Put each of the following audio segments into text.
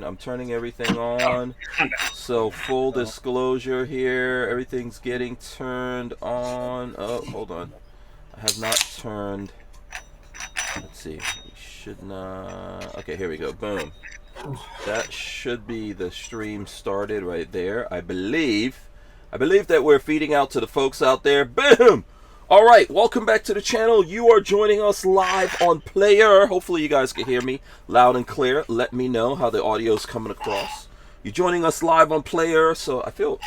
I'm turning everything on. So full disclosure here, everything's getting turned on. Oh, hold on. I have not turned. Let's see. We should not. Okay, here we go. Boom. That should be the stream started right there. I believe that we're feeding out to the folks out there. Boom! All right, welcome back to the channel. You are joining us live on Player. Hopefully you guys can hear me loud and clear. Let me know how the audio is coming across. You're joining us live on Player, so I feel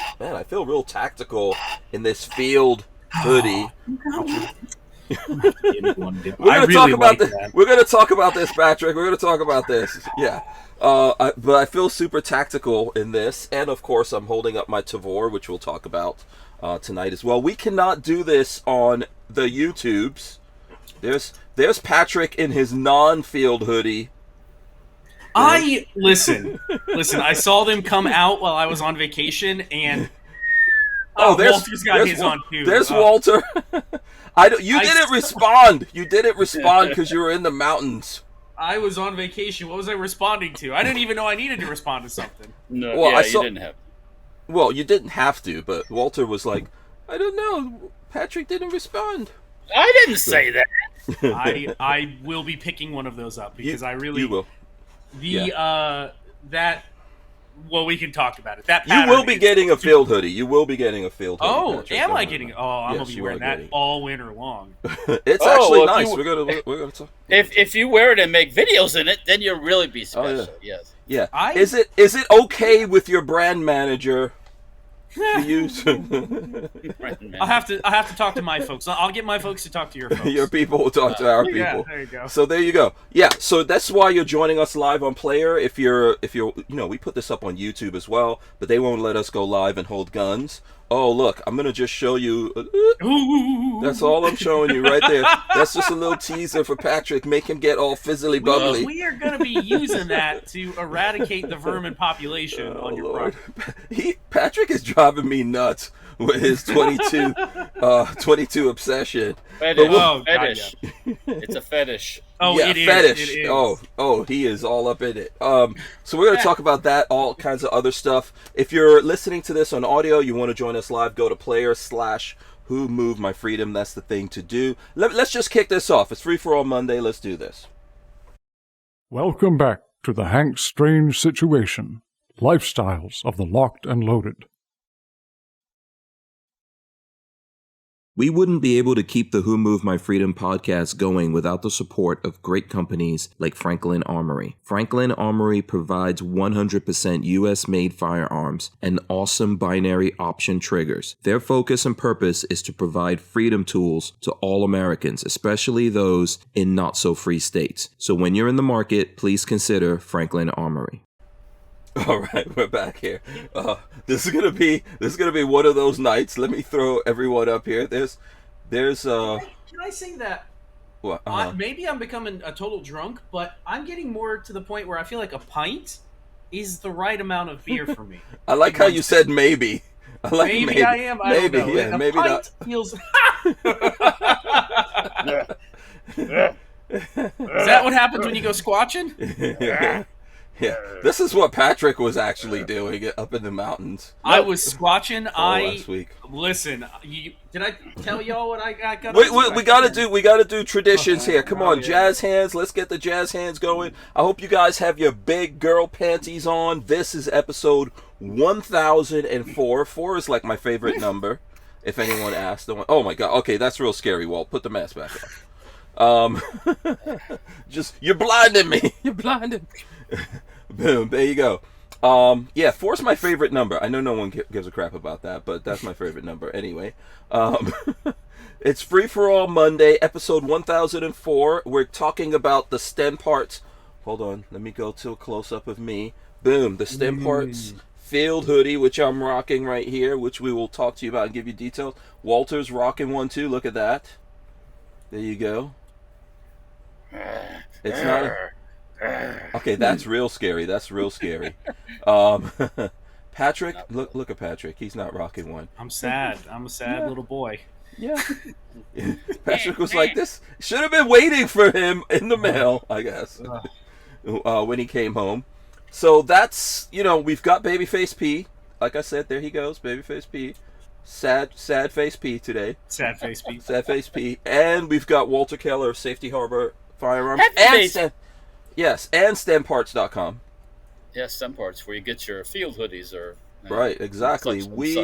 real tactical in this field hoodie. We're gonna talk about this, Patrick. We're gonna talk about this. Yeah. But I feel super tactical in this, and of course I'm holding up my Tavor, which we'll talk about tonight as well. We cannot do this on the YouTubes. There's Patrick in his non-field hoodie. Listen. I saw them come out while I was on vacation, and Walter's got his on too. There's Walter. You didn't respond. You didn't respond because you were in the mountains. I was on vacation. What was I responding to? I didn't even know I needed to respond to something. No, well, you didn't have to. Well, you didn't have to, but Walter was like, I don't know. Patrick didn't respond. I didn't say that. I will be picking one of those up because you will. Well, we can talk about it. You will be getting a field hoodie. You will be getting a field hoodie. Oh, Patrick. am I getting? Oh, I'm gonna be wearing that all winter long. It's actually nice. We're gonna talk. If you wear it and make videos in it, then you'll really be special. Yes. Yeah. Is it okay with your brand manager to use? I'll have to talk to my folks. I'll get my folks to talk to your folks. Your people will talk to our people. Yeah, there you go. So there you go. Yeah, so that's why you're joining us live on Player. If you're we put this up on YouTube as well, but they won't let us go live and hold guns. Oh, look, I'm going to just show you. That's all I'm showing you right there. That's just a little teaser for Patrick. Make him get all fizzly bubbly. We are going to be using that to eradicate the vermin population on your property. Patrick is driving me nuts with his 22 obsession. Fetish. It's a fetish. Oh, yeah, it fetish. Is. It is. Oh, he is all up in it. So we're going to talk about that, all kinds of other stuff. If you're listening to this on audio, you want to join us live, go to player/Who Moved My Freedom. That's the thing to do. Let's just kick this off. It's Free for All Monday. Let's do this. Welcome back to the Hank Strange Situation. Lifestyles of the Locked and Loaded. We wouldn't be able to keep the Who Moved My Freedom podcast going without the support of great companies like Franklin Armory. Franklin Armory provides 100% US-made firearms and awesome binary option triggers. Their focus and purpose is to provide freedom tools to all Americans, especially those in not-so-free states. So when you're in the market, please consider Franklin Armory. All right, we're back here. This is gonna be one of those nights. Let me throw everyone up here. There's. Can I say that? What? Maybe I'm becoming a total drunk, but I'm getting more to the point where I feel like a pint is the right amount of beer for me. I like how you said maybe. Maybe I am. I don't know. Yeah, maybe not. Feels... Is that what happens when you go squatching? Yeah, this is what Patrick was actually doing up in the mountains. I was squatching. Last week. Listen. Did I tell y'all what I got? We gotta do traditions here. Come on, jazz hands. Let's get the jazz hands going. I hope you guys have your big girl panties on. This is episode 1004. 4 is like my favorite number. If anyone asked, oh my god. Okay, that's real scary. Walt, put the mask back on. You're blinding me. You're blinding. Boom, there you go. 4's my favorite number. I know no one gives a crap about that, but that's my favorite number anyway. It's Free for All Monday, episode 1004. We're talking about the StenParts. Hold on, let me go to a close-up of me. Boom, the StenParts field hoodie, which I'm rocking right here, which we will talk to you about and give you details. Walter's rocking one too, look at that. There you go. It's not... Okay, that's real scary. That's real scary. Patrick, look at Patrick. He's not rocking one. I'm sad. I'm a sad little boy. Yeah. Patrick was like, this should have been waiting for him in the mail, I guess, when he came home. So that's, we've got Babyface P. Like I said, there he goes, Babyface P. Sad face P today. Sad face P. Sad face P. And we've got Walter Keller of Safety Harbor Firearms. Yes, and StenParts.com. Yeah, StenParts, where you get your field hoodies or right, exactly. We'll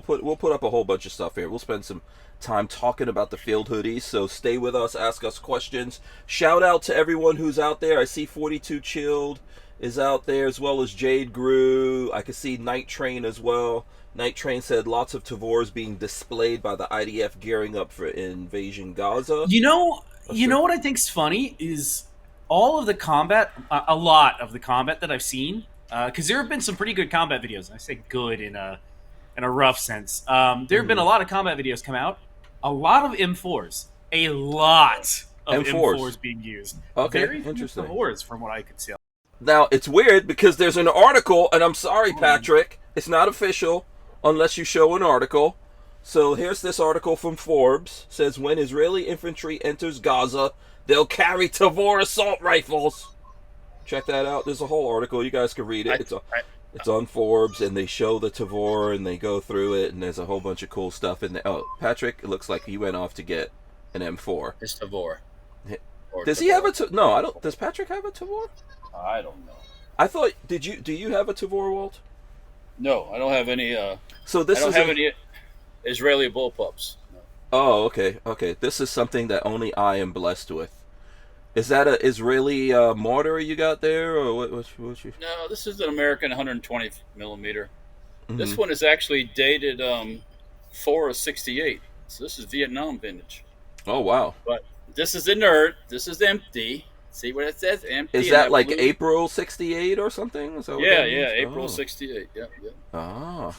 put up a whole bunch of stuff here. We'll spend some time talking about the field hoodies, so stay with us, ask us questions. Shout out to everyone who's out there. I see 42 Chilled is out there, as well as Jade Grew. I can see Night Train as well. Night Train said lots of Tavors being displayed by the IDF gearing up for invasion Gaza. You know what I think's funny is all of the combat, a lot of the combat that I've seen, because there have been some pretty good combat videos. I say good in a rough sense. There have been a lot of combat videos come out. A lot of M4s. A lot of M4s being used. Okay, very interesting. Tavors from what I could see. Now, it's weird because there's an article, and I'm sorry, Patrick, it's not official unless you show an article. So here's this article from Forbes. It says, when Israeli infantry enters Gaza, they'll carry Tavor assault rifles. Check that out. There's a whole article. You guys can read it. It's on Forbes, and they show the Tavor, and they go through it, and there's a whole bunch of cool stuff in there. Oh, Patrick, it looks like he went off to get an M4. It's Tavor. Does he have a Tavor? No, I don't. Does Patrick have a Tavor? I don't know. I thought. Do you have a Tavor, Walt? No, I don't have any. So this I don't have any Israeli bullpups. No. Oh, okay. This is something that only I am blessed with. Is that an Israeli mortar you got there, or what? No, this is an American 120 millimeter. Mm-hmm. This one is actually dated 4 of 68. So this is Vietnam vintage. Oh wow! But this is inert. This is empty. See what it says? Empty. Is that like blue? April 68 or something? Is that yeah, April 68. Yeah. Ah.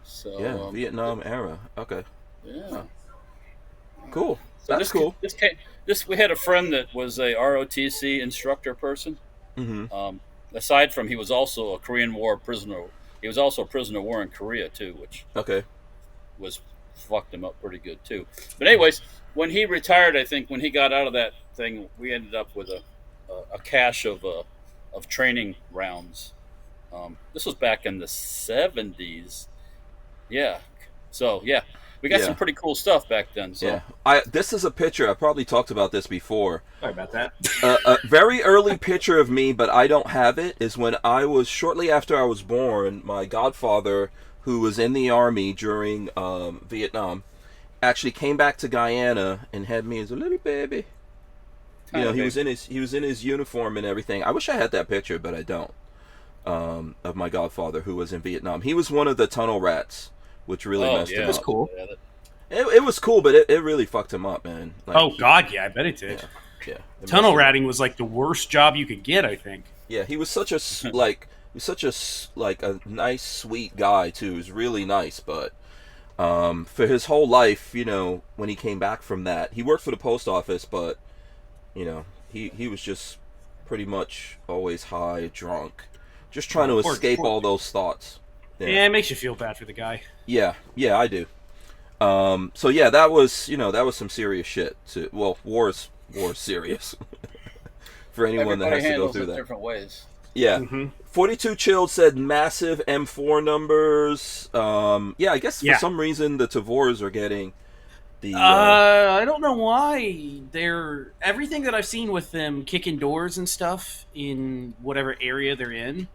So yeah, Vietnam era. Okay. Yeah. Huh. Cool. So that's cool. We had a friend that was a ROTC instructor person. Mm-hmm. Aside from he was also a Korean War prisoner. He was also a prisoner of war in Korea too, which was fucked him up pretty good too. But anyways, when he retired, I think when he got out of that thing, we ended up with a cache of training rounds. This was back in the 70s. Yeah. So yeah. We got some pretty cool stuff back then. So. Yeah, this is a picture. I probably talked about this before. Sorry about that. A very early picture of me, but I don't have it, is when I was, shortly after I was born, my godfather, who was in the Army during Vietnam, actually came back to Guyana and had me as a little baby. He was in his uniform and everything. I wish I had that picture, but I don't. Of my godfather who was in Vietnam. He was one of the tunnel rats, which really messed him up. It was cool. It was cool, but it really fucked him up, man. Like, God, yeah, I bet it did. Yeah. Tunnel ratting was like the worst job you could get, I think. Yeah, he was such a nice, sweet guy too. He was really nice, but for his whole life, when he came back from that, he worked for the post office, but he was just pretty much always high, drunk, just trying to escape all those thoughts. Yeah, it makes you feel bad for the guy. Yeah, I do. So yeah, that was some serious shit. War's serious for anyone that has to go through that. Different ways. Yeah. Mm-hmm. 42 Chilled said massive M4 numbers. I guess for some reason the Tavors are getting the. I don't know why. They're everything that I've seen with them kicking doors and stuff in whatever area they're in.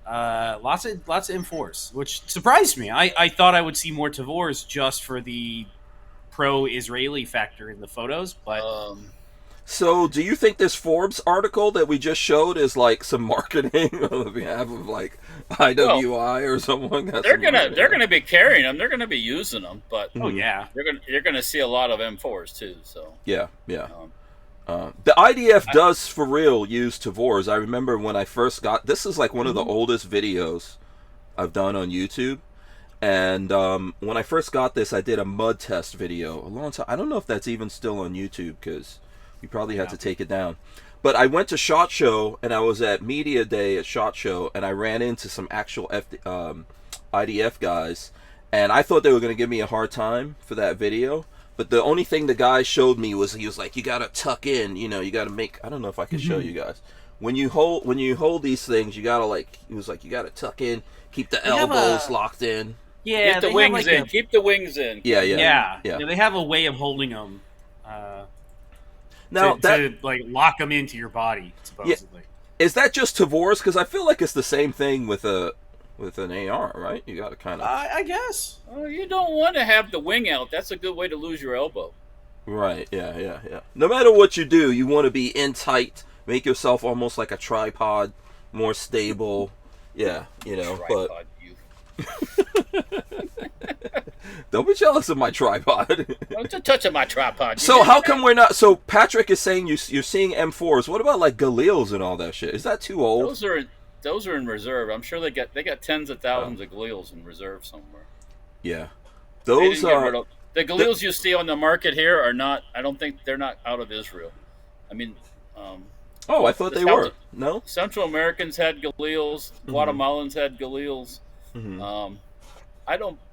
Lots of M4s, which surprised me. I thought I would see more Tavors just for the pro-Israeli factor in the photos, but so do you think this Forbes article that we just showed is like some marketing on behalf of like IWI or someone? They're gonna be carrying them. They're gonna be using them, but you're gonna see a lot of M4s too. So yeah. The IDF does for real use Tavors. I remember when I first got this is like one of the oldest videos I've done on YouTube, and when I first got this, I did a mud test video a long time. I don't know if that's even still on YouTube because we probably had to take it down. But I went to SHOT Show and I was at Media Day at SHOT Show and I ran into some actual IDF guys, and I thought they were going to give me a hard time for that video. But the only thing the guy showed me was he was like, you got to tuck in, you got to make, I don't know if I can show you guys, when you hold these things, you gotta like, he was like, you gotta tuck in, keep the elbows locked in. Yeah, get the wings in. Keep the wings in. Yeah. They have a way of holding them. Now to like lock them into your body, supposedly. Yeah. Is that just Tavors? Because I feel like it's the same thing with an AR, right? You got to kind of. I guess. Oh, you don't want to have the wing out. That's a good way to lose your elbow. Right. Yeah. No matter what you do, you want to be in tight. Make yourself almost like a tripod, more stable. Yeah, Tripod, but. Don't be jealous of my tripod. Don't touch my tripod. So how come we're not? So Patrick is saying you're seeing M4s. What about like Galils and all that shit? Is that too old? Those are in reserve. I'm sure they got tens of thousands of Galils in reserve somewhere. Yeah, those are the Galils you see on the market here are not. I don't think they're not out of Israel. I mean, I thought they were. No, Central Americans had Galils. Guatemalans had Galils. Mm-hmm.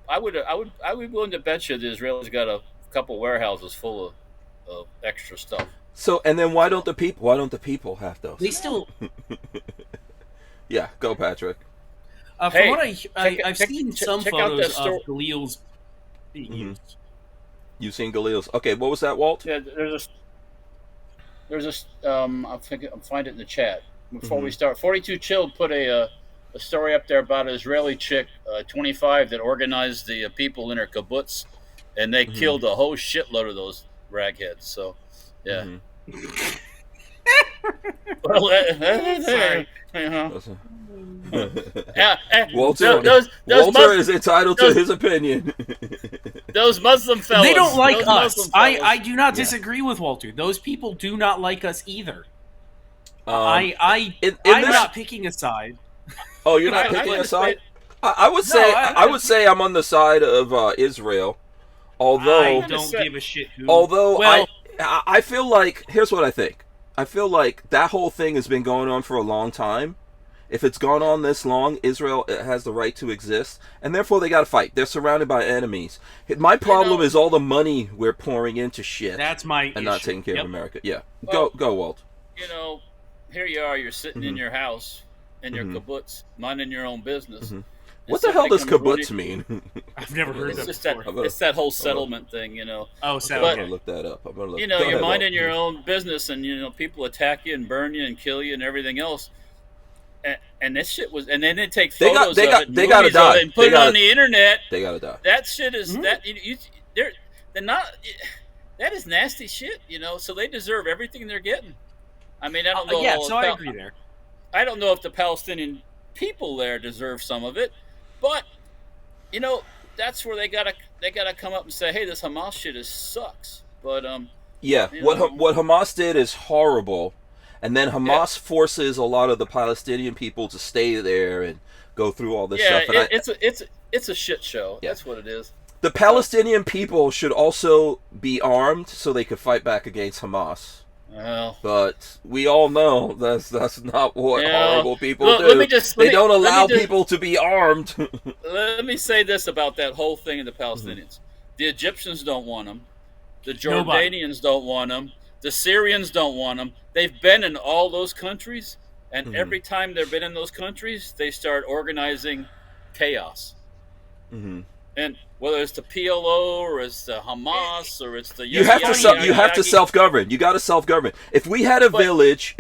I would be willing to bet you the Israelis got a couple warehouses full of extra stuff. So, and then why don't the people have those? They still. Yeah, go Patrick. From what I've seen some photos of Galils being used. You've seen Galils. Okay, what was that, Walt? Yeah, there's a I'll find it in the chat before we start. 42 Chilled put a story up there about an Israeli chick, 25, that organized the people in her kibbutz, and they killed a whole shitload of those ragheads. So, yeah. Sorry. Walter is entitled to his opinion. Those Muslim fellas. They don't like us. I do not disagree with Walter. Those people do not like us either. I'm not picking a side. Oh, you're not picking a side? I would say I'm on the side of Israel. Although I don't give a shit who. I feel like, here's what I think. I feel like that whole thing has been going on for a long time. If it's gone on this long, Israel has the right to exist, and therefore they got to fight. They're surrounded by enemies. My problem is all the money we're pouring into shit. That's my issue. Not taking care of America. Yeah, go Walt. Here you are. You're sitting in your house in your kibbutz, minding your own business. What the hell does kibbutz mean? I've never heard of it before. It's that whole settlement thing, Oh, I'm gonna look that up. You're minding your own business, and people attack you and burn you and kill you and everything else. And this shit was, and then they take photos they gotta die and put it on the internet. They gotta die. That shit is they're not. That is nasty shit, So they deserve everything they're getting. I mean, I don't know. So I agree there. I don't know if the Palestinian people there deserve some of it, but that's where they gotta come up and say, hey, this Hamas shit sucks. But what Hamas did is horrible. And then Hamas forces a lot of the Palestinian people to stay there and go through all this stuff. And it's a shit show. Yeah. That's what it is. The Palestinian people should also be armed so they could fight back against Hamas. Well, but we all know that's not what horrible people do. They don't allow people to be armed. Let me say this about that whole thing of the Palestinians. The Egyptians don't want them. The Jordanians don't want them. The Syrians don't want them. They've been in all those countries, and every time they've been in those countries, they start organizing chaos. And whether it's the PLO or it's the Hamas or it's the you have to self-govern. You got to self-govern. If we had a village,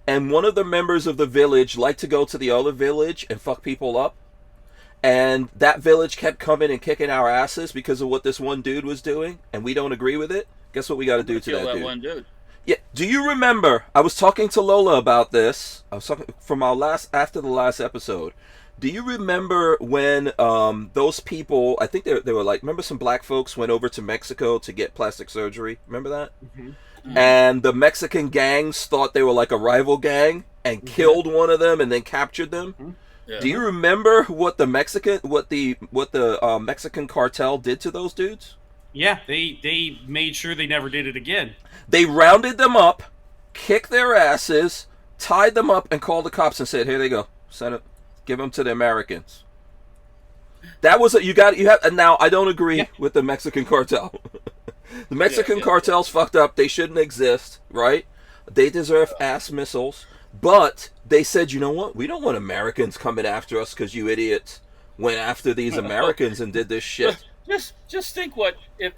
and one of the members of the village liked to go to the other village and fuck people up, and that village kept coming and kicking our asses because of what this one dude was doing, and we don't agree with it, guess what we got to do to that dude? One dude. Yeah. Do you remember? I was talking to Lola about this. I was talking from after the last episode. Do you remember when those people? I think they were like. Remember some black folks went over to Mexico to get plastic surgery. Remember that? And the Mexican gangs thought they were like a rival gang and killed one of them and then captured them. Yeah. Do you remember what the Mexican cartel did to those dudes? Yeah, they made sure they never did it again. They rounded them up, kicked their asses, tied them up, and called the cops and said, "Here they go, send it, give them to the Americans." That was and now I don't agree with the Mexican cartel. The Mexican cartel's fucked up. They shouldn't exist, right? They deserve ass missiles. But they said, you know what? We don't want Americans coming after us because you idiots went after these Americans and did this shit. Just think what if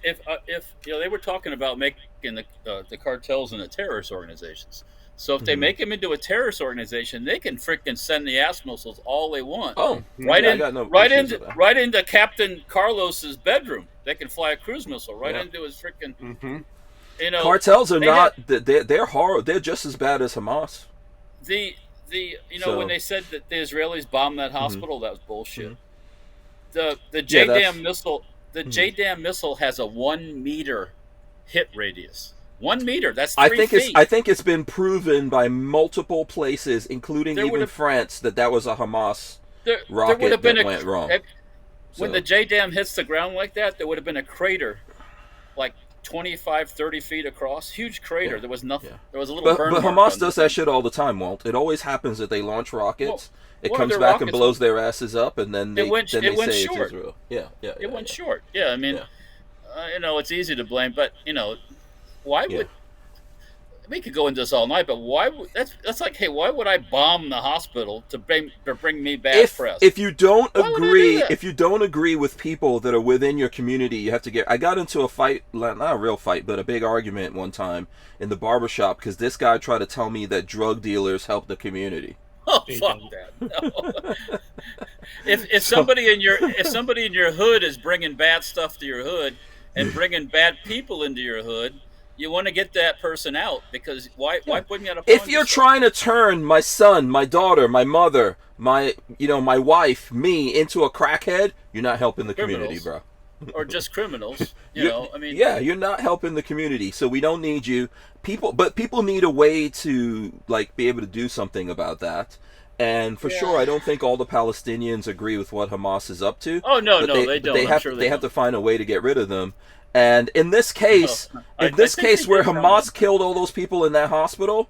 they were talking about making the cartels into terrorist organizations. So if they make them into a terrorist organization, they can freaking send the ass missiles all they want. Oh, right into Captain Carlos's bedroom. They can fly a cruise missile right into his freaking. Cartels are not. They're horrible. They're just as bad as Hamas. When they said that the Israelis bombed that hospital, that was bullshit. The JDAM missile. The JDAM missile has a 1 meter hit radius. 1 meter. That's 3 feet. I think it's been proven by multiple places, including even France, that was a Hamas rocket that went wrong. When the JDAM hits the ground like that, there would have been a crater, like 25, 30 feet across. Huge crater. There was nothing. There was a little burn. But Hamas does that shit all the time, Walt. It always happens that they launch rockets. It comes back and blows their asses up, and then they say it's Israel. It went short. Yeah, I mean, it's easy to blame, but why would we could go into this all night? But why? That's like, hey, why would I bomb the hospital to bring me bad press? If you don't agree with people that are within your community, you have to get. I got into a fight, not a real fight, but a big argument one time in the barbershop because this guy tried to tell me that drug dealers help the community. Oh, fuck that! No. if somebody in your hood is bringing bad stuff to your hood and bringing bad people into your hood, you want to get that person out because why put me on a? If you're trying to turn my son, my daughter, my mother, my wife, me into a crackhead, you're not helping the community, bro. Or just criminals, you're not helping the community, so we don't need you. People need a way to be able to do something about that. And for sure, I don't think all the Palestinians agree with what Hamas is up to. Oh no, they don't. They have to find a way to get rid of them. And in this case, where Hamas killed all those people in that hospital,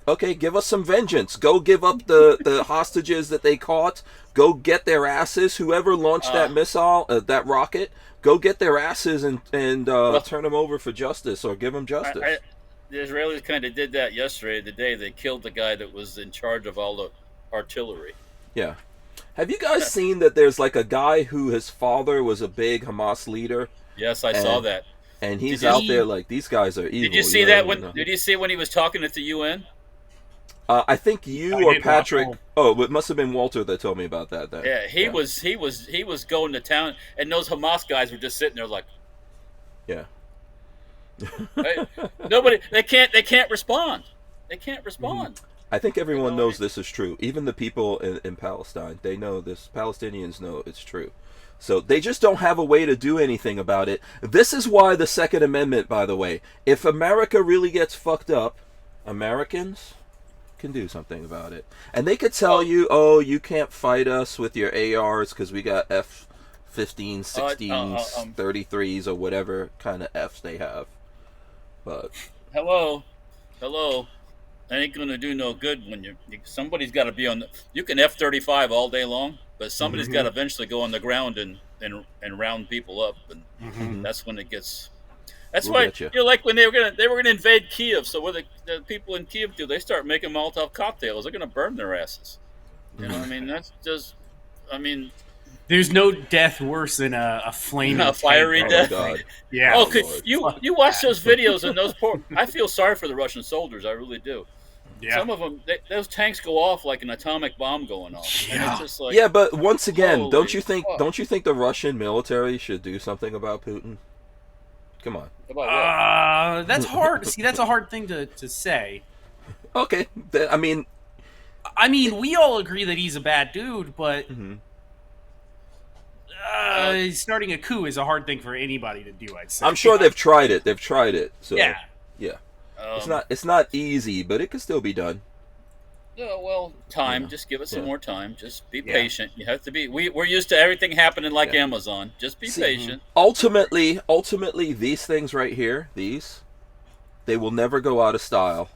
okay, give us some vengeance. Go give up the hostages that they caught. Go get their asses. Whoever launched that missile, that rocket, go get their asses and turn them over for justice or give them justice. The Israelis kind of did that yesterday. The day they killed the guy that was in charge of all the artillery. Yeah. Have you guys seen that there's a guy who his father was a big Hamas leader? Yes, I saw that. And he's out there these guys are evil. Did you see that did you see when he was talking at the UN? I think or Patrick. Oh, it must have been Walter that told me about that. Yeah, he was going to town, and those Hamas guys were just sitting there like, yeah. Nobody. They can't respond. They can't respond. Mm-hmm. I think everyone knows this is true. Even the people in Palestine, they know this. Palestinians know it's true. So they just don't have a way to do anything about it. This is why the Second Amendment, by the way, if America really gets fucked up, Americans can do something about it. And they could tell you, you can't fight us with your ARs because we got F-15s, 16s, 33s, or whatever kind of Fs they have. But hello, that ain't gonna do no good when somebody's got to be on. You can F-35 all day long, but somebody's got to eventually go on the ground and round people up, and that's when it gets. That's why like when they were gonna invade Kiev. So what the people in Kiev do? They start making Molotov cocktails. They're gonna burn their asses. You know, that's just. There's no death worse than a flaming, a fiery death. God. Yeah. Oh, you watch those videos and those poor. I feel sorry for the Russian soldiers. I really do. Yeah. Some of them, those tanks go off like an atomic bomb going off. Yeah. And it's just like, yeah, but once again, don't you think the Russian military should do something about Putin? Come on. That's hard. See, that's a hard thing to say. Okay, I mean, we all agree that he's a bad dude, but starting a coup is a hard thing for anybody to do. I'd say. I'm sure they've tried it. So yeah. It's not easy, but it can still be done. Well, time. Just give it some more time. Just be patient. You have to be. We're used to everything happening like Amazon. Just be patient. Ultimately, these things right here, they will never go out of style,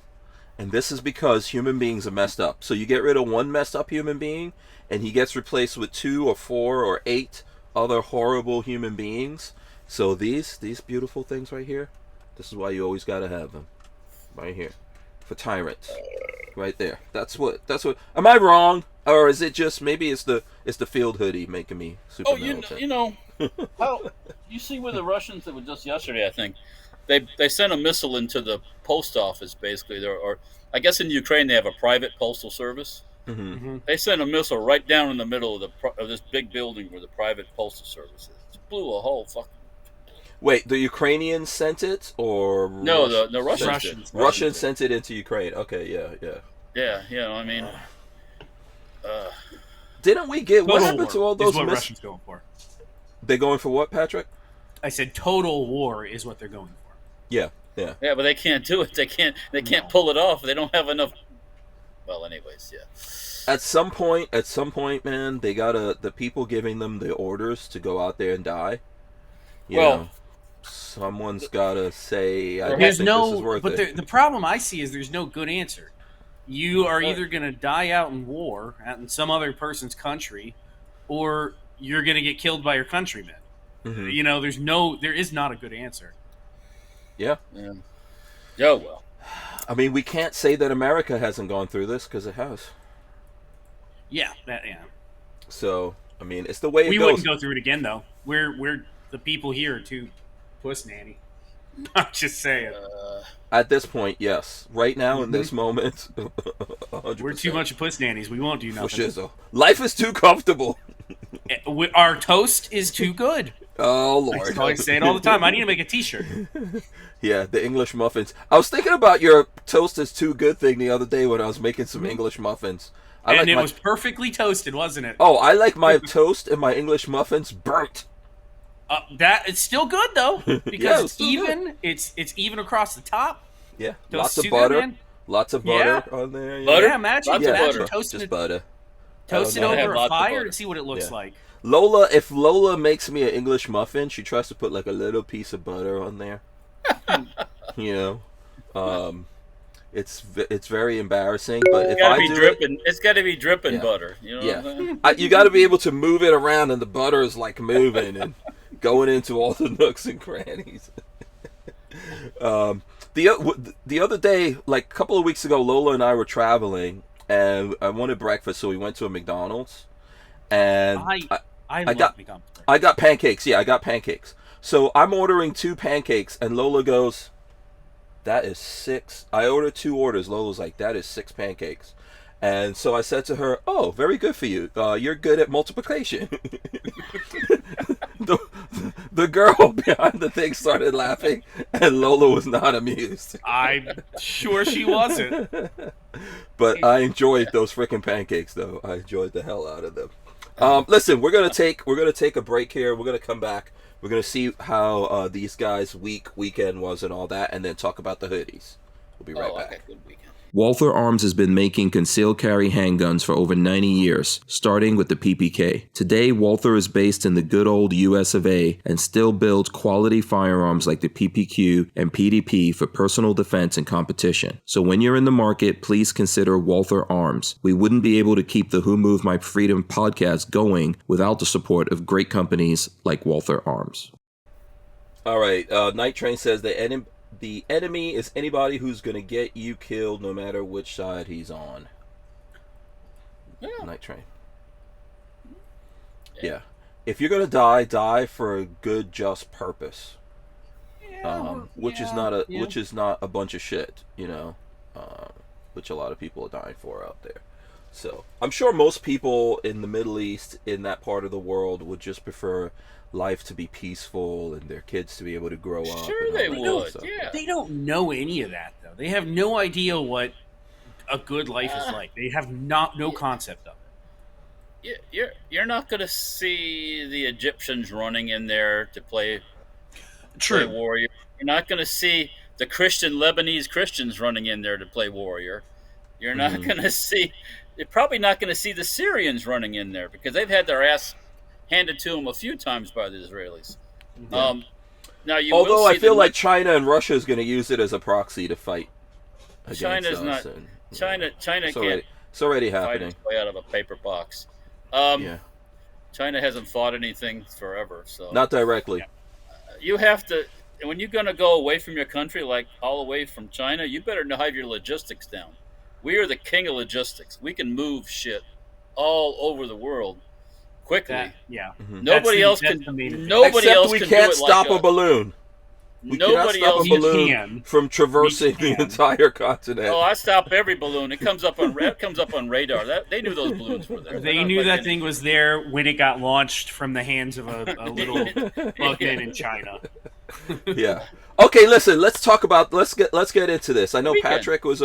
and this is because human beings are messed up. So you get rid of one messed up human being, and he gets replaced with 2 or 4 or 8 other horrible human beings. So these beautiful things right here, this is why you always got to have them. right here, for tyrants, right there. That's what. Am I wrong, or is it just maybe it's the field hoodie making me super? Oh, you know, how you see with the Russians? It was just yesterday, I think. They sent a missile into the post office, basically. Or I guess in Ukraine they have a private postal service. Mm-hmm. Mm-hmm. They sent a missile right down in the middle of this big building where the private postal service is. It blew a whole fucking. Wait, the Ukrainians sent it, or No, the Russians. Russians sent it into Ukraine. Okay, yeah. Yeah, you know, I mean, didn't we get what Total happened to war all those is what Russians going for. They're going for what, Patrick? I said total war is what they're going for. Yeah. yeah, but they can't do it. They can't pull it off. They don't have enough. Well, anyways, yeah. At some point, man, they gotta the people giving them the orders to go out there and die. You know, someone's gotta say, "I don't think this is worth it." The problem I see is there's no good answer. You are either going to die out in war, out in some other person's country, or you're going to get killed by your countrymen. Mm-hmm. You know, there is not a good answer. Yeah. Yeah. Oh, well. I mean, we can't say that America hasn't gone through this because it has. Yeah. So, I mean, it's the way it goes. We wouldn't go through it again, though. We're the people here are too puss nanny. I'm just saying. At this point, yes. Right now, in this moment, 100%. We're too much of puss nannies. We won't do nothing. Life is too comfortable. Our toast is too good. Oh, Lord. I say it all the time. I need to make a t-shirt. Yeah, the English muffins. I was thinking about your toast is too good thing the other day when I was making some English muffins. It was perfectly toasted, wasn't it? Oh, I like my toast and my English muffins burnt. That it's still good though because Yeah, it's even. Good. It's even across the top. Yeah, Toast lots of butter. Good, lots of butter on there. Yeah, Butter? Imagine toasting just butter. Toast it over a fire and see what it looks like. Lola, if Lola makes me an English muffin, she tries to put like a little piece of butter on there. You know, it's very embarrassing. But if I do it's got to be dripping butter. You know, what I'm saying? you got to be able to move it around, and the butter is like moving and going into all the nooks and crannies. The other day, like a couple of weeks ago, Lola and I were traveling, and I wanted breakfast, so we went to a McDonald's, and I got pancakes. Yeah, I got pancakes. So I'm ordering 2 pancakes, and Lola goes, "That is 6." I ordered 2 orders. Lola's like, "That is 6 pancakes." And so I said to her, "Oh, very good for you. You're good at multiplication." The girl behind the thing started laughing, and Lola was not amused. I'm sure she wasn't. But I enjoyed those freaking pancakes, though. I enjoyed the hell out of them. Listen, we're gonna take a break here. We're gonna come back. We're gonna see how these guys' weekend was and all that, and then talk about the hoodies. We'll be right back. Good weekend. Walther Arms has been making concealed carry handguns for over 90 years, starting with the PPK. Today, Walther is based in the good old US of A and still builds quality firearms like the PPQ and PDP for personal defense and competition. So when you're in the market, please consider Walther Arms. We wouldn't be able to keep the Who Moved My Freedom podcast going without the support of great companies like Walther Arms. All right, Night Train says the enemy is anybody who's going to get you killed no matter which side he's on. Yeah. Night Train. Yeah. If you're going to die for a good, just purpose. Which is not a bunch of shit, you know, which a lot of people are dying for out there. So I'm sure most people in the Middle East, in that part of the world, would just prefer life to be peaceful and their kids to be able to grow up. Sure they would, yeah. They don't know any of that, though. They have no idea what a good life is like. They have no concept of it. You're not going to see the Egyptians running in there to play warrior. You're not going to see the Lebanese Christians running in there to play warrior. You're not going to see... You're probably not going to see the Syrians running in there because they've had their ass handed to them a few times by the Israelis. Yeah. Although I feel like China and Russia is going to use it as a proxy to fight against China's us. Not. China can't. It's already happening. Fight its way out of a paper box. China hasn't fought anything forever, so not directly. You have to. when you're going to go away from your country, like all the way from China, you better have your logistics down. We are the king of logistics. We can move shit all over the world quickly. Nobody else can. Nobody else we can can't do it stop like a balloon. We Nobody cannot else stop a balloon from traversing the entire continent. Oh, I stop every balloon. It comes up on radar. They knew those balloons were there. They knew that thing was there when it got launched from the hands of a little bughead in China. Yeah. Okay, listen. Let's talk about. Let's get into this. I know Patrick was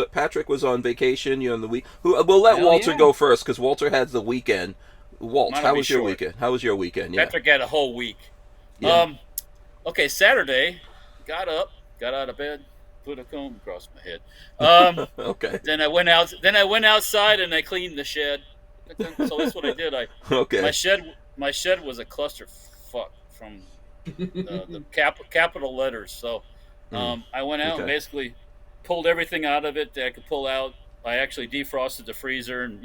on vacation. You know, in the week. We'll let Walter go first because Walter had the weekend. Walt, how was your weekend? How was your weekend? Yeah. Patrick had a whole week. Yeah. Okay, Saturday. Got up, got out of bed, put a comb across my head. Okay. Then I went outside and I cleaned the shed. So that's what I did. My shed was a clusterfuck from the capital letters. So I went out and basically pulled everything out of it that I could pull out. I actually defrosted the freezer and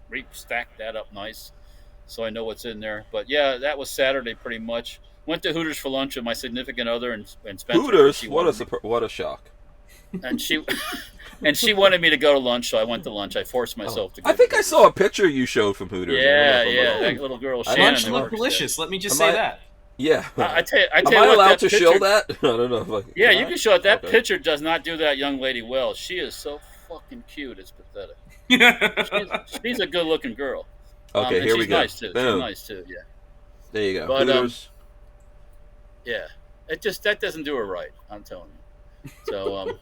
re-stacked that up nice, so I know what's in there. But yeah, that was Saturday pretty much. Went to Hooters for lunch with my significant other and Spencer. Hooters, what a shock! And she wanted me to go to lunch, so I went to lunch. I forced myself to go. I think I saw a picture you showed from Hooters. Yeah, that little girl. Lunch looked delicious. Let me just say that. Yeah. I tell you Am what, I allowed to picture, show that? I don't know. Yeah, you can show it. That picture does not do that young lady well. She is so fucking cute. It's pathetic. she's a good-looking girl. Okay, here we go. Nice too. She's nice too. Yeah. There you go. But, Hooters. Yeah, that doesn't do her right. I'm telling you. So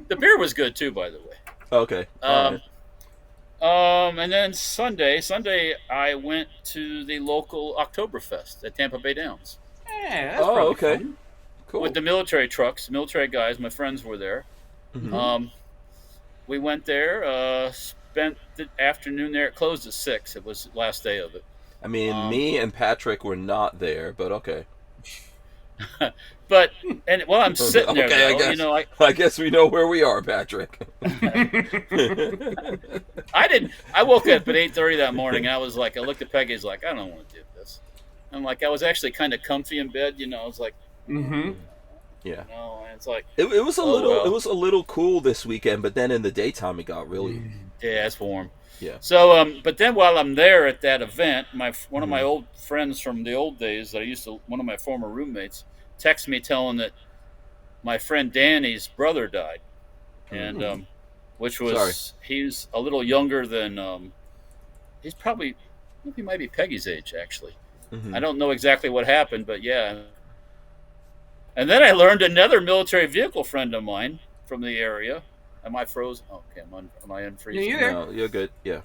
the beer was good too, by the way. Okay. And then Sunday I went to the local Oktoberfest at Tampa Bay Downs. Yeah, that's okay. Fun. Cool. With the military trucks, military guys, my friends were there. Mm-hmm. We went there, spent the afternoon there. It closed at 6. It was the last day of it. I mean, me and Patrick were not there, but okay. But I'm sitting there, okay, though, I guess we know where we are, Patrick. I woke up at 8:30 that morning. I was like, I looked at Peggy. I was like, I don't want to do this. I'm like, I was actually kind of comfy in bed, I was like, yeah. And it's like it was a little well. It was a little cool this weekend, but then in the daytime it got really it's warm. Yeah. So but then while I'm there at that event, one of my old friends from the old days that one of my former roommates texted me telling that my friend Danny's brother died, and which was he's a little younger than he's probably he might be Peggy's age actually. I don't know exactly what happened, but yeah. And then I learned another military vehicle friend of mine from the area. Am I frozen? Okay, am I unfreezing? Yeah, no, you're good. Yeah.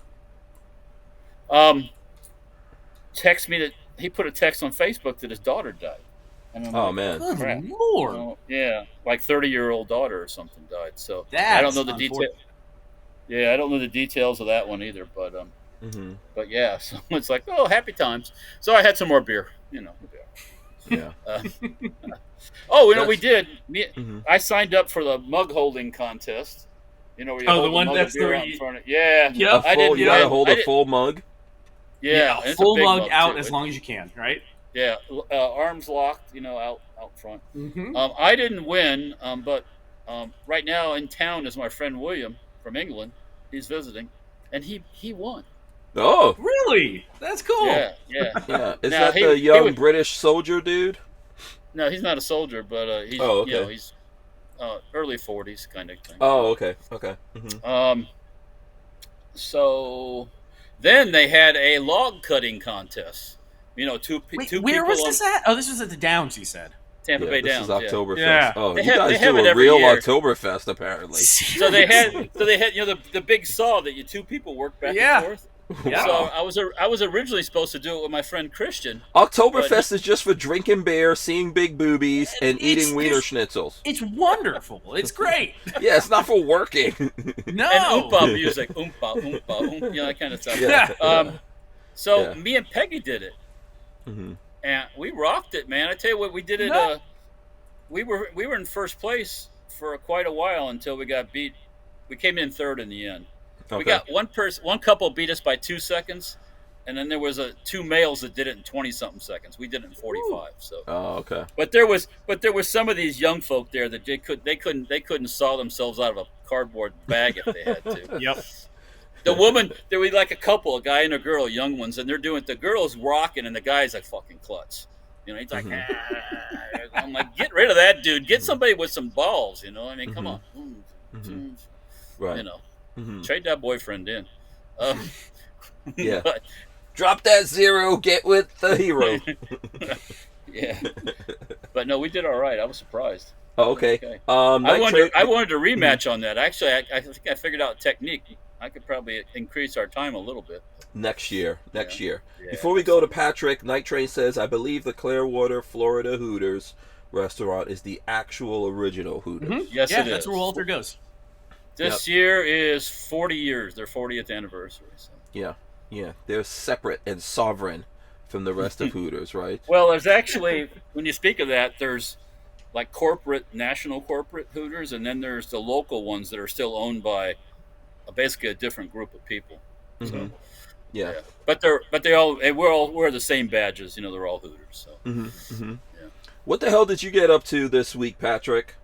Text me that he put a text on Facebook that his daughter died. And I'm man! Good Lord! Yeah, like 30-year-old daughter or something died. So I don't know the detail. Yeah, I don't know the details of that one either. But but yeah, so it's like happy times. So I had some more beer. Yeah. We did. I signed up for the mug holding contest. Where you hold the one that's out in front of Yeah. You gotta hold a full mug. Yeah, a full mug out as long as you can, right? Yeah, arms locked, out front. I didn't win, but right now in town is my friend William from England. He's visiting, and he won. Oh, really? That's cool. Yeah. Is that the young British soldier dude? No, he's not a soldier, but he's he's early 40s kind of thing. Oh, okay. So then they had a log cutting contest. Two people. Where was this at? Oh, this was at the Downs. You said Tampa Bay Downs. This is Oktoberfest. Yeah. Oh, they you guys have do it a every real year. Oktoberfest apparently. So they had the big saw that you two people work back and forth. Yeah. So I was originally supposed to do it with my friend Christian. Oktoberfest is just for drinking beer, seeing big boobies, and eating wiener schnitzels. It's wonderful. It's great. Yeah, it's not for working. No. And oompa music, oompa, that kind of stuff. Yeah. Me and Peggy did it, and we rocked it, man. I tell you what, we did it. We were in first place for quite a while until we got beat. We came in third in the end. Okay. We got one couple beat us by 2 seconds, and then there was two males that did it in 20-something seconds. We did it in 45. So. Oh, okay. But there was some of these young folk there that they couldn't saw themselves out of a cardboard bag if they had to. Yep. The woman, there was like a couple, a guy and a girl, young ones, and they're doing, the girl's rocking and the guy's like fucking klutz. You know, he's like, I'm like, get rid of that dude. Get somebody with some balls. You know, I mean, come on. Right. You know, trade that boyfriend in. Yeah. But, drop that zero. Get with the hero. yeah. But no, we did all right. I was surprised. Oh, okay. I wanted to rematch on that. Actually, I think I figured out a technique. I could probably increase our time a little bit. Next year. Yeah, Before we go to Patrick, Night Train says, I believe the Clearwater, Florida Hooters restaurant is the actual original Hooters. Mm-hmm. Yes, yeah, it is. That's where Walther goes. This year is 40 years, their 40th anniversary. So. Yeah. They're separate and sovereign from the rest of Hooters, right? Well, there's actually, when you speak of that, there's like national corporate Hooters, and then there's the local ones that are still owned by basically a different group of people. So, yeah. But we're all wear the same badges. You know, they're all Hooters. So. Yeah. What the hell did you get up to this week, Patrick?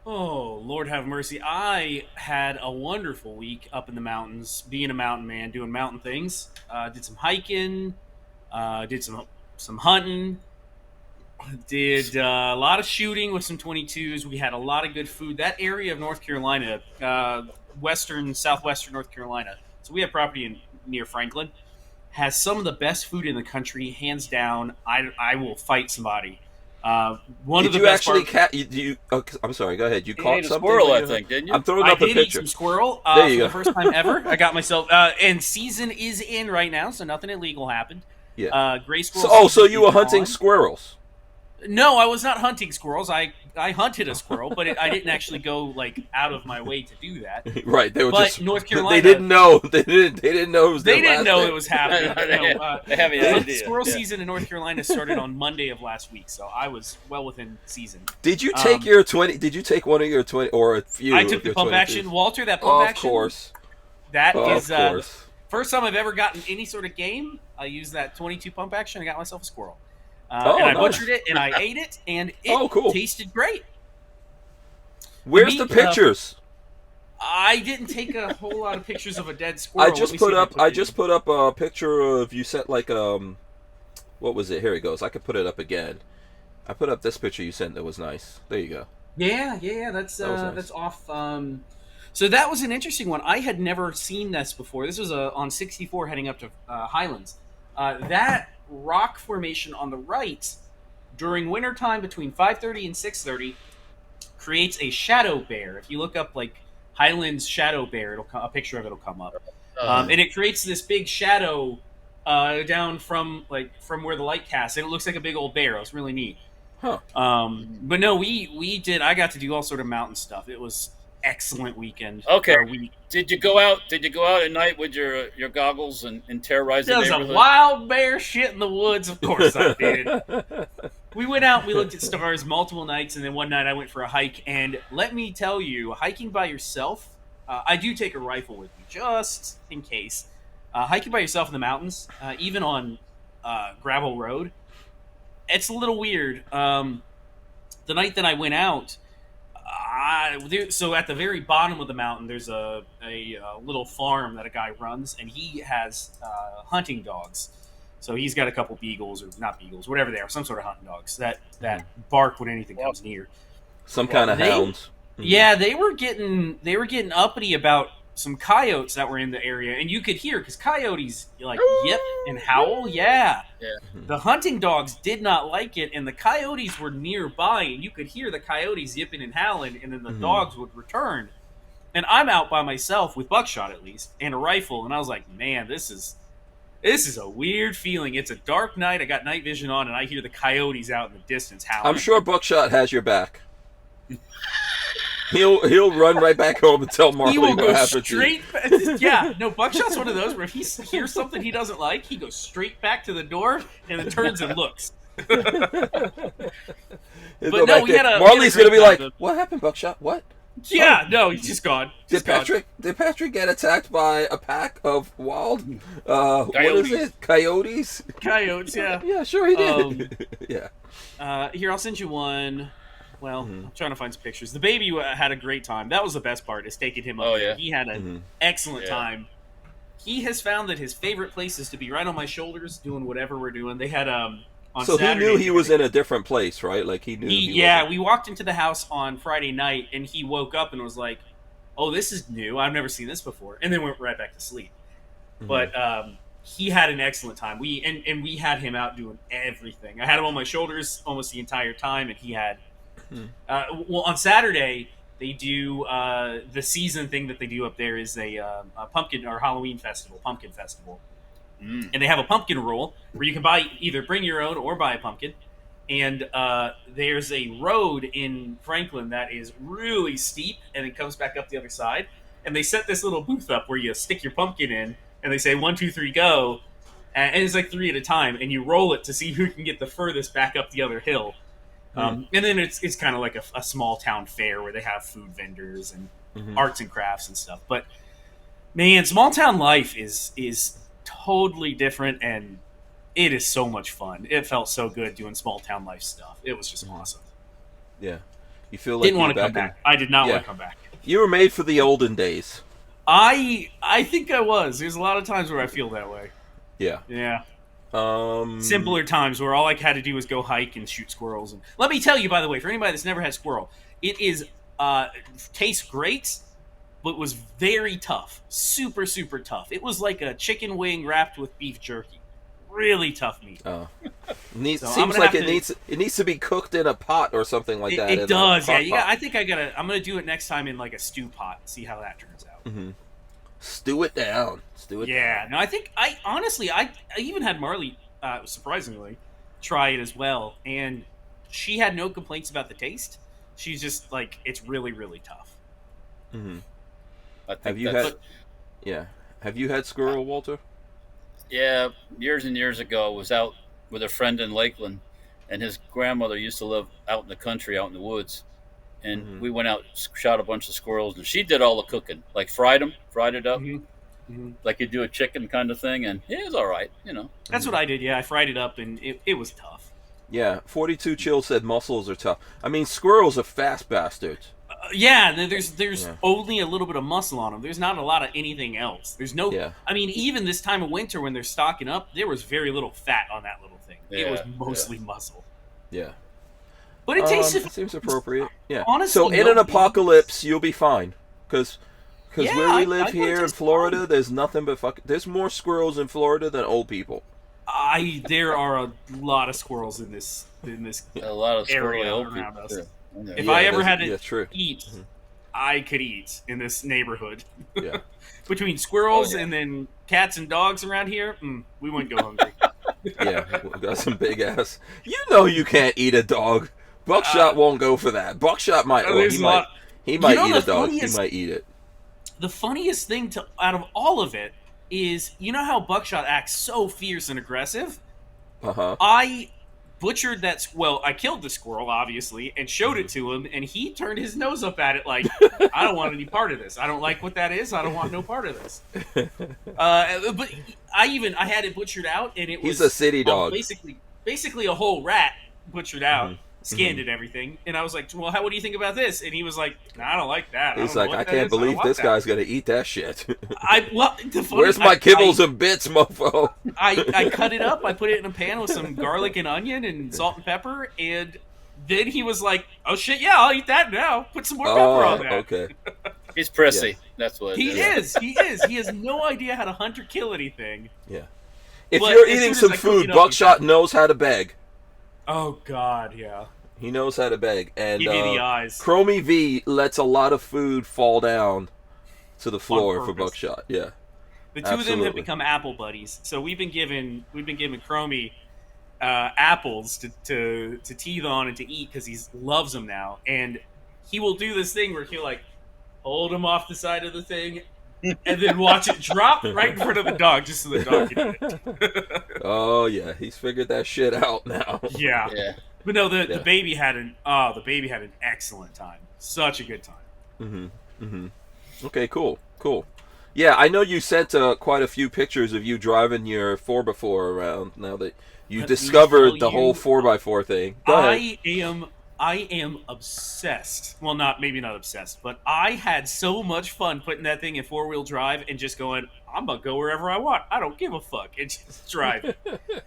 Oh, Lord have mercy. I had a wonderful week up in the mountains, being a mountain man, doing mountain things. Did some hiking, did some hunting, did a lot of shooting with some 22s. We had a lot of good food. That area of North Carolina, southwestern North Carolina, so we have property near Franklin, has some of the best food in the country, hands down. I will fight somebody. One of the best I'm sorry, go ahead. You caught something? Squirrel, I think, didn't you? I'm throwing up a picture. I did eat some squirrel there you for go. the first time ever. I got myself, and season is in right now, so nothing illegal happened. Yeah. Gray squirrel. So you were hunting squirrels? No, I was not hunting squirrels. I hunted a squirrel, but I didn't actually go like out of my way to do that. Right, they were just North Carolina. They didn't know. They didn't know it was. They didn't know it was happening. They have an idea. Squirrel season in North Carolina started on Monday of last week, so I was well within season. Did you take your 20? Did you take one of your 20 or a few? I took the pump 22s? action, Walter. That pump action. Of course. That is of course. First time I've ever gotten any sort of game. I used that 22 pump action. I got myself a squirrel. And I butchered it, and I ate it, and it tasted great. Where's the pictures? I didn't take a whole lot of pictures of a dead squirrel. I just put up a picture of you sent like what was it? Here it goes. I could put it up again. I put up this picture you sent that was nice. There you go. Yeah. That's nice. That's off. So that was an interesting one. I had never seen this before. This was on 64 heading up to Highlands. That rock formation on the right during wintertime between 5:30 and 6:30 creates a shadow bear. If you look up like Highlands shadow bear, a picture of it'll come up, and it creates this big shadow down from where the light casts. And it looks like a big old bear. It was really neat. Huh. But no, we did. I got to do all sort of mountain stuff. It was excellent weekend. Okay. Did you go out at night with your goggles and terrorize the neighborhood? There's a wild bear shit in the woods. Of course I did. We went out, we looked at stars multiple nights, and then one night I went for a hike. And let me tell you, hiking by yourself, I do take a rifle with me just in case. Hiking by yourself in the mountains, even on gravel road, it's a little weird. The night that I went out, so at the very bottom of the mountain, there's a little farm that a guy runs, and he has hunting dogs. So he's got a couple beagles, or not beagles, whatever they are, some sort of hunting dogs that bark when anything comes near. Some kind of hounds. Yeah, they were getting uppity about some coyotes that were in the area, and you could hear because coyotes like yip and howl. Yeah. The hunting dogs did not like it, and the coyotes were nearby, and you could hear the coyotes yipping and howling, and then the dogs would return. And I'm out by myself with buckshot at least and a rifle, and I was like, man, this is a weird feeling. It's a dark night. I got night vision on, and I hear the coyotes out in the distance howling. I'm sure Buckshot has your back. He'll run right back home and tell Marley what happened to you. Yeah, no, Buckshot's one of those where if he hears something he doesn't like, he goes straight back to the door and then turns and looks. But no, Marley's gonna be like, "What happened, Buckshot? What?" Yeah, no, he's just gone. Did Patrick get attacked by a pack of wild what is it? Coyotes? Coyotes, yeah. Yeah, sure he did. Yeah. Here, I'll send you one. Well, I'm trying to find some pictures. The baby had a great time. That was the best part, is taking him up there. Yeah. He had an excellent time. He has found that his favorite place is to be right on my shoulders doing whatever we're doing. They had on so Saturday, he knew he was in a different place, right? Like he knew. We walked into the house on Friday night, and he woke up and was like, "Oh, this is new. I've never seen this before," and then went right back to sleep. But he had an excellent time. We had him out doing everything. I had him on my shoulders almost the entire time, and he had. Well, on Saturday they do the season thing that they do up there is a pumpkin or Halloween festival, pumpkin festival. And they have a pumpkin roll where you can either bring your own or buy a pumpkin. And there's a road in Franklin that is really steep, and it comes back up the other side. And they set this little booth up where you stick your pumpkin in, and they say 1, 2, 3, go, and it's like 3 at a time, and you roll it to see who can get the furthest back up the other hill. And then it's kind of like a small town fair where they have food vendors and arts and crafts and stuff. But man, small town life is totally different, and it is so much fun. It felt so good doing small town life stuff. It was just awesome. Yeah, you feel like didn't want to come back. I did not want to come back. You were made for the olden days. I think I was. There's a lot of times where I feel that way. Yeah. Yeah. Simpler times where all I had to do was go hike and shoot squirrels. And let me tell you, by the way, for anybody that's never had squirrel, it is tastes great, but was very tough. Super, super tough. It was like a chicken wing wrapped with beef jerky. Really tough meat. Oh, seems like it needs to be cooked in a pot or something like that. It does, yeah. I think I'm gonna do it next time in like a stew pot. See how that turns out. Stew it down. Yeah, no, I honestly even had Marley, surprisingly, try it as well, and she had no complaints about the taste. She's just like, it's really, really tough. Have you had squirrel, Walter? Yeah, years and years ago, I was out with a friend in Lakeland, and his grandmother used to live out in the country, out in the woods. And we went out, shot a bunch of squirrels, and she did all the cooking, like fried it up, like you do a chicken kind of thing, and it was all right, you know. That's what I did. Yeah, I fried it up, and it was tough. Yeah, 42 Chill said mussels are tough. I mean, squirrels are fast bastards. There's only a little bit of muscle on them. There's not a lot of anything else. There's no. Yeah. I mean, even this time of winter when they're stocking up, there was very little fat on that little thing. Yeah, it was mostly muscle. Yeah. But it tastes. Seems appropriate. Yeah. Honestly, so in an apocalypse, you'll be fine, because where we live here in Florida, there's nothing but there's more squirrels in Florida than old people. There are a lot of squirrels in this a lot of area around us. Yeah. If I ever had to eat, I could eat in this neighborhood. Yeah. Between squirrels and then cats and dogs around here, we wouldn't go hungry. Yeah, we got some big ass. You know you can't eat a dog. Buckshot won't go for that. Buckshot might. He might eat a dog. He might eat it. The funniest thing out of all of it is, you know how Buckshot acts so fierce and aggressive? I butchered that. Well, I killed the squirrel, obviously, and showed it to him, and he turned his nose up at it like, I don't want any part of this. I don't like what that is. I don't want no part of this. But I had it butchered out, and it was... He's a city dog. Basically a whole rat butchered out. Scanned it, everything, and I was like, well, what do you think about this? And he was like, nah, I don't like that. He's like, I can't believe this guy's gonna eat that shit. Where's my kibbles and bits, mofo? I cut it up, I put it in a pan with some garlic and onion and salt and pepper, and then he was like, oh shit, yeah, I'll eat that now. Put some more pepper on that. Okay. He's prissy. Yeah. That's what he is. He has no idea how to hunt or kill anything. Yeah. If you're eating some food, Buckshot knows how to beg. Oh God, yeah. He knows how to beg, and give me the eyes. Chromie V lets a lot of food fall down to the floor for Buckshot. Yeah, the two of them have become apple buddies. So we've been giving Chromie apples to teeth on and to eat because he loves them now. And he will do this thing where he'll like hold him off the side of the thing and then watch it drop right in front of the dog just so the dog can eat it. Oh yeah, he's figured that shit out now. Yeah. But no, the baby had an excellent time. Such a good time. Mm-hmm. Mm-hmm. Okay, cool. Yeah, I know you sent quite a few pictures of you driving your 4x4 around now that you discovered the whole 4x4 thing. Go ahead. I am obsessed. Well, maybe not obsessed, but I had so much fun putting that thing in 4-wheel drive and just going, I'm gonna go wherever I want. I don't give a fuck, and just drive.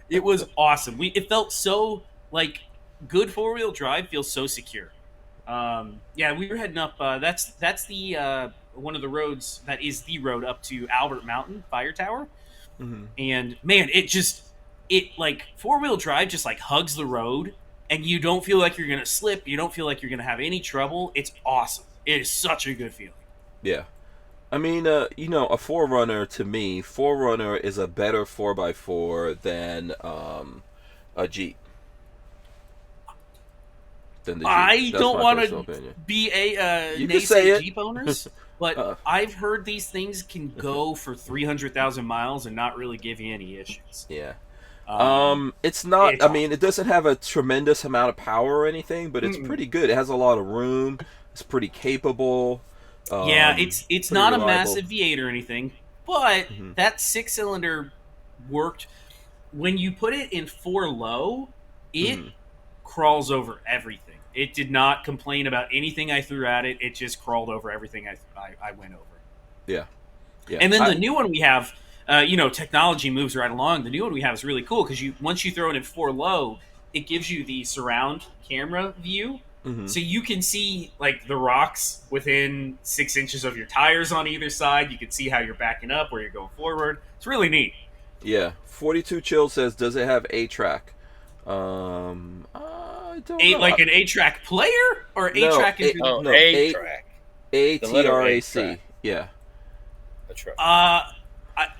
It was awesome. It felt so like good 4-wheel drive feels so secure. Yeah, we were heading up. That's the one of the roads that is the road up to Albert Mountain Fire Tower. Mm-hmm. And man, it like 4-wheel drive just like hugs the road, and you don't feel like you're gonna slip. You don't feel like you're gonna have any trouble. It's awesome. It is such a good feeling. Yeah. I mean, you know, a 4Runner, to me, 4Runner is a better 4x4 than a Jeep. I don't want to be a naysay Jeep owners, but I've heard these things can go for 300,000 miles and not really give you any issues. Yeah. It's not. I mean, it doesn't have a tremendous amount of power or anything, but it's pretty good. It has a lot of room. It's pretty capable. Yeah, it's not reliable. A massive V8 or anything, but that 6-cylinder worked. When you put it in 4 low, it crawls over everything. It did not complain about anything I threw at it. It just crawled over everything I went over. Yeah. And then the new one we have, technology moves right along. The new one we have is really cool because once you throw it in 4 low, it gives you the surround camera view. So you can see like the rocks within 6 inches of your tires on either side. You can see how you're backing up, where you're going forward. It's really neat. Yeah. 42 Chill says, does it have A-Track? I don't know. Like an A-Track player or A-Track? A-Track. A-T-R-A-C. Yeah. That's right.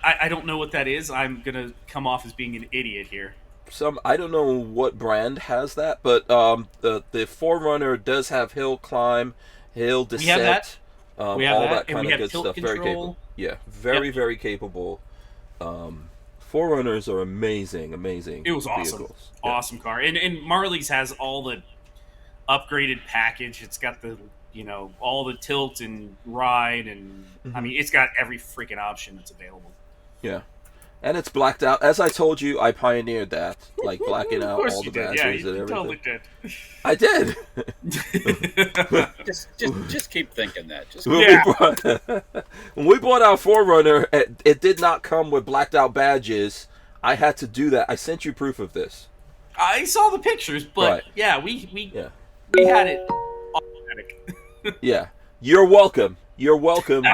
I don't know what that is. I'm gonna come off as being an idiot here. I don't know what brand has that, but the 4Runner does have hill climb, hill descent. We have that. We have all that kind of good stuff. Control. Very capable. Yeah, very capable. 4Runners are amazing. It was awesome. Vehicles. Awesome car. And Marley's has all the upgraded package. It's got the all the tilt and ride, and I mean it's got every freaking option that's available. Yeah. And it's blacked out. As I told you, I pioneered that. Like blacking out all the badges and everything. Totally did. I did. just keep thinking that. When we bought our 4Runner, it did not come with blacked out badges. I had to do that. I sent you proof of this. I saw the pictures, but right. we had it automatic. Yeah. You're welcome. You're welcome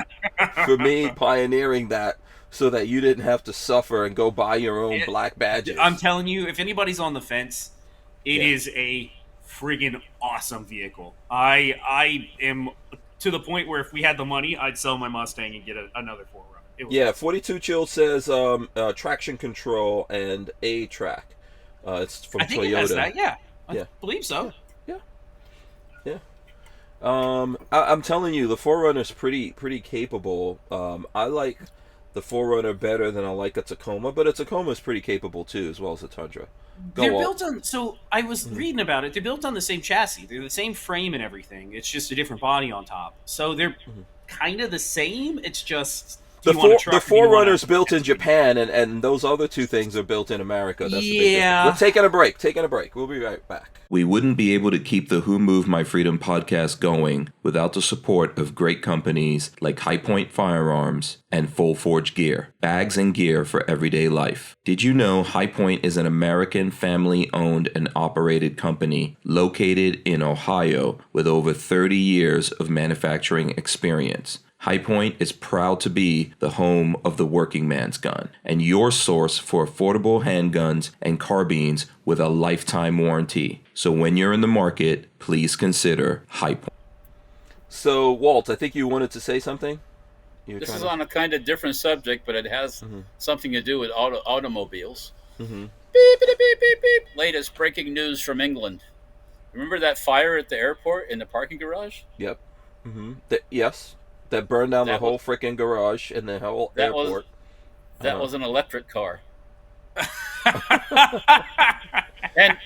for me pioneering that, so that you didn't have to suffer and go buy your own black badges. I'm telling you, if anybody's on the fence, it is a friggin' awesome vehicle. I am to the point where if we had the money, I'd sell my Mustang and get another 4Runner. Yeah, 42 Chill says traction control and A-Track. It's from Toyota. I think it has that, I believe so. Yeah. I'm telling you, the 4Runner's pretty capable. I like the 4Runner better than I like a Tacoma, but a Tacoma is pretty capable too, as well as a Tundra. They're built on. So I was reading about it. They're built on the same chassis. They're the same frame and everything. It's just a different body on top. So they're kind of the same. It's just the 4Runner's built in Japan, and those other two things are built in America. That's the big difference. We're taking a break. We'll be right back. We wouldn't be able to keep the Who Moved My Freedom podcast going without the support of great companies like High Point Firearms and Full Forge Gear, bags and gear for everyday life. Did you know High Point is an American family-owned and operated company located in Ohio with over 30 years of manufacturing experience? High Point is proud to be the home of the working man's gun and your source for affordable handguns and carbines with a lifetime warranty. So when you're in the market, please consider High Point. So, Walt, I think you wanted to say something? This is on a kind of different subject, but it has something to do with automobiles. Beep, beep, beep, beep, beep. Latest breaking news from England. Remember that fire at the airport in the parking garage? Yep. Yes. That burned down the whole freaking garage and the whole airport. That was an electric car. And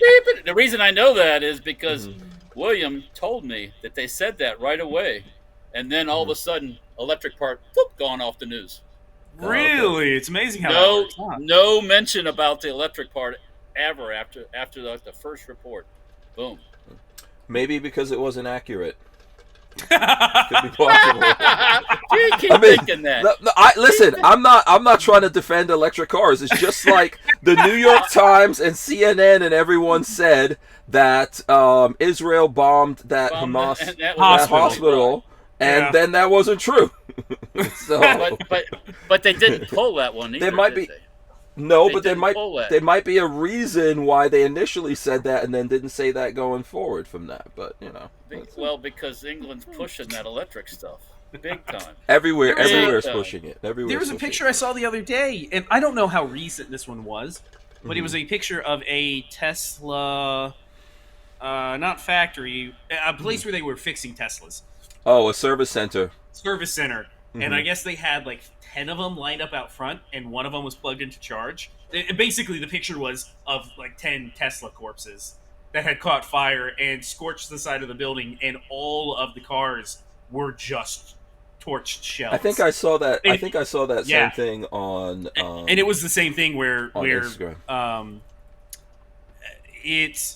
the reason I know that is because William told me that they said that right away and then all of a sudden, electric part, whoop, gone off the news. Really? It's amazing how that works. No mention about the electric part ever after the first report. Boom. Maybe because it wasn't accurate. Could be possible. You keep thinking that. Listen, I'm not trying to defend electric cars. It's just like the New York Times and CNN and everyone said that Israel bombed that Hamas hospital, and then that wasn't true. So, but they didn't pull that one either. There might be. No, but there might be a reason why they initially said that and then didn't say that going forward from that. But well, because England's pushing that electric stuff big time. Everywhere's pushing it. There was a picture I saw the other day, and I don't know how recent this one was, but it was a picture of a Tesla, not factory, a place where they were fixing Teslas. Oh, a service center. And I guess they had like 10 of them lined up out front, and one of them was plugged into charge. Basically, the picture was of like 10 Tesla corpses that had caught fire and scorched the side of the building, and all of the cars were just torched shells. I think I saw that. Same thing on. And it was the same thing where Instagram. It's.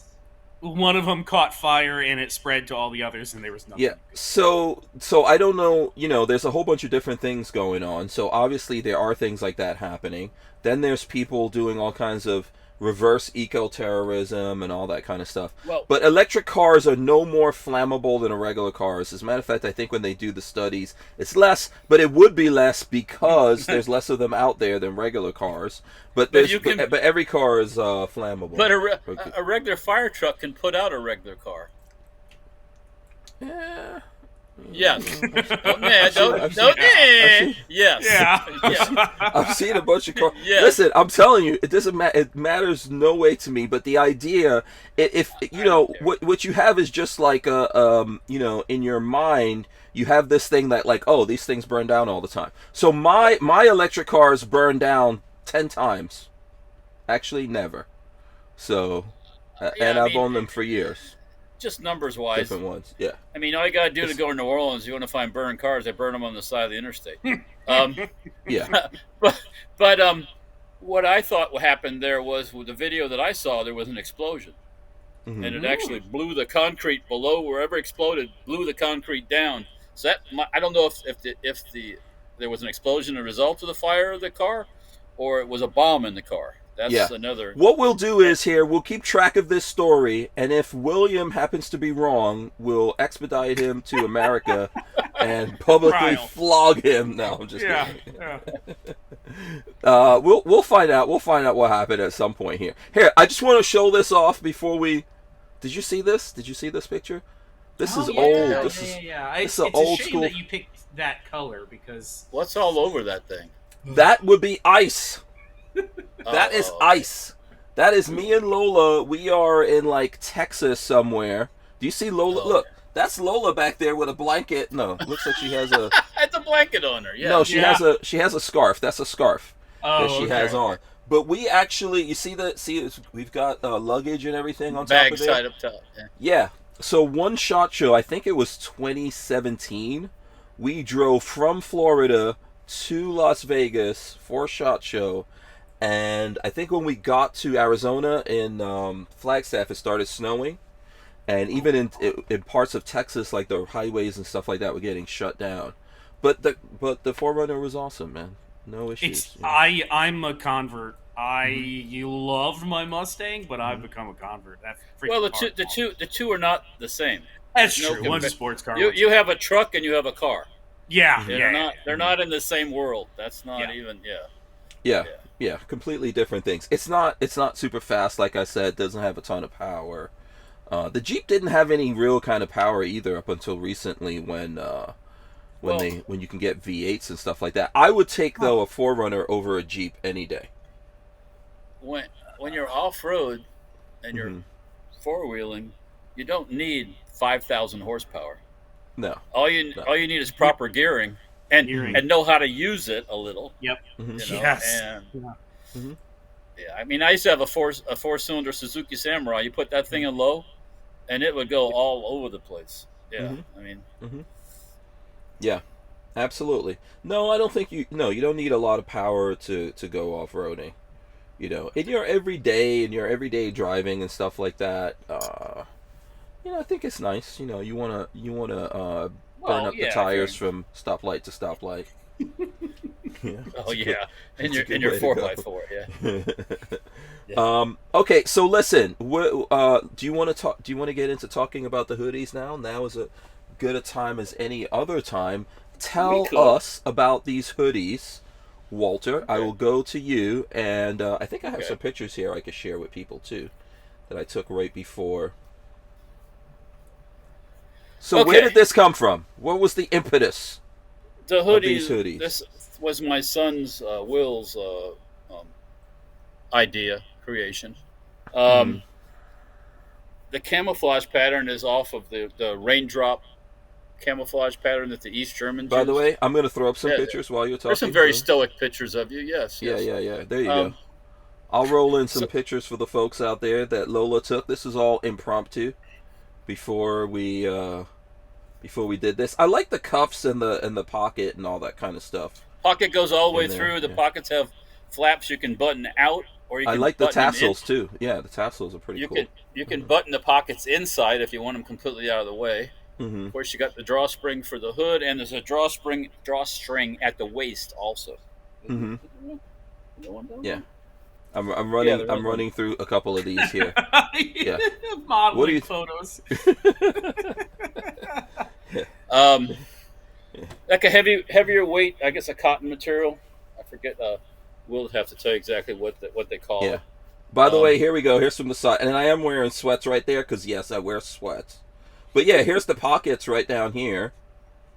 One of them caught fire and it spread to all the others, and there was nothing. Yeah. So I don't know. There's a whole bunch of different things going on. So obviously there are things like that happening. Then there's people doing all kinds of reverse eco-terrorism and all that kind of stuff. But electric cars are no more flammable than a regular cars. As a matter of fact, I think when they do the studies, it's less, but it would be less because there's less of them out there than regular cars. But every car is flammable. But a regular fire truck can put out a regular car. Yeah. Yes. Yes. Yeah. I've seen a bunch of cars. Yes. Listen, I'm telling you, it doesn't matter. It matters no way to me. But the idea, what you have is just like in your mind, you have this thing that like, oh, these things burn down all the time. So my electric cars burn down 10 times. Actually, never. So, I've owned them for years. Just numbers wise, different ones. Yeah. I mean, all you gotta do to go to New Orleans, you want to find burned cars. They burn them on the side of the interstate. Yeah. But what I thought happened there was with the video that I saw, there was an explosion, and it actually blew the concrete below wherever exploded, blew the concrete down. So I don't know if there was an explosion as a result of the fire of the car, or it was a bomb in the car. That's another. What we'll do is we'll keep track of this story, and if William happens to be wrong, we'll expedite him to America and publicly flog him. No, I'm just kidding. Yeah. We'll find out. We'll find out what happened at some point here. Here, I just want to show this off before we. Did you see this? Did you see this picture? This is old. This is it's old a shame school. that you picked that color because what's all over that thing? That would be ice. That is ice. That is me and Lola. We are in like Texas somewhere. Do you see Lola? Look, that's Lola back there with a blanket. No, looks like she has a. It's a blanket on her. Yeah. No, she has a scarf. That's a scarf that she has on. But we actually, you see we've got luggage and everything on top of it. Bags tied up top. Yeah. So one SHOT Show, I think it was 2017. We drove from Florida to Las Vegas for SHOT Show. And I think when we got to Arizona in Flagstaff, it started snowing, and even in parts of Texas, like the highways and stuff like that, were getting shut down. But the 4Runner was awesome, man. No issues. I'm a convert. You loved my Mustang, but I've become a convert. The two are not the same. That's true. One's a sports car. You have a truck and you have a car. Yeah, They're not in the same world. That's not even. Yeah, completely different things. It's not super fast, like I said. It doesn't have a ton of power. The Jeep didn't have any real kind of power either up until recently when you can get V8s and stuff like that. I would take though a 4Runner over a Jeep any day. When you're off road and you're four wheeling, you don't need 5,000 horsepower. No. All you need is proper gearing. And know how to use it a little. Yep. Yes. I mean, I used to have a four-cylinder Suzuki Samurai. You put that thing in low, and it would go all over the place. Yeah. I mean, Yeah, absolutely. No, I don't think you. No, you don't need a lot of power to go off roading. In your everyday driving and stuff like that. I think it's nice. You wanna burn up the tires from stoplight to stoplight. Yeah. Oh yeah, and your 4x4, yeah. Yeah. Okay, so listen. Do you want to talk? Do you want to get into talking about the hoodies now? Now is a good a time as any other time. Tell us about these hoodies, Walter. Okay. I will go to you, and I think I have some pictures here I could share with people too, that I took right before. So where did this come from? What was the impetus? The hoodies. Of these hoodies? This was my son's Will's idea creation. The camouflage pattern is off of the raindrop camouflage pattern that the East Germans By used. the way, I'm going to throw up some pictures while you're talking. There's some very stoic pictures of you, yes. Yeah. There you go. I'll roll in some pictures for the folks out there that Lola took. This is all impromptu before we did this. I like the cuffs and the pocket and all that kind of stuff. Pocket goes all the way through. The pockets have flaps you can button out, or you can I like the button them tassels too. Yeah, the tassels are pretty cool. You can button the pockets inside if you want them completely out of the way. Mm-hmm. Of course, you got the drawstring for the hood, and there's a drawstring at the waist also. Mm-hmm. Yeah, I'm running through a couple of these here. Yeah, modeling photos. Like a heavier weight, I guess a cotton material. I forget. We'll have to tell you exactly what they call it. By the way, here we go. Here's from the side, and I am wearing sweats right there because yes, I wear sweats. But yeah, here's the pockets right down here.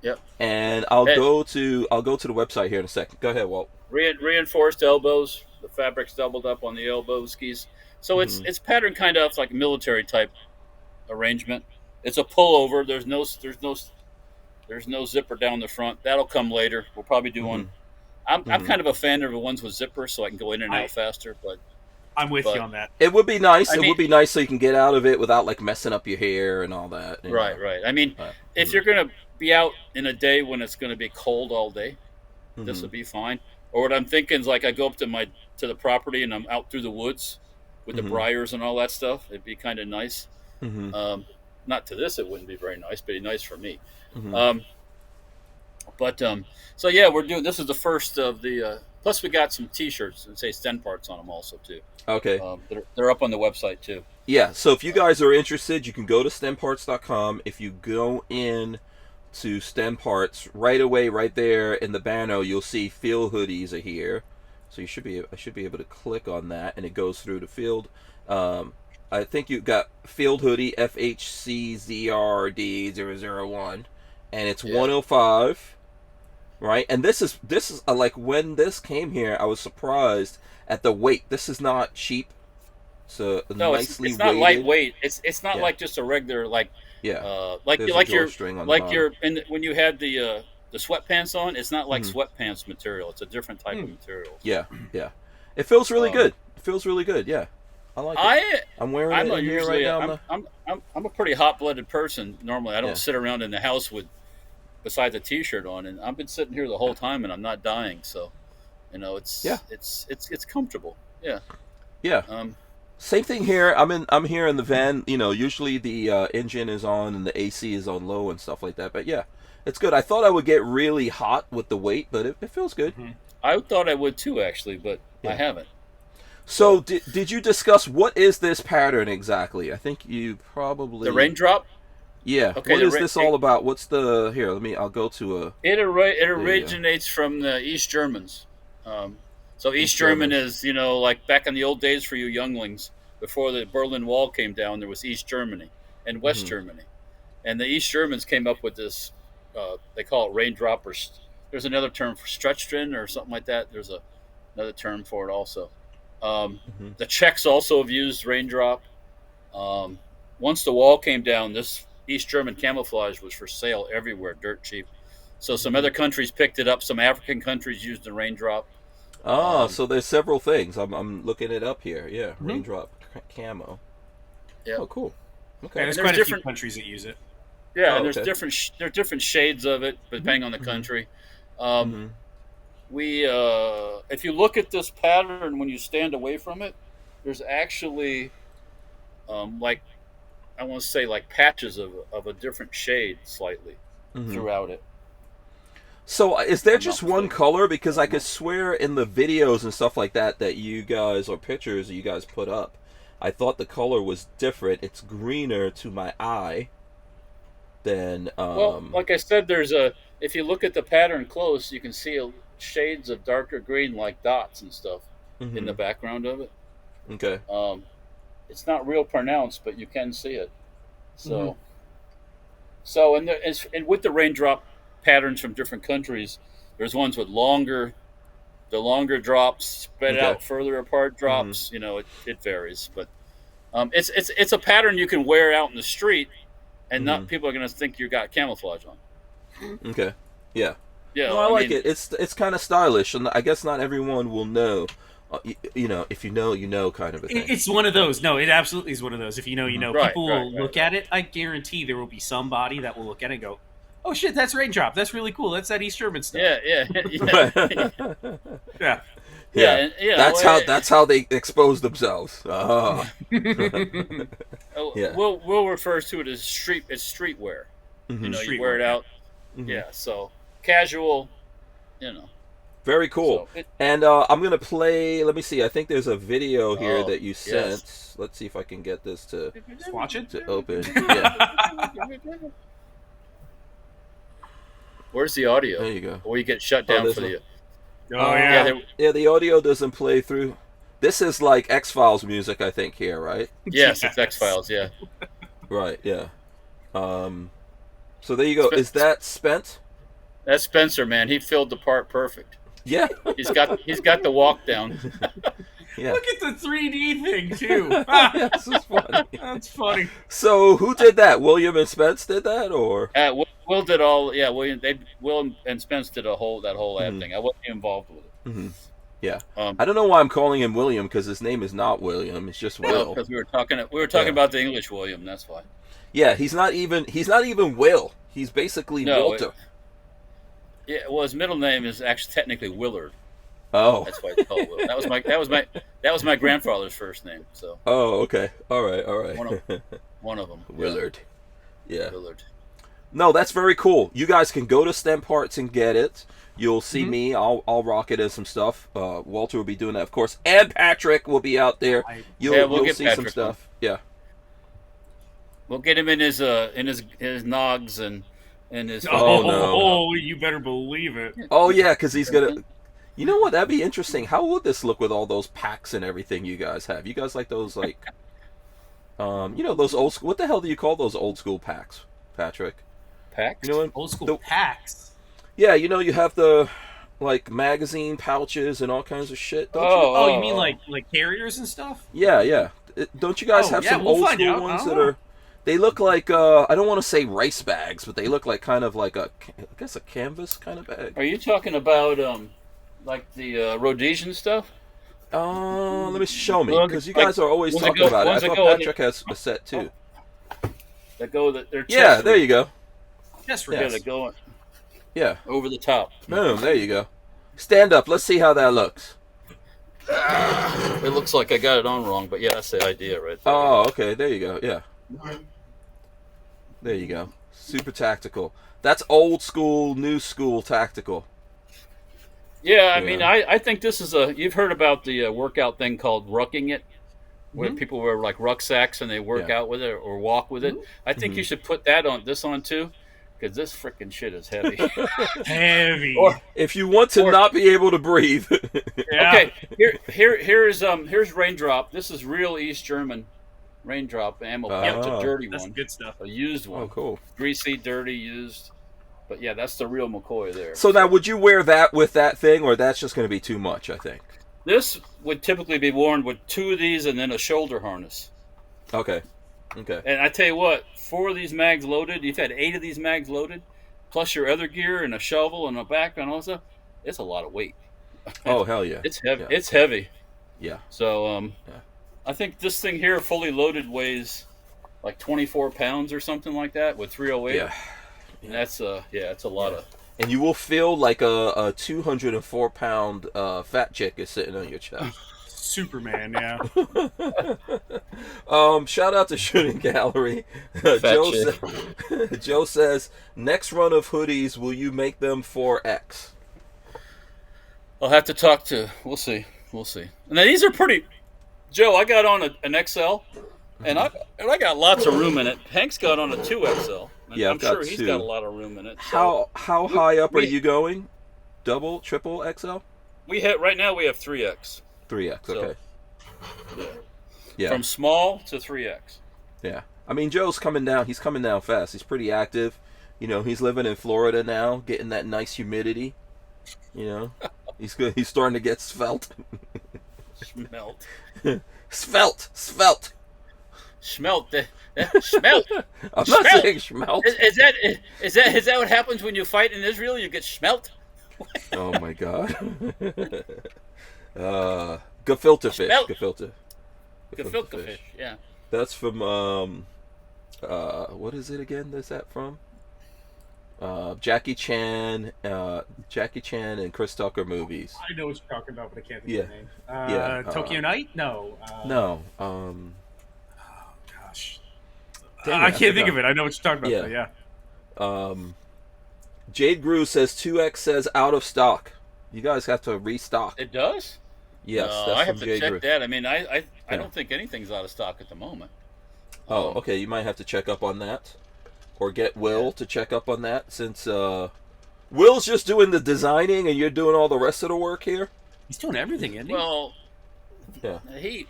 Yep. And I'll go to the website here in a second. Go ahead, Walt. Reinforced elbows. The fabric's doubled up on the elbow skis, so it's patterned kind of like military type arrangement. It's a pullover. There's no zipper down the front. That'll come later. We'll probably do one. I'm kind of a fan of the ones with zippers, so I can go in and out faster. But I'm with you on that. It would be nice. It would be nice so you can get out of it without like messing up your hair and all that. Right. I mean, if you're going to be out in a day when it's going to be cold all day, this would be fine. Or what I'm thinking is like I go up to the property and I'm out through the woods with the briars and all that stuff. It'd be kind of nice. Not to this, it wouldn't be very nice, but it'd be nice for me. So yeah, we're doing. This is the first of the. Plus, we got some T-shirts that say StenParts on them also too. Okay. They're up on the website too. Yeah. So if you guys are interested, you can go to StenParts.com. If you go in to StenParts right away, right there in the banner, you'll see field hoodies are here. So I should be able to click on that, and it goes through the field. I think you've got field hoodie FHCZRD001, and it's 105. Right, and this is like when this came here, I was surprised at the weight. This is not cheap. So nicely it's not weighted. Lightweight. It's not like just a regular like you're when you had the sweatpants on. It's not like sweatpants material. It's a different type of material. Yeah. It feels really good. It feels really good. Yeah, I like it. I'm wearing it in here right now. I'm a pretty hot-blooded person normally. I don't sit around in the house besides a T-shirt on, and I've been sitting here the whole time, and I'm not dying. So, it's comfortable. Yeah. Same thing here. I'm here in the van. Usually the engine is on and the AC is on low and stuff like that. But yeah, it's good. I thought I would get really hot with the weight, but it feels good. I thought I would too, actually, but I haven't. So did you discuss what is this pattern exactly? I think you probably the raindrop. Yeah. Okay, what is this all about? What's the here? I'll go to a. It originates from the East Germans. So East German is like back in the old days for you younglings before the Berlin Wall came down. There was East Germany and West Germany, and the East Germans came up with this. They call it raindrop, or there's another term for stretchstrin or something like that. There's another term for it also. The Czechs also have used raindrop. Once the wall came down, this East German camouflage was for sale everywhere, dirt cheap. So some other countries picked it up. Some African countries used the raindrop. So there's several things. I'm looking it up here. Yeah, raindrop camo. Yeah. Oh, cool. Okay. Yeah, there's quite a few countries that use it. Yeah, and there's different shades of it depending on the country. We if you look at this pattern when you stand away from it, there's actually like I want to say like patches of a different shade slightly throughout it. So is there just one color? Because I could swear in the videos and stuff like that you guys, or pictures you guys put up, I thought the color was different. It's greener to my eye than... Well, like I said, if you look at the pattern close, you can see shades of darker green like dots and stuff in the background of it. Okay. It's not real pronounced, but you can see it. So, and with the raindrop patterns from different countries, there's ones with the longer drops spread out further apart drops. You know, it varies, but it's a pattern you can wear out in the street, and not people are going to think you got camouflage on. Okay. Yeah. Yeah. No, I like it. It's kind of stylish, and I guess not everyone will know. You know, if you know, you know, kind of a thing. It's one of those. No, it absolutely is one of those. If you know, you know. Right, People will look at it. I guarantee there will be somebody that will look at it and go, "Oh shit, that's raindrop. That's really cool. That's that East German stuff." Yeah. That's how they expose themselves. We'll refer to it as streetwear. You know, you wear it out. Yeah. So casual. You know. Very cool. So and I'm going to play, let me see, I think there's a video here that you sent. Yes. Let's see if I can get this to watch it to open. Yeah. Where's the audio? There you go. Or you get shut down for the... Yeah, the audio doesn't play through. This is like X-Files music, I think, here, right? Yes, it's X-Files, yeah. Right, yeah. So there you go. Is that Spent? That's Spencer, man. He filled the part perfect. Yeah, he's got the walk down. Yeah. Look at the 3D thing too. This is funny. That's funny. So who did that? William and Spence did that, or Will did all? Yeah, Will and Spence did that whole ad thing. I wasn't involved with it. Yeah, I don't know why I'm calling him William because his name is not William. It's just Will. Because we were talking about the English William. That's why. Yeah, he's not even Will. He's basically Walter. Yeah, well, his middle name is actually technically Willard. Oh, that's why it's called Will. That was my grandfather's first name. So. Oh, okay. All right. One of them. Willard. Yeah. Willard. No, that's very cool. You guys can go to StenParts and get it. You'll see me. I'll rock it in some stuff. Walter will be doing that, of course, and Patrick will be out there. You'll see Patrick some stuff. Yeah. We'll get him in his nogs and his. Oh, you better believe it. Oh yeah, because he's gonna. You know what? That'd be interesting. How would this look with all those packs and everything you guys have? You guys like those you know, those old school. What the hell do you call those old school packs, Patrick? Packs? You know, old school packs. Yeah, you know, you have the like magazine pouches and all kinds of shit. Don't you? You mean like carriers and stuff? Yeah. Don't you guys have some old school ones that are? They look like I don't want to say rice bags, but they look like kind of like I guess a canvas kind of bag. Are you talking about like the Rhodesian stuff? Let me show me, because you guys are always talking about it. I thought Patrick has a set too. That go that they're yeah, there you go. Chest yeah, they go yeah over the top. Boom, there you go. Stand up. Let's see how that looks. It looks like I got it on wrong, but yeah, that's the idea right there. Oh, okay. There you go. Yeah. There you go. Super tactical. That's old school, new school tactical. Yeah, I mean, I think this is you've heard about the workout thing called rucking it, where people wear like rucksacks and they work out with it or walk with it. I think you should put this on too, because this freaking shit is heavy. Heavy. Or if you want to not be able to breathe. Okay, here's Raindrop. This is real East German Raindrop ammo. It's a dirty one. Good stuff. A used one. Oh, cool. Greasy, dirty, used. But yeah, that's the real McCoy there. So now, would you wear that with that thing, or that's just going to be too much, I think? This would typically be worn with 2 of these and then a shoulder harness. Okay. And I tell you what, 4 of these mags loaded, you've had 8 of these mags loaded, plus your other gear and a shovel and a back and all that stuff, it's a lot of weight. Oh, hell yeah. It's heavy. Yeah. It's heavy. Yeah. So I think this thing here fully loaded weighs like 24 pounds or something like that with 308. Yeah. And that's it's a lot of. And you will feel like a 204-pound fat chick is sitting on your chest. Superman, yeah. Shout out to Shooting Gallery. Joe says, next run of hoodies, will you make them for X? I'll have to talk to. We'll see. Now these are pretty. Joe, I got on an XL, and I got lots of room in it. Hank's got on a 2XL. Yeah, I'm sure he's got a lot of room in it. So how high up are you going? Double, triple XL? Right now we have 3X. 3X, okay. So, yeah. From small to 3X. Yeah. I mean, Joe's coming down. He's coming down fast. He's pretty active. You know, he's living in Florida now, getting that nice humidity. You know, he's good. He's starting to get svelte. Svelte. Smelt. Smelt. I'm not saying schmelt. Is that what happens when you fight in Israel? You get smelt? Oh my God. Gefilte fish. Gefilte fish. Yeah. That's from what is it again? Is that from? Jackie Chan and Chris Tucker movies. I know what you're talking about, but I can't think of the name. Tokyo Night? No. No. Oh gosh. I can't think of it. I know what you're talking about. Yeah. Though, yeah. Jade Grew says 2X says out of stock. You guys have to restock. It does? Yes, no, that's I have from to Jade check Grew. that. I mean, I don't think anything's out of stock at the moment. Oh, okay. You might have to check up on that, or get Will to check up on that, since Will's just doing the designing and you're doing all the rest of the work here. He's doing everything, isn't he? Well, yeah, he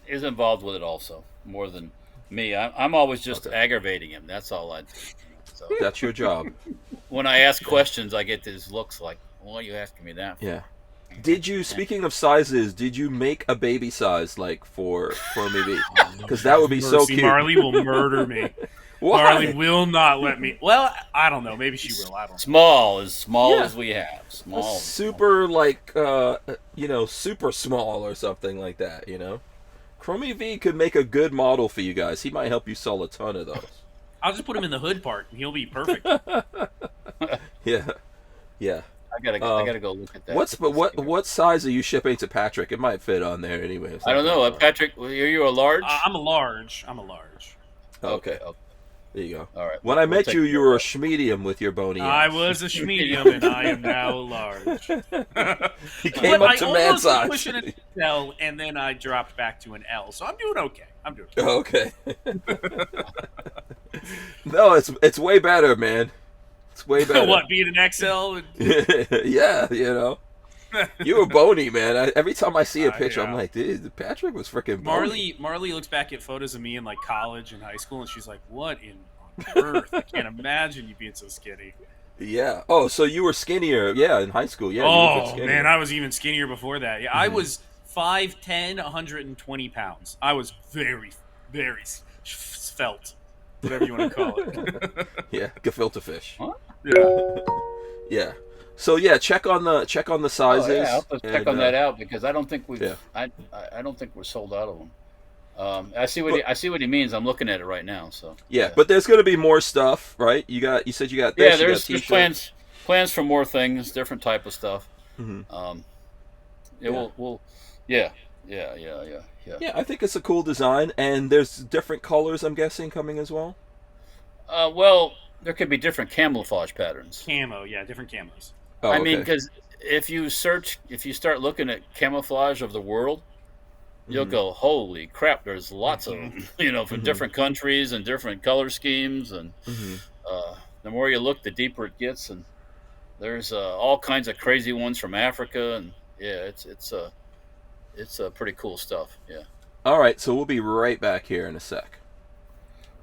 is involved with it also more than me. I'm always just aggravating him. That's all I do. So that's your job. When I ask questions, I get these looks like, "What are you asking me that for?" Yeah. Did you, speaking of sizes, did you make a baby size, like, for me? Because that would be so cute. Marley will murder me. Why? Marley will not let me. Well, I don't know. Maybe she will. I don't know. Small as we have. Super, like, super small or something like that, you know? Chromie V could make a good model for you guys. He might help you sell a ton of those. I'll just put him in the hood part, and he'll be perfect. Yeah. I gotta go look at that. What size are you shipping to Patrick? It might fit on there anyway. I don't know. Patrick, are you a large? I'm a large. Okay. There you go. All right. When I met you, you were a schmedium with your bony ends. I was a schmedium, and I am now large. He came up to man size. I almost pushing an L, and then I dropped back to an L. So I'm doing okay. Okay. No, it's way better, man. It's way better. What, being an XL? Yeah, you know. You were bony, man. Every time I see a picture, I'm like, dude, Patrick was freaking bony. Marley looks back at photos of me in like college and high school, and she's like, "What on earth? I can't imagine you being so skinny." Yeah. Oh, so you were skinnier? Yeah, in high school. Yeah. Oh man, I was even skinnier before that. Yeah, I was 5'10", 120 pounds. I was very, very svelte, whatever you want to call it. Yeah, gefilte fish. Huh? Yeah. Yeah. So yeah, check on the sizes. Oh, yeah, I'll have to check on that out because I don't think we've. Yeah. I don't think we're sold out of them. I see what he means. I'm looking at it right now. So yeah, but there's going to be more stuff, right? You said you got this. Yeah, there's plans for more things, different type of stuff. Mm-hmm. Yeah. I think it's a cool design, and there's different colors, I'm guessing, coming as well. Well, there could be different camouflage patterns. Different camos. Oh, I mean, because if you start looking at camouflage of the world, you'll go, holy crap, there's lots of them, from different countries and different color schemes. And the more you look, the deeper it gets. And there's all kinds of crazy ones from Africa. And yeah, it's pretty cool stuff. Yeah. All right, so we'll be right back here in a sec.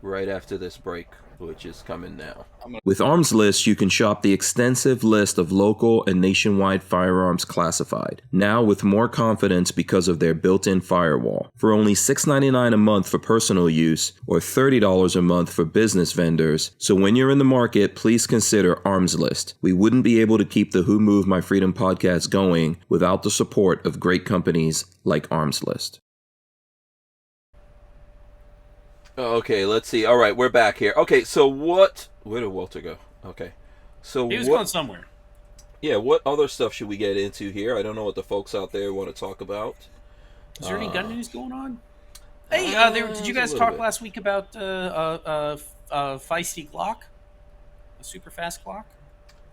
Right after this break, which is coming now. With Armslist, you can shop the extensive list of local and nationwide firearms classified, now with more confidence because of their built-in firewall. For only $6.99 a month for personal use, or $30 a month for business vendors, so when you're in the market, please consider Armslist. We wouldn't be able to keep the Who Moved My Freedom podcast going without the support of great companies like Armslist. Okay, let's see. All right, we're back here. Okay, so what? Where did Walter go? Okay, so He was going somewhere. Yeah, what other stuff should we get into here? I don't know what the folks out there want to talk about. Is there any gun news going on? Hey, did you guys a talk little bit. last week about feisty Glock, a super fast Glock?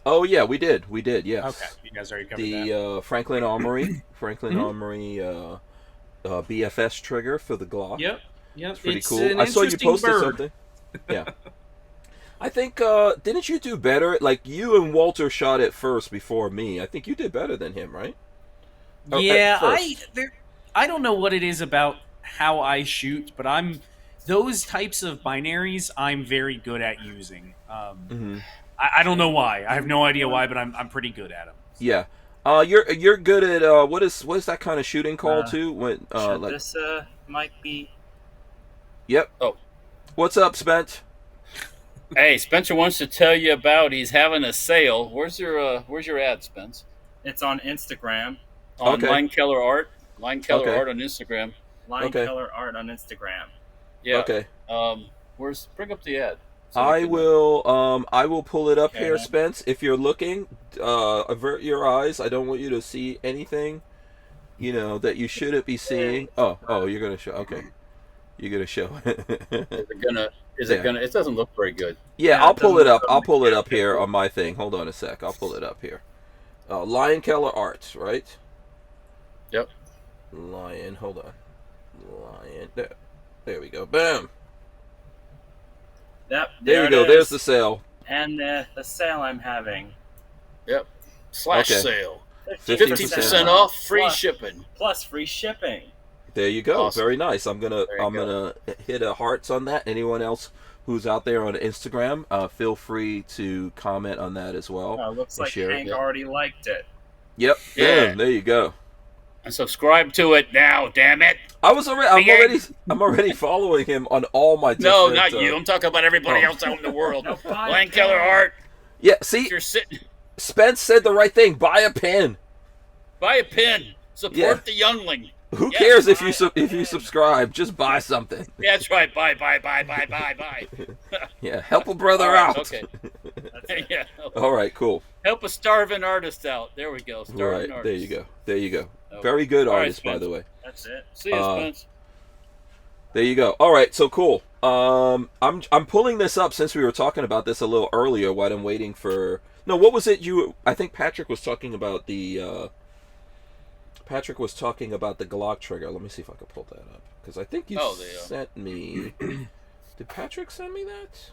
Oh yeah, we did. Yes. Okay, you guys already covered The that. Franklin Armory, BFS trigger for the Glock. Yep. It's pretty It's cool. an I saw you interesting posted bird. something. Yeah. I think didn't you do better? Like you and Walter shot it first before me. I think you did better than him, right? Yeah, I don't know what it is about how I shoot, but those types of binaries I'm very good at using. I don't know why. I have no idea why, but I'm pretty good at them. Yeah. You're good at what is that kind of shooting called too? When like this might be. Yep. Oh. What's up, Spence? Hey, Spencer wants to tell you about he's having a sale. Where's your ad, Spence? It's on Instagram. On Okay. Line Keller Art. Line Keller Okay. Art on Instagram. Line Keller Art on Instagram. Yeah. Okay. Bring up the ad. I will pull it up Okay. here, Spence. If you're looking, avert your eyes. I don't want you to see anything, that you shouldn't be seeing. Oh, you're gonna show. Okay, you're gonna show. Is it gonna? It doesn't look very good. Yeah, Yeah, I'll it pull doesn't it up. look I'll pull it up good. here on my thing. Hold on a sec. I'll pull it up here. Lion Keller Arts, right? Yep. Lion. Hold on. Lion. There we go. Bam. There There we it go. is. There's the sale. And the sale I'm having. Yep. Slash Okay. sale. 50% off, free plus, shipping. Plus free shipping. There you go. Awesome. Very nice. I'm There you gonna hit a hearts on that. Anyone else who's out there on Instagram, feel free to comment on that as well. Looks and like share it. Hank already liked it. Yep. Yeah. Boom. There you go. And subscribe to it now, damn it. I'm already following him on all my No, different, not you. I'm talking about everybody oh. else out in the world. No, buy Line a Keller pen. Art. Yeah, see, If you're sitting, Spence said the right thing. Buy a pin. buy a pin. Support Yeah. the youngling. Who Yes, cares if buy you a if you pin. subscribe? Just buy something. Yeah, that's right. Buy. Yeah, help a brother All right, out. okay. That's it. Yeah. All right, cool. Help a starving artist out. There we go. Starving Right, artist. there you go. Okay. Very good All right, artist, by Spence. the way. That's it. See you, Spence. There you go. All right, so cool. I'm pulling this up since we were talking about this a little earlier. While I'm waiting for what was it? I think Patrick was talking about the Glock trigger. Let me see if I can pull that up because I think you sent me. Did Patrick send me that?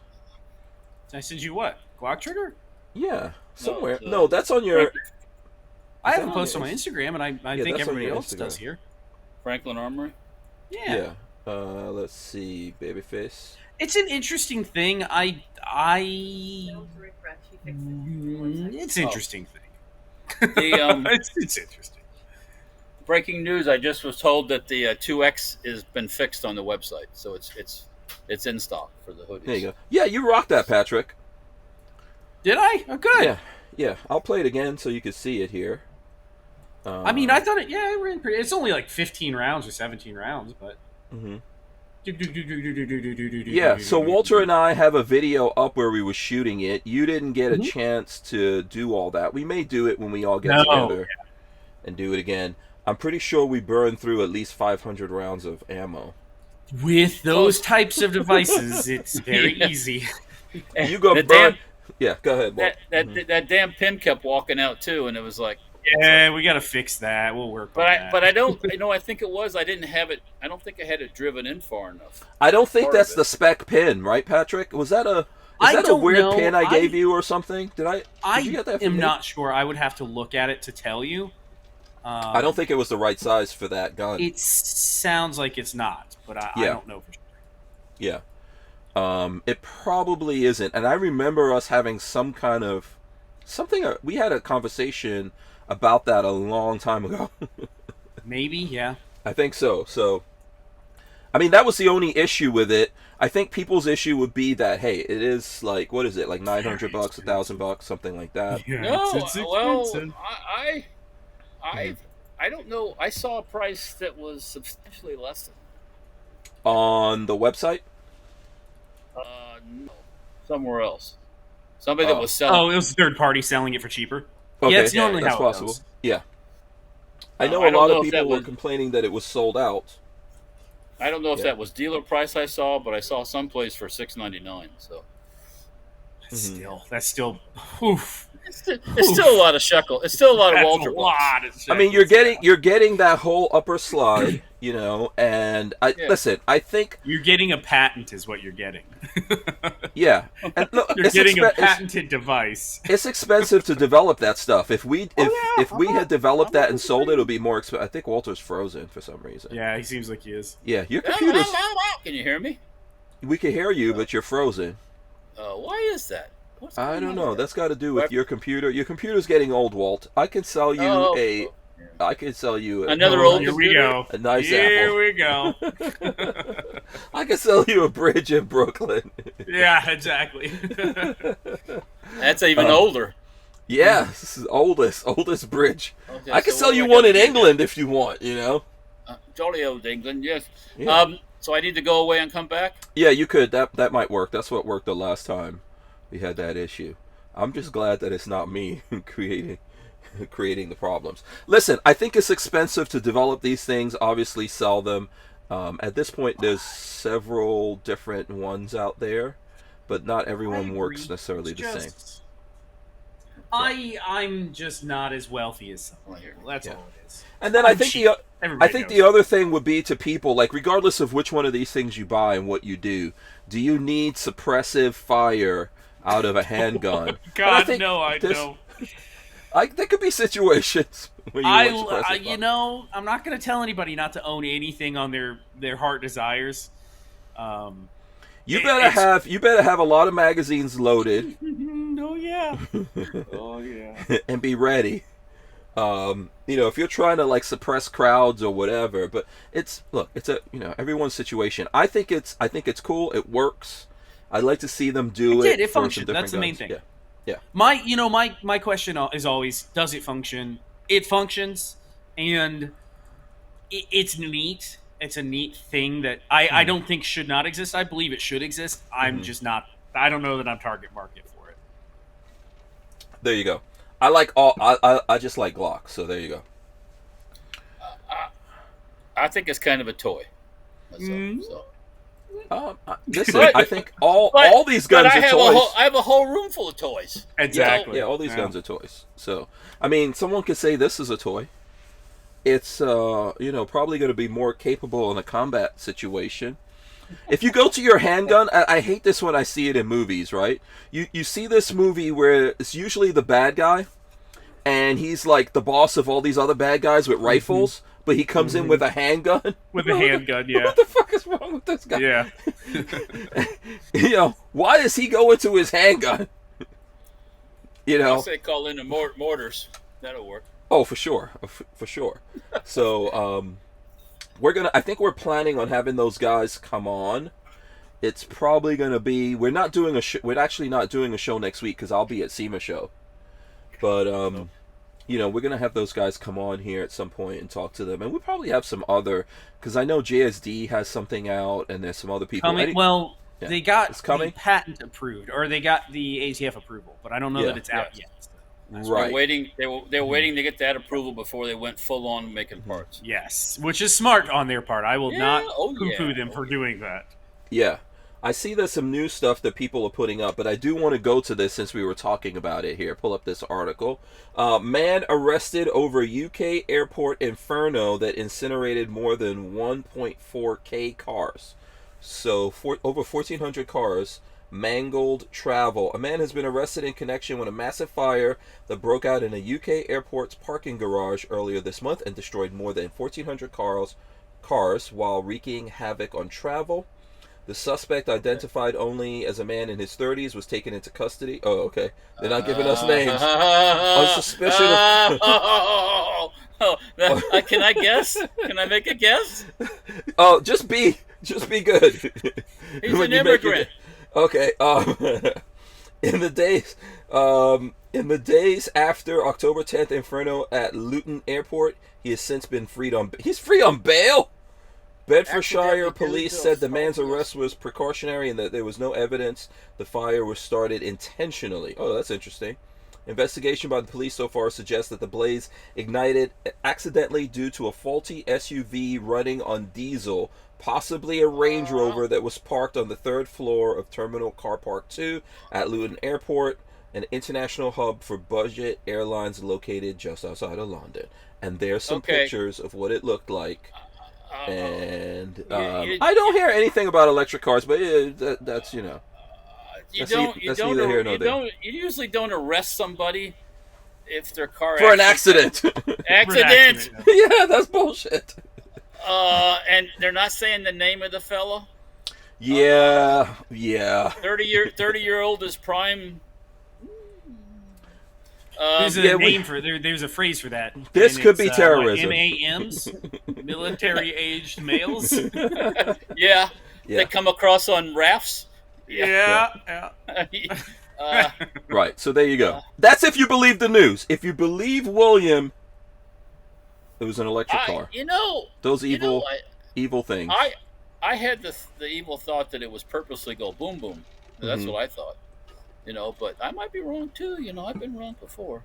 I sent you what? Glock trigger? Yeah, somewhere. No, No, that's on your. I Is haven't that posted on on my Instagram, and I Yeah, think that's on everybody your else Instagram. does here. Franklin Armory. Yeah. Yeah. Let's see, Babyface. It's an interesting thing. It's an interesting thing. The it's interesting. breaking news: I just was told that the 2X has been fixed on the website, so it's in stock for the hoodies. There you go. Yeah, you rocked that, Patrick. Did I? Oh, good. Yeah. I'll play it again so you can see it here. I mean, I thought it ran pretty. It's only like 15 rounds or 17 rounds, but. Mhm. Yeah, so Walter and I have a video up where we were shooting it. You didn't get a chance to do all that. We may do it when we all get together and do it again. I'm pretty sure we burned through at least 500 rounds of ammo. With those types of devices, it's very Yeah. easy. You go The burn. Yeah, go ahead, Walt. That damn pin kept walking out too, and it was like. Yeah, we got to fix that. We'll work on that. But I don't. I think it was. I didn't have it. I don't think I had it driven in far enough. I don't think Part that's of the it. spec pin, right, Patrick? Was that a I don't weird know. pin I gave you or something? Did you get that from am me? not sure. I would have to look at it to tell you. I don't think it was the right size for that gun. It sounds like it's not, but I don't know for sure. Yeah. It probably isn't. And I remember us having some kind of something. We had a conversation about that a long time ago. Maybe, yeah. I think so. So, I mean, that was the only issue with it. I think people's issue would be that, hey, it is like, what is it, like $900, $1,000, something like that. Yeah, No, it's well, expensive. I don't know. I saw a price that was substantially less than. On the website? No, somewhere else. Somebody that was selling. Oh, it was a third party selling it for cheaper. Okay. Yeah, it's normally that's how possible. it goes. Yeah. I know I a don't lot know of if that people were was- complaining that it was sold out. I don't know if Yeah. that was dealer price I saw, but I saw someplace for $6.99. So That's still, oof. it's still a lot of shekel. It's still a lot of That's Walther a bucks. lot of I mean, shekels, you're getting that whole upper slide, and listen, I think You're getting a patent, is what you're getting. yeah, and look, You're getting a patented device. It's expensive to develop that stuff. If we had developed that and sold it, it would be more expensive. I think Walter's frozen for some reason. Yeah, he seems like he is. Yeah, your computer's. Can you hear me? We can hear you, but you're frozen. Why is that? I don't know. That's got to do with your computer. Your computer's getting old, Walt. I can sell you I can sell you another old Here we computer? go. A nice Here apple. we go. I can sell you a bridge in Brooklyn. Yeah, exactly. That's even older. Yeah, this is oldest bridge. Okay, I can so sell what you do I one gotta in do England if you want. Jolly old England, yes. Yeah. So I need to go away and come back? Yeah, you could. That might work. That's what worked the last time we had that issue. I'm just glad that it's not me creating the problems. Listen, I think it's expensive to develop these things, obviously sell them. At this point, there's several different ones out there, but not everyone works necessarily the same. I'm just not as wealthy as someone here. That's all it is. And then I think the other thing would be to people, like, regardless of which one of these things you buy and what you do you need suppressive fire out of a handgun? God, no, I don't. There could be situations where you want suppressive fire. I'm not going to tell anybody not to own anything on their heart desires. You better have a lot of magazines loaded. Oh yeah. Oh yeah. And be ready. If you're trying to like suppress crowds or whatever, but it's everyone's situation. I think it's cool. It works. I'd like to see them do it. It functioned. That's the main thing. Yeah. My question is always, does it function? It functions, and it's neat. It's a neat thing that I don't think should not exist. I believe it should exist. I'm just not. I don't know that I'm target market for it. There you go. I just like Glock, so there you go. I think it's kind of a toy. So. Listen, I think all these guns are toys. I have a whole room full of toys. Exactly. Yeah, all these guns are toys. So, I mean, someone could say this is a toy. It's probably going to be more capable in a combat situation. If you go to your handgun, I hate this when I see it in movies, right? You see this movie where it's usually the bad guy, and he's like the boss of all these other bad guys with rifles, but he comes in with a handgun. With a handgun, yeah. What the fuck is wrong with this guy? Yeah. Why does he go into his handgun? I say call in the mortars. That'll work. Oh, for sure. So, I think we're planning on having those guys come on. It's probably going to be, we're actually not doing a show next week because I'll be at SEMA show. But, we're going to have those guys come on here at some point and talk to them. And we'll probably have some other, because I know JSD has something out and there's some other people. They got the patent approved, or they got the ATF approval, but I don't know that it's out yet. Right. They were waiting to get that approval before they went full on making parts. Yes, which is smart on their part. I will not poo-poo them for doing that. Yeah. I see there's some new stuff that people are putting up, but I do want to go to this since we were talking about it here. Pull up this article. Man arrested over UK airport inferno that incinerated more than 1.4K cars. So over 1,400 cars mangled travel. A man has been arrested in connection with a massive fire that broke out in a UK airport's parking garage earlier this month and destroyed more than 1,400 cars while wreaking havoc on travel. The suspect, identified only as a man in his 30s, was taken into custody. Oh, okay. They're not giving us names. On suspicion of... Can I guess? Can I make a guess? Oh, just be good. He's an immigrant. Okay. In the days after October 10th inferno at Luton Airport, he has since been freed on. He's free on bail. Bedfordshire Accidentally police due to said the man's faultless- arrest was precautionary and that there was no evidence the fire was started intentionally. Oh, that's interesting. Investigation by the police so far suggests that the blaze ignited accidentally due to a faulty SUV running on diesel, possibly a Range Rover that was parked on the 3rd floor of Terminal Car Park 2 at Luton Airport, an international hub for budget airlines located just outside of London. And there's some pictures of what it looked like. And I don't hear anything about electric cars, but that's, you know. You usually don't arrest somebody if their car for an accident. Accident. Yeah, that's bullshit. And they're not saying the name of the fellow. Yeah. 30-year-old is prime. There's a name for there's a phrase for that. This and could be terrorism. MAMs, military-aged males. Yeah, they come across on rafts. Yeah. Right. So there you go. That's if you believe the news. If you believe William, it was an electric car. Those evil things. I had the evil thought that it was purposely go boom boom. That's what I thought. But I might be wrong too. I've been wrong before.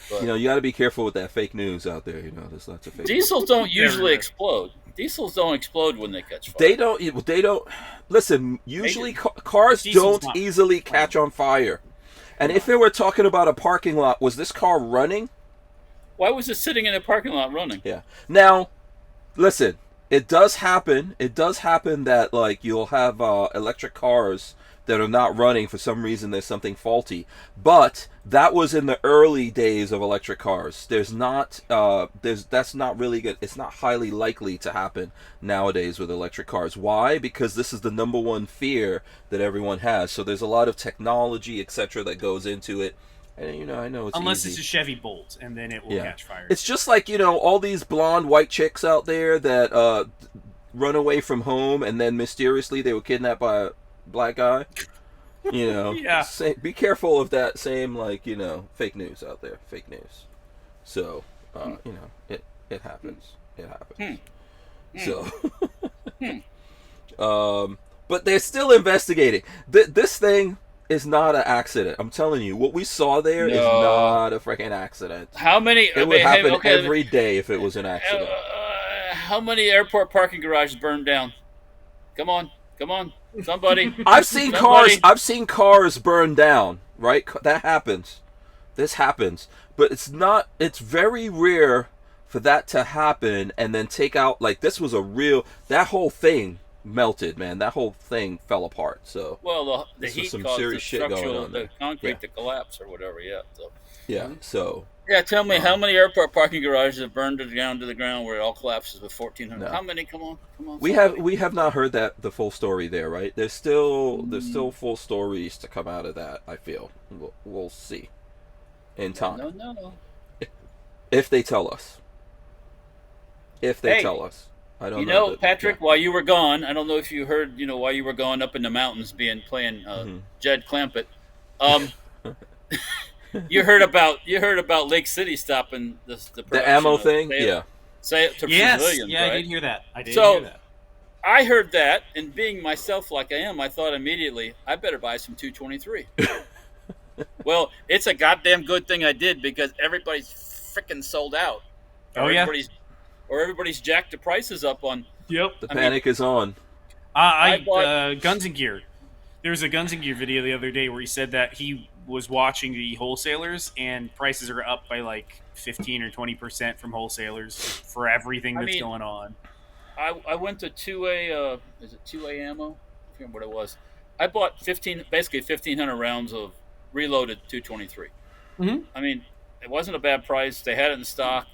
But, you got to be careful with that fake news out there. There's lots of fake diesels don't usually explode. Diesels don't explode when they catch fire. They don't. Listen, usually cars don't easily catch on fire. And if they were talking about a parking lot, was this car running? Why was it sitting in a parking lot running? Yeah. Now, listen, it does happen. It does happen that you'll have electric cars that are not running for some reason. There's something faulty, but that was in the early days of electric cars. That's not really good. It's not highly likely to happen nowadays with electric cars. Why? Because this is the number one fear that everyone has. So there's a lot of technology, etc., that goes into it. And I know it's unless easy. it's a Chevy Bolt, and then it will catch fire. It's just like all these blonde white chicks out there that run away from home and then mysteriously they were kidnapped by a black guy. Yeah. Be careful of that same fake news out there. Fake news. So it happens. It happens. So but they're still investigating. This thing is not an accident. I'm telling you, what we saw there is not a freaking accident. How many? It would happen every day if it was an accident. How many airport parking garages burned down? Come on, somebody. I've seen cars burn down. Right, that happens. This happens, but it's very rare for that to happen and then take out this was that whole thing melted, man. That whole thing fell apart. So the heat caused the structural, the concrete to collapse or whatever. Yeah. So. Yeah. So. Yeah. Tell me how many airport parking garages have burned down to the ground where it all collapses with 1,400. No. How many? Come on. We have not heard the full story there, right? There's still full stories to come out of that. I feel we'll see in time. No. If they tell us. Tell us. I don't know. Patrick, while you were gone, I don't know if you heard, while you were gone up in the mountains playing Jed Clampett. You heard about Lake City stopping the ammo thing? Yeah. Say it to civilians, yeah, right? I did hear that. Hear that. I heard that, and being myself like I am, I thought immediately, I better buy some 223. Well, it's a goddamn good thing I did because everybody's freaking sold out. Everybody's jacked the prices up on. Yep. The panic is on. I bought Guns and Gear. There was a Guns and Gear video the other day where he said that he was watching the wholesalers and prices are up by 15 or 20% from wholesalers for everything that's going on. I went to 2A. Is it 2A ammo? I forget what it was. I bought 1,500 rounds of reloaded 223. Mm-hmm. It wasn't a bad price. They had it in stock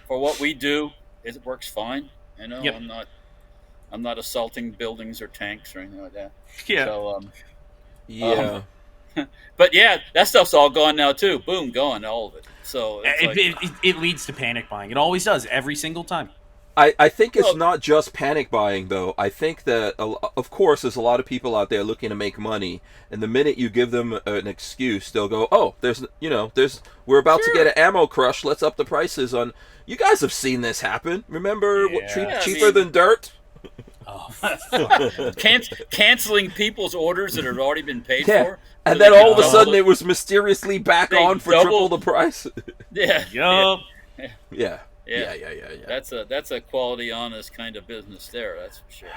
for what we do. It works fine. Yep. I'm not assaulting buildings or tanks or anything like that. Yeah. So yeah. But yeah, that stuff's all gone now too. Boom, gone, all of it. So it leads to panic buying. It always does, every single time. I think it's not just panic buying though. I think that of course there's a lot of people out there looking to make money, and the minute you give them an excuse, they'll go, "Oh, we're about to get an ammo crush. Let's up the prices on." You guys have seen this happen. Remember cheaper than dirt? Oh, fuck. Canceling people's orders that had already been paid Yeah. for. And so then they all of could a double sudden it. it was mysteriously back They on for double- triple the price. Yeah. Yup. Yeah. Yeah. Yeah. That's a quality, honest kind of business there. That's for sure.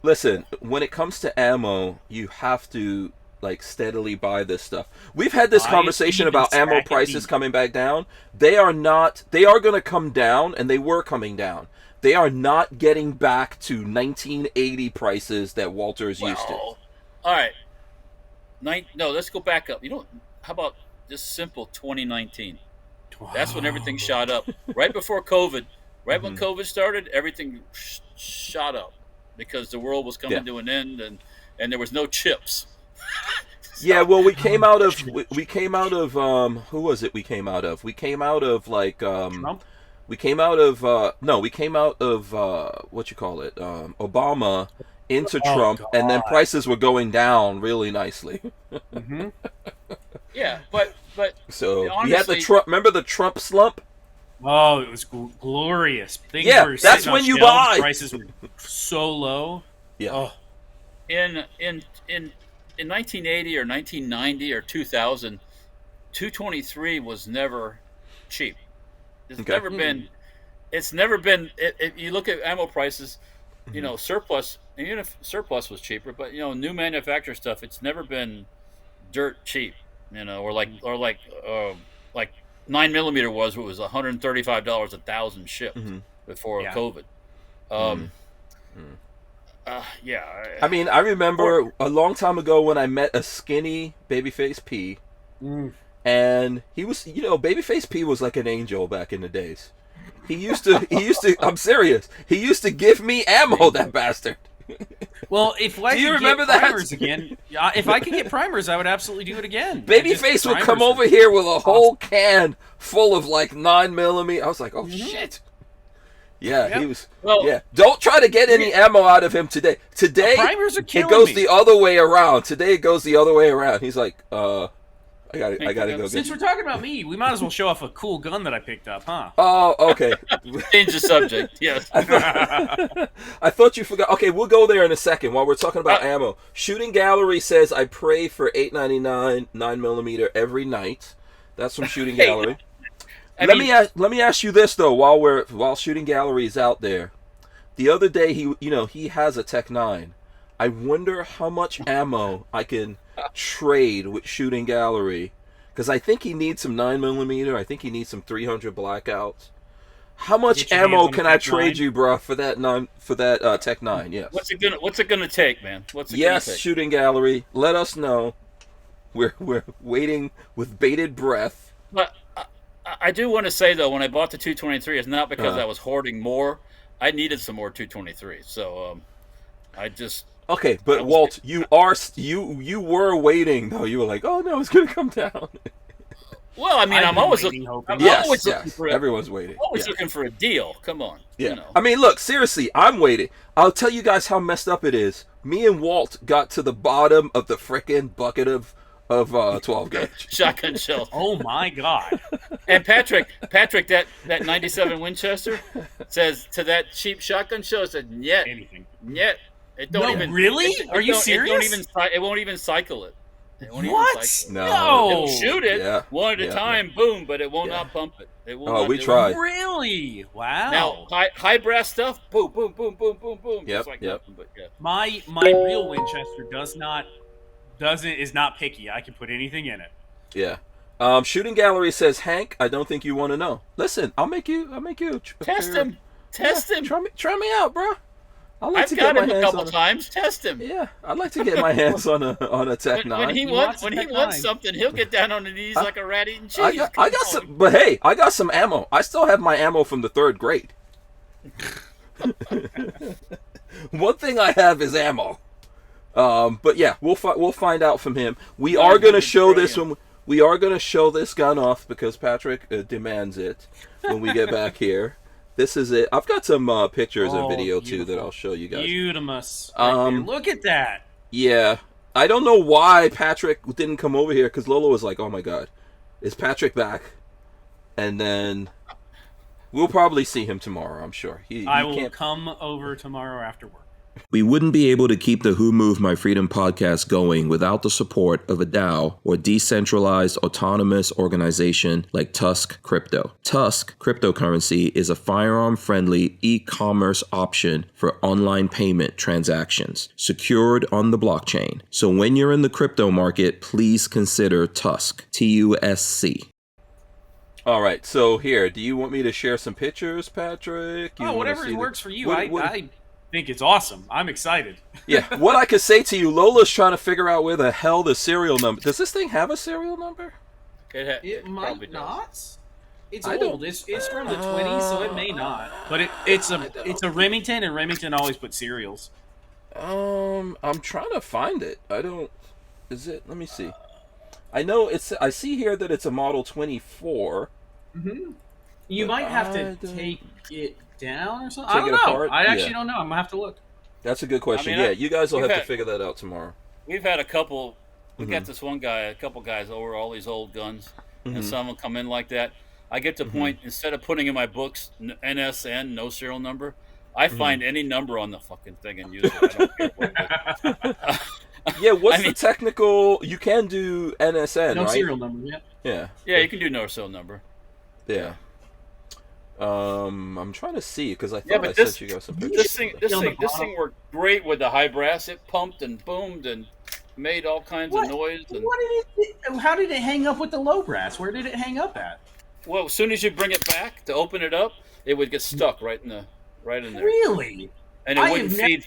Listen, when it comes to ammo, you have to like steadily buy this stuff. We've had this Buy it conversation deep about and ammo stack it prices deep. coming back down. They are going to come down, and they were coming down. They are not getting back to 1980 prices that Walther's used to. All right. No, let's go back up. How about just simple 2019? That's when everything shot up. Right before COVID. Right when COVID started, everything shot up because the world was coming to an end, and there was no chips. Yeah, well, we came out of who was it? We came out of like Trump? we came out of what you call it, Obama into Trump, and then God. prices were going down really nicely. Mm-hmm. Yeah, but So we had honestly, the Trump. Remember the Trump slump? Oh, it was glorious. Things Yeah, were that's sitting when on you shelves, buy. Prices were so low. Yeah. Oh, in 1980 or 1990 or 2000, 223 was never cheap. It's Okay. never been. It's never been. If you look at ammo prices, surplus. And even if surplus was cheaper, but new manufacturer stuff, it's never been dirt cheap. Or like 9mm was. What was $135 a thousand shipped before COVID. Yeah. I mean, I remember a long time ago when I met a skinny Babyface P, and he was, Babyface P was like an angel back in the days. He used to. I'm serious. He used to give me ammo. That bastard. well, if I Do you could remember get that? primers again, if I could get primers, I would absolutely do it again. Babyface would come over here with a whole can full of like 9mm. I was like, oh shit. Yeah, Yep. he was. Well- yeah, don't try to get any ammo out of him today. Today, primers are it killing goes me. the other way around. Today it goes the other way around. He's like, I gotta go Since get. we're talking about me, we might as well show off a cool gun that I picked up, huh? Oh, okay. Change the subject. Yes. I thought you forgot. Okay, we'll go there in a second while we're talking about ammo. Shooting Gallery says I pray for $8.99 9mm every night. That's from Shooting Gallery. Let me ask you this though, while Shooting Gallery is out there. The other day he has a Tech 9. I wonder how much ammo I can trade with Shooting Gallery, because I think he needs some 9mm. I think he needs some 300 blackouts. How much Get your hands ammo on the can I Tech trade 9? you, bro, for that Tech 9? Yes. What's it gonna take, man? What's it Yes, gonna take? Shooting Gallery. Let us know. We're waiting with bated breath. But I do want to say though, when I bought the 223, it's not because I was hoarding more. I needed some more 223, so I just. Okay, but Walt, you were waiting though. You were like, oh no, it's gonna come down. Well, I mean, I'm always looking. I'm always looking for. Everyone's waiting. Always looking for a deal. Come on. Yeah. I mean, look, seriously, I'm waiting. I'll tell you guys how messed up it is. Me and Walt got to the bottom of the frickin' bucket of 12 gauge shotgun shells. Oh my god! And Patrick, that 97 Winchester says to that cheap shotgun shell, it said, "Yet, yet." It don't even really. Are you serious? It won't even cycle it. What? No. It'll shoot it one at a time, boom, but it will not pump it. It will not we do tried. It. Really? Wow. Now high brass stuff, boom, boom, boom, boom, boom, boom. Yep, It's like nothing, but yeah. My real Winchester is not picky. I can put anything in it. Yeah. Shooting Gallery says, Hank, I don't think you want to know. Listen, I'll make you test him. Test him. Try me out, bro. I've got him a couple times. Test him. Yeah, I'd like to get my hands on a Tech 9. When he wants something, he'll get down on the knees like a rat eating cheese. I got some, but hey, I got some ammo. I still have my ammo from the 3rd grade. One thing I have is ammo. But yeah, we'll find out from him. We are going to show this one. We are going to show this gun off because Patrick demands it when we get back here. This is it. I've got some pictures and video too that I'll show you guys. Beautimus. Right there. Look at that. Yeah. I don't know why Patrick didn't come over here because Lola was like, "Oh my God, is Patrick back?" And then We'll probably see him tomorrow, I'm sure. I will come over tomorrow after work. We wouldn't be able to keep the Who Moved My Freedom podcast going without the support of a DAO, or decentralized autonomous organization like TUSC Crypto. TUSC cryptocurrency is a firearm-friendly e-commerce option for online payment transactions, secured on the blockchain. So when you're in the crypto market, please consider TUSC, TUSC. All right, so here, do you want me to share some pictures, Patrick? Whatever works for you. I think it's awesome. I'm excited. Yeah, what I could say to you, Lola's trying to figure out where the hell the serial number... Does this thing have a serial number? It might not. It's old. It's from the 20s, so it may not. But it's a Remington, and Remington always put serials. I'm trying to find it. I don't... Is it... Let me see. I know it's... I see here that it's a Model 24. Mm-hmm. You might have to take it down or something. I don't know. Apart? I actually don't know. I'm gonna have to look. That's a good question. You guys will have to figure that out tomorrow. We've had a couple. We got this one guy, a couple guys over all these old guns, and some will come in like that. I get to the point, instead of putting in my books NSN, no serial number, I find any number on the fucking thing and use it. I don't care what it is. Yeah, what's the technical? You can do NSN, no right? serial number. Yeah. Yeah, you can do no serial number. Yeah. I'm trying to see because I thought I sent you guys some pictures. This thing worked great with the high brass. It pumped and boomed and made all kinds of noise. And... How did it hang up with the low brass? Where did it hang up at? Well, as soon as you bring it back to open it up, it would get stuck right in there. Really? And it wouldn't feed.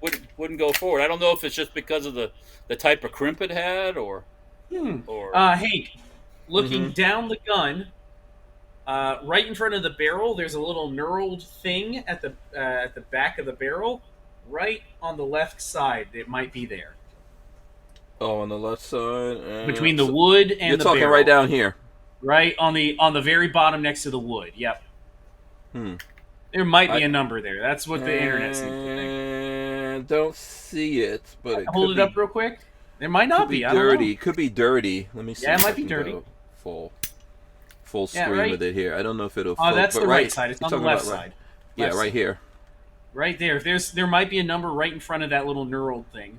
It wouldn't go forward. I don't know if it's just because of the type of crimp it had, or. Hank, looking down the gun. Right in front of the barrel, there's a little knurled thing at the back of the barrel. Right on the left side, it might be there. Oh, on the left side, between the wood and the barrel. You're talking right down here. Right on the very bottom next to the wood. Yep. There might be a number there. That's what the internet seems to think. Don't see it, but hold it up real quick. There might not be. Dirty. Could be dirty. Let me see. Yeah, it might be dirty. Full screen with it here. I don't know if it'll. Oh, that's the right side. It's on the left side. Yeah, right here. Right there. There might be a number right in front of that little knurled thing.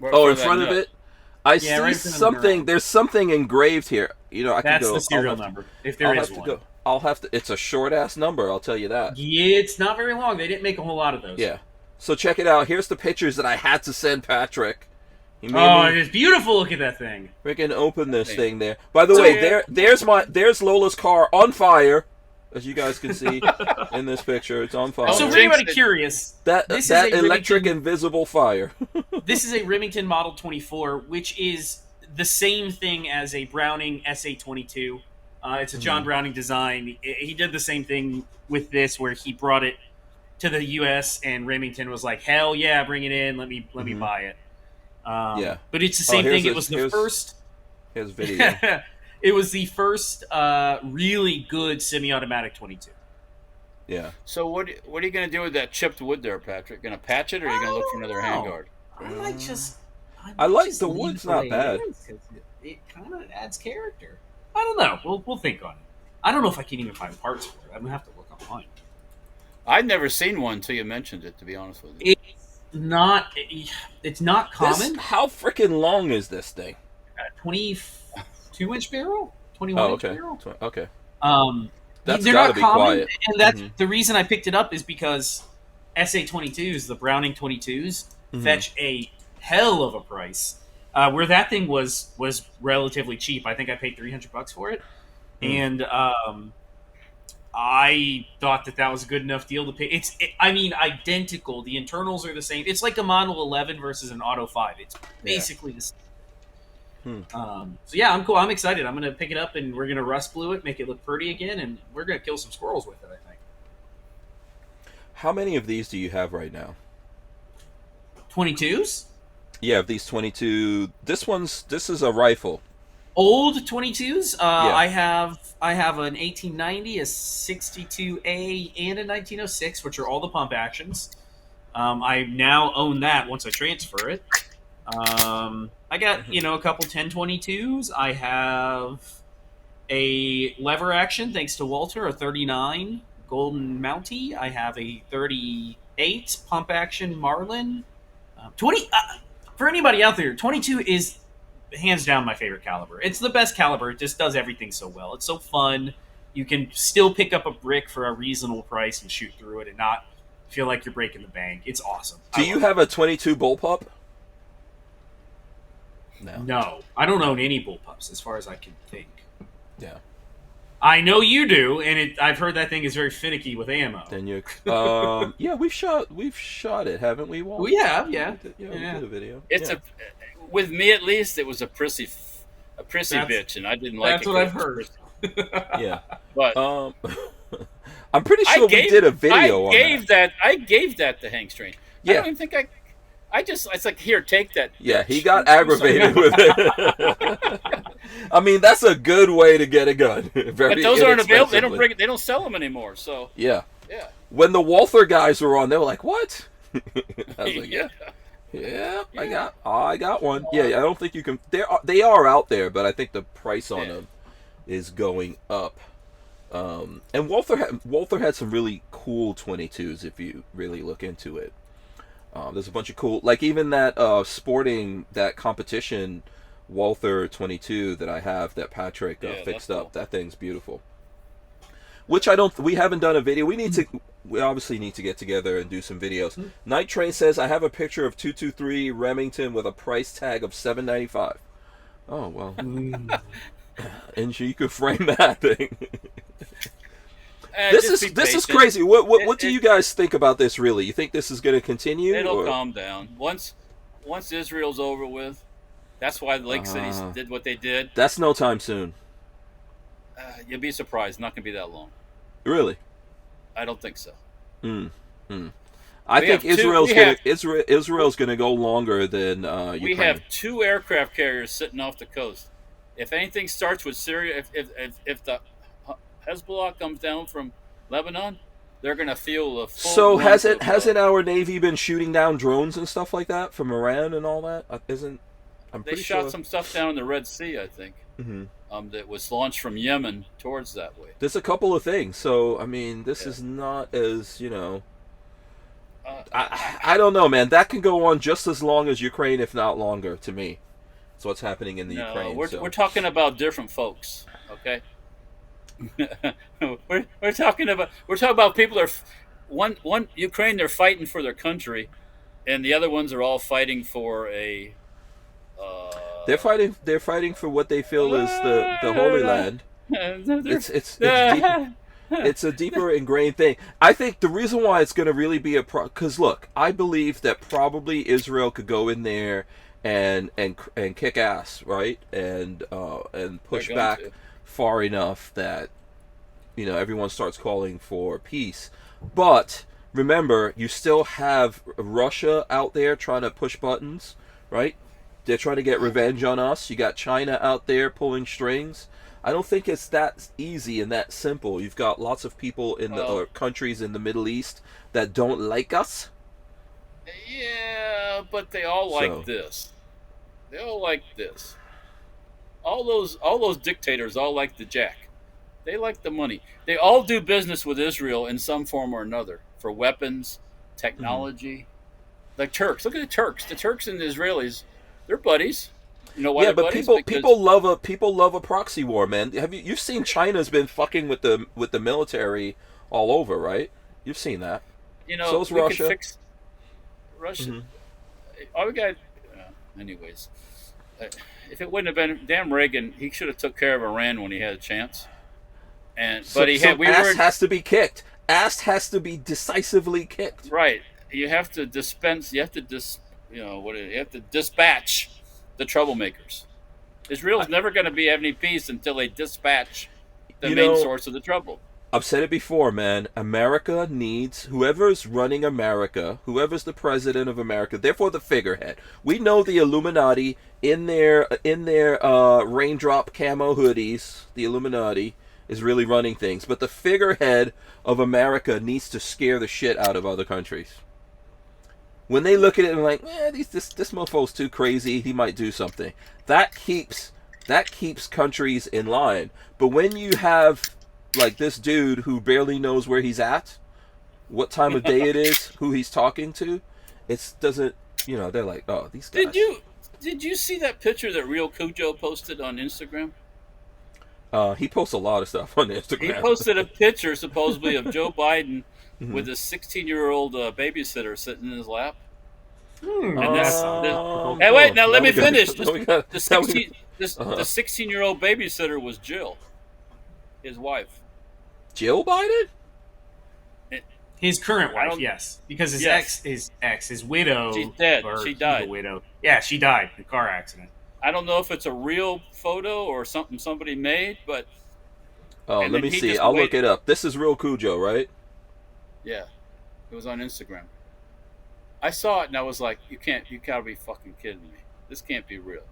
Oh, in front of it. I see right something. There's something engraved here. That's the serial number. If there is one. I'll have to. It's a short ass number. I'll tell you that. Yeah, it's not very long. They didn't make a whole lot of those. Yeah. So check it out. Here's the pictures that I had to send Patrick. It's beautiful. Look at that thing. Freaking open this thing there. By the way, there's Lola's car on fire, as you guys can see in this picture. It's on fire. So for anybody curious, that electric invisible fire. This is a Remington Model 24, which is the same thing as a Browning SA-22. It's a John Browning design. He did the same thing with this, where he brought it to the U.S. and Remington was like, "Hell yeah, bring it in. Let me buy it." But it's the same thing. It was the first. Here's video. It was the first really good semi-automatic 22. Yeah. So what are you going to do with that chipped wood there, Patrick? Going to patch it, or are you going to look for another handguard? I like the wood's not bad. It kind of adds character. I don't know. We'll think on it. I don't know if I can even find parts for it. I'm gonna have to look online. I'd never seen one until you mentioned it. To be honest with you, it's not common. How freaking long is this thing? 22-inch barrel, 21-inch barrel. Okay. They're not common, quiet. And that's the reason I picked it up is because SA-22s, the Browning 22s, fetch a hell of a price. Where that thing was relatively cheap. I think I paid $300 for it, and I thought that was a good enough deal to pay. Identical. The internals are the same. It's like a Model 11 versus an Auto 5. It's basically the same. So yeah, I'm cool. I'm excited. I'm gonna pick it up and we're gonna rust blue it, make it look pretty again, and we're gonna kill some squirrels with it, I think. How many of these do you have right now? 22s? Yeah, of these 22. This is a rifle. Old 22s. I have an 1890, a 62A, and a 1906, which are all the pump actions. I now own that once I transfer it. I got a couple 1022s. I have a lever action, thanks to Walter, a 39 Golden Mountie. I have a 38 pump action Marlin. 20 for anybody out there, 22 is hands down my favorite caliber. It's the best caliber. It just does everything so well. It's so fun. You can still pick up a brick for a reasonable price and shoot through it and not feel like you're breaking the bank. It's awesome. Do you have a 22 bullpup? No. I don't own any bullpups as far as I can think. Yeah. I know you do, and I've heard that thing is very finicky with ammo. Then you, yeah, we've shot it, haven't we, Walt? We have, yeah. We did a video. It's with me at least, it was a prissy bitch, and I didn't like it. That's what I've heard. Yeah, but I'm pretty sure we did a video on that. I gave that to Hank Strange. Yeah. I don't even think it's like, here, take that. Yeah, he got aggravated with it. I mean, that's a good way to get a gun. But those aren't available. They don't sell them anymore. So yeah. Yeah. When the Walther guys were on, they were like, "What?" I was like, yeah. Yeah, I got one. Yeah, I don't think you can. They are out there, but I think the price on them is going up. And Walther had some really cool 22s if you really look into it. There's a bunch of cool, like even that that competition Walther 22 that I have that Patrick fixed up. Cool. That thing's beautiful. Which we haven't done a video. We obviously need to get together and do some videos. Night Train says, I have a picture of 223 Remington with a price tag of $7.95. Oh, well. And you could frame that thing. This is crazy. What do you guys think about this, really? You think this is going to continue? It'll calm down. Once Israel's over with, that's why the Lake Cities did what they did. That's no time soon. You'll be surprised. Not going to be that long. Really? I don't think so. I think Israel's going to go longer than Ukraine. We have 2 aircraft carriers sitting off the coast. If anything starts with Syria, if the Hezbollah comes down from Lebanon, they're going to feel a full. So hasn't our Navy been shooting down drones and stuff like that from Iran and all that? They shot some stuff down in the Red Sea, I think. That was launched from Yemen towards that way. There's a couple of things. So I mean, this is not as I don't know, man. That can go on just as long as Ukraine, if not longer. To me, that's what's happening in the Ukraine. We're talking about different folks, okay? we're talking about people that are one Ukraine. They're fighting for their country, and the other ones are all fighting for a. They're fighting for what they feel is the Holy Land. It's a deeper ingrained thing. I think the reason why it's going to really be because look, I believe that probably Israel could go in there and kick ass, right, and push back far enough that everyone starts calling for peace. But remember, you still have Russia out there trying to push buttons, right? They're trying to get revenge on us. You got China out there pulling strings. I don't think it's that easy and that simple. You've got lots of people in the countries in the Middle East that don't like us. Yeah, but they all like this. They all like this. All those dictators all like the jack. They like the money. They all do business with Israel in some form or another for weapons, technology. The Turks. Look at the Turks. The Turks and the Israelis, they're buddies. You know why? Yeah, but people love a proxy war, man. You've seen China's been fucking with the military all over, right? You've seen that. So's Russia. Russia. All we got. Anyways, if it wouldn't have been damn Reagan, he should have took care of Iran when he had a chance. Ass has to be kicked. Ass has to be decisively kicked. Right. You have to dispense. You have to dispatch the troublemakers. Israel's never going to have any peace until they dispatch the main source of the trouble. I've said it before, man. America needs whoever's running America, whoever's the president of America, therefore the figurehead. We know the Illuminati in their raindrop camo hoodies, the Illuminati is really running things, but the figurehead of America needs to scare the shit out of other countries. When they look at it and like, this mofo's too crazy, he might do something. That keeps that keeps countries in line. But when you have like this dude who barely knows where he's at, what time of day it is, who he's talking to, it doesn't. They're like, oh, these guys. Did you see that picture that Real Cujo posted on Instagram? He posts a lot of stuff on Instagram. He posted a picture supposedly of Joe Biden with a 16-year-old babysitter sitting in his lap. And hey, wait! Now let me finish. The 16-year-old babysitter was Jill, his wife. Jill Biden? His current wife, yes, because his widow, she's dead. She died. The widow. Yeah, she died in a car accident. I don't know if it's a real photo or something somebody made, but let me see. I'll look it up. This is Real Cujo, right? Yeah, it was on Instagram. I saw it and I was like, you gotta be fucking kidding me. This can't be real.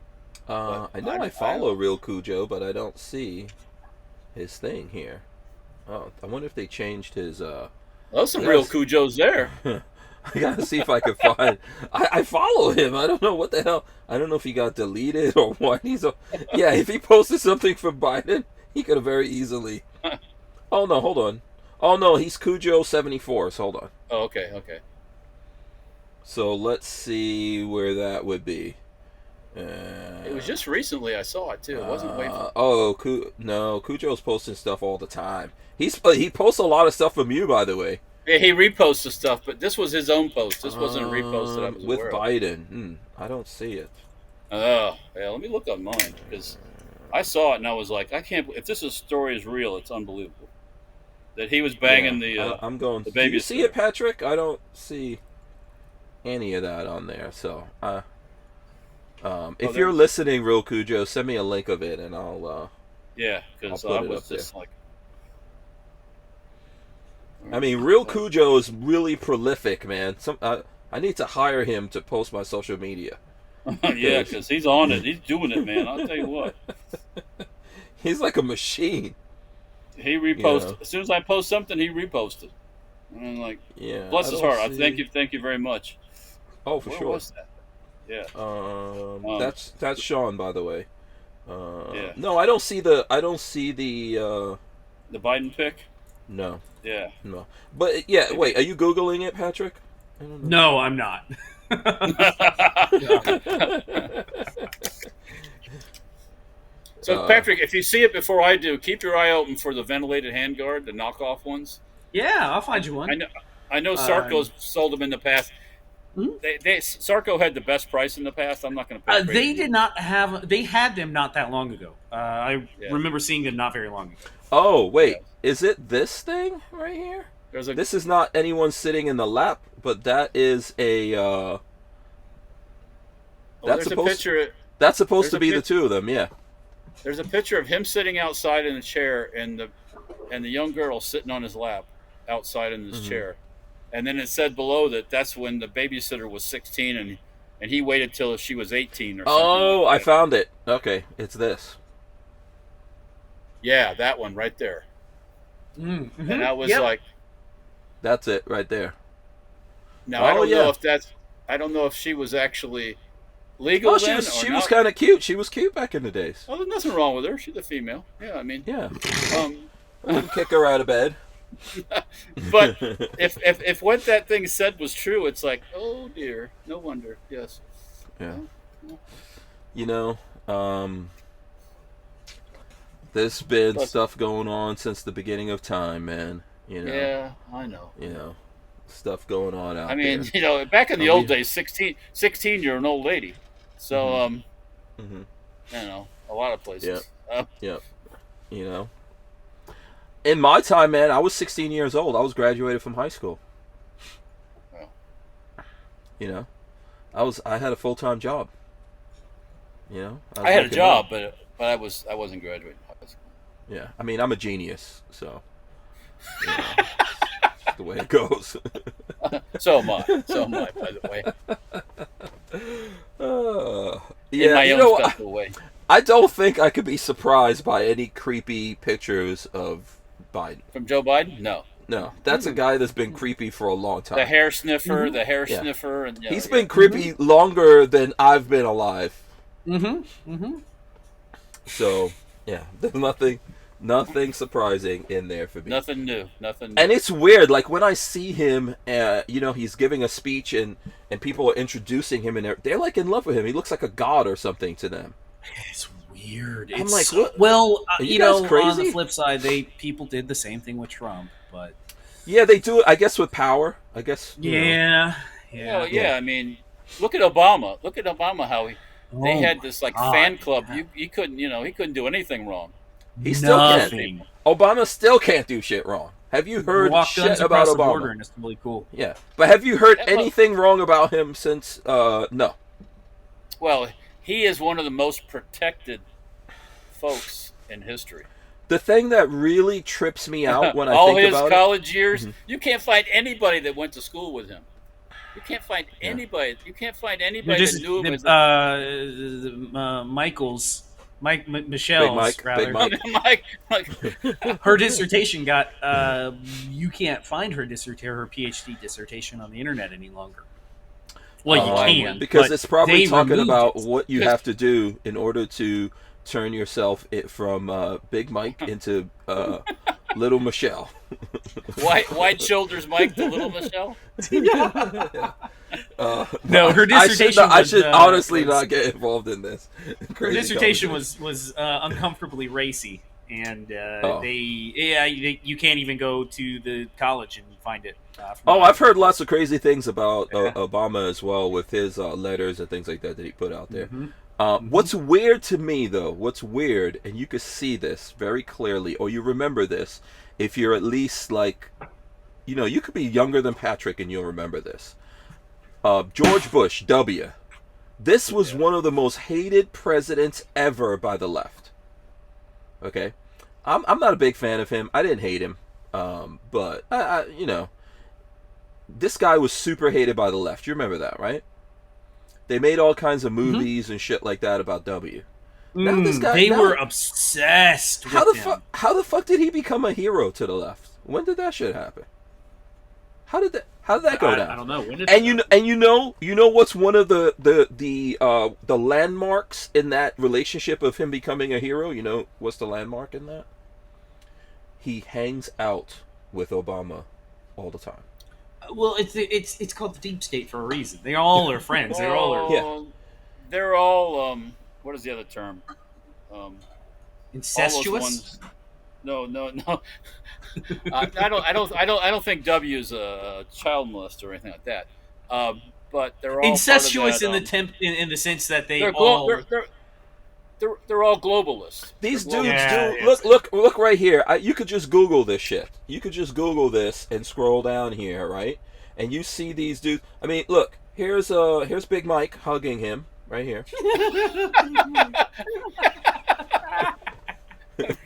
I know I follow Real Cujo, but I don't see his thing here. Oh, I wonder if they changed his. There's some Real Cujos there. I gotta see if I can find. I follow him. I don't know what the hell. I don't know if he got deleted or what. Yeah, if he posted something for Biden, he could have very easily. Oh no, hold on. Oh no, he's Cujo74. So hold on. Oh, okay. So let's see where that would be. It was just recently I saw it too. It wasn't way. No, Cujo's posting stuff all the time. He posts a lot of stuff from you, by the way. Yeah, he reposts the stuff, but this was his own post. This wasn't a repost that I was with aware Biden. I don't see it. Oh, yeah. Let me look on mine because I saw it and I was like, I can't. If this story is real, it's unbelievable. That he was banging I'm going. The baby. Do you see it, Patrick? I don't see any of that on there. So, if you're listening, Real Cujo, send me a link of it and I'll. Yeah, because I was just like. I mean, Real Cujo is really prolific, man. I need to hire him to post my social media. Yeah, because he's on it. He's doing it, man. I'll tell you what. He's like a machine. He reposted. As soon as I post something, he reposted. And I'm like, bless his heart. I thank you very much. Oh, for Where sure. was that? Yeah. That's Sean, by the way. Yeah. No, I don't see the Biden pic. No. Yeah. No. But yeah, wait, are you Googling it, Patrick? I don't know. No, I'm not. So, Patrick, if you see it before I do, keep your eye open for the ventilated handguard, the knockoff ones. Yeah, I'll find you one. I know Sarko's sold them in the past. Mm-hmm. Sarko had the best price in the past. I'm not going to pay. They did not have. They had them not that long ago. I remember seeing them not very long ago. Oh wait, is it this thing right here? This is not anyone sitting in the lap, but that is a. That's supposed to be the two of them. Yeah. There's a picture of him sitting outside in a chair, and the young girl sitting on his lap outside in his chair. And then it said below that's when the babysitter was 16 and he waited till she was 18 or something. Oh, like I found it. Okay, it's this. Yeah, that one right there. Mm-hmm. And I was like, that's it right there. Now I don't know if she was actually legal. Oh, she was kind of cute. She was cute back in the days. Oh, there's nothing wrong with her. She's a female. Yeah, I mean, yeah. I wouldn't kick her out of bed. But if what that thing said was true, it's like, oh dear, no wonder. Yes. Yeah. There's been stuff going on since the beginning of time, man. Yeah, I know. Stuff going on out there. I mean, back in the old days, 16, you're an old lady. So, a lot of places. Yeah. In my time, man, I was 16 years old. I was graduated from high school. Wow. I had a full-time job. I had a job, but I wasn't graduating from high school. Yeah, I mean, I'm a genius, so that's the way it goes. So am I, by the way. Yeah, in my own special way. I don't think I could be surprised by any creepy pictures of Biden. From Joe Biden? No. No, that's a guy that's been creepy for a long time. The hair sniffer, sniffer. And, he's been creepy longer than I've been alive. So yeah, there's nothing surprising in there for me. Nothing new. And it's weird, like when I see him, he's giving a speech and people are introducing him and they're like in love with him. He looks like a god or something to them. It's weird. I'm It's like, so, what? well, you know, crazy? On the flip side, people did the same thing with Trump, but yeah, they do it. I guess with power. I guess. Yeah. I mean, look at Obama. Look at Obama. How they had this fan club. Yeah. He couldn't do anything wrong. He still can't. Obama still can't do shit wrong. Have you heard shit about Obama? Border and it's really cool. Yeah, but have you heard anything wrong about him since? No. Well, he is one of the most protected folks in history. The thing that really trips me out when I all think his about college years, you can't find anybody that went to school with him. You can't find anybody. You can't find anybody that knew him. Michelle's her dissertation got. You can't find her PhD dissertation on the internet any longer. Well, you can because it's probably talking about what you have to do in order to turn yourself from Big Mike into Little Michelle. Wide shoulders Mike to Little Michelle. No, her dissertation. I should honestly not get involved in this. Her dissertation was uncomfortably racy, and you can't even go to the college and find it. I've heard lots of crazy things about Obama as well, with his letters and things like that he put out there. What's weird to me, though, and you can see this very clearly, or you remember this, if you're at least you could be younger than Patrick and you'll remember this. George Bush, W. This was one of the most hated presidents ever by the left. Okay? I'm not a big fan of him. I didn't hate him. But, this guy was super hated by the left. You remember that, right? They made all kinds of movies and shit like that about W. Now this guy, were obsessed with him. How the fuck did he become a hero to the left? When did that shit happen? How did that go down? I don't know. When did you know what's one of the landmarks in that relationship of him becoming a hero? You know what's the landmark in that? He hangs out with Obama all the time. Well, it's called the deep state for a reason. They all are friends. They're all They're all what is the other term? Incestuous. No. I don't think W is a child molester or anything like that. But they're all incestuous part of that, in the sense that they're all globalists. These dudes look right here. You could just Google this shit. You could just Google this and scroll down here, right? And you see these dudes. I mean, look. Here's Big Mike hugging him right here.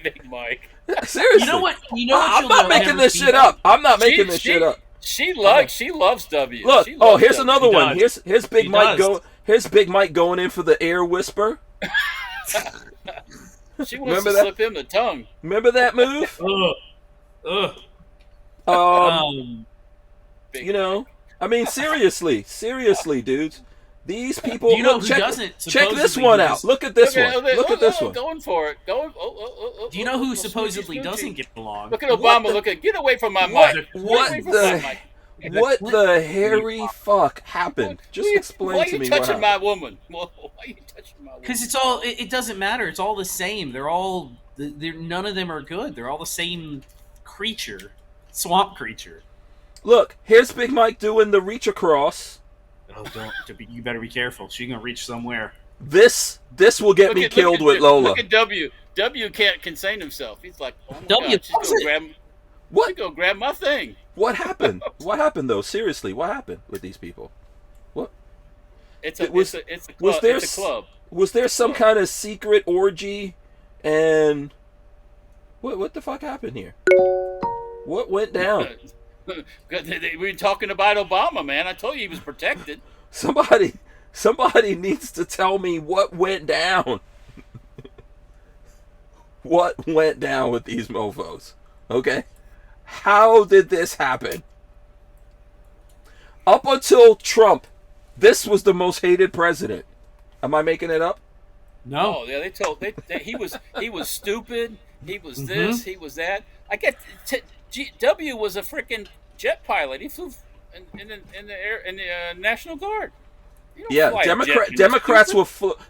Big Mike. Seriously. You know what? I'm not making this shit up. I'm not making this shit up. She loves W. Look. Here's another one. Here's Big Mike Here's Big Mike going in for the air whisper. She wants to slip him the tongue. Remember that move? I mean, seriously, dudes. These people. Do you know who doesn't? Check this one out. Look at this one. Look at this one. Going for it. Do you know who supposedly doesn't get along? Look at Obama. Get away from my mic. What the hairy fuck happened? Just explain to me. Why are you touching my woman? Because it's all. It doesn't matter. It's all the same. They're all. None of them are good. They're all the same creature, swamp creature. Look, here's Big Mike doing the reach across. Oh, you better be careful. She's gonna reach somewhere. This will get me killed with Lola. Look at W. W can't contain himself. He's like, oh my W. God, she's gonna grab my thing. What happened? What happened though? Seriously, what happened with these people? What? It's a club. Was there some kind of secret orgy? And what the fuck happened here? What went down? We were talking about Obama, man. I told you he was protected. Somebody needs to tell me what went down. What went down with these mofos? Okay? How did this happen? Up until Trump, this was the most hated president. Am I making it up? No. Oh, yeah, they he was stupid. He was this. He was that. I get W was a freaking jet pilot. He flew in the air in the National Guard. Yeah,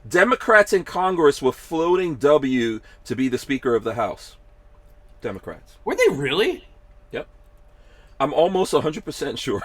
Democrats in Congress were floating W to be the Speaker of the House. Democrats. Were they really? Yep. I'm almost 100% sure.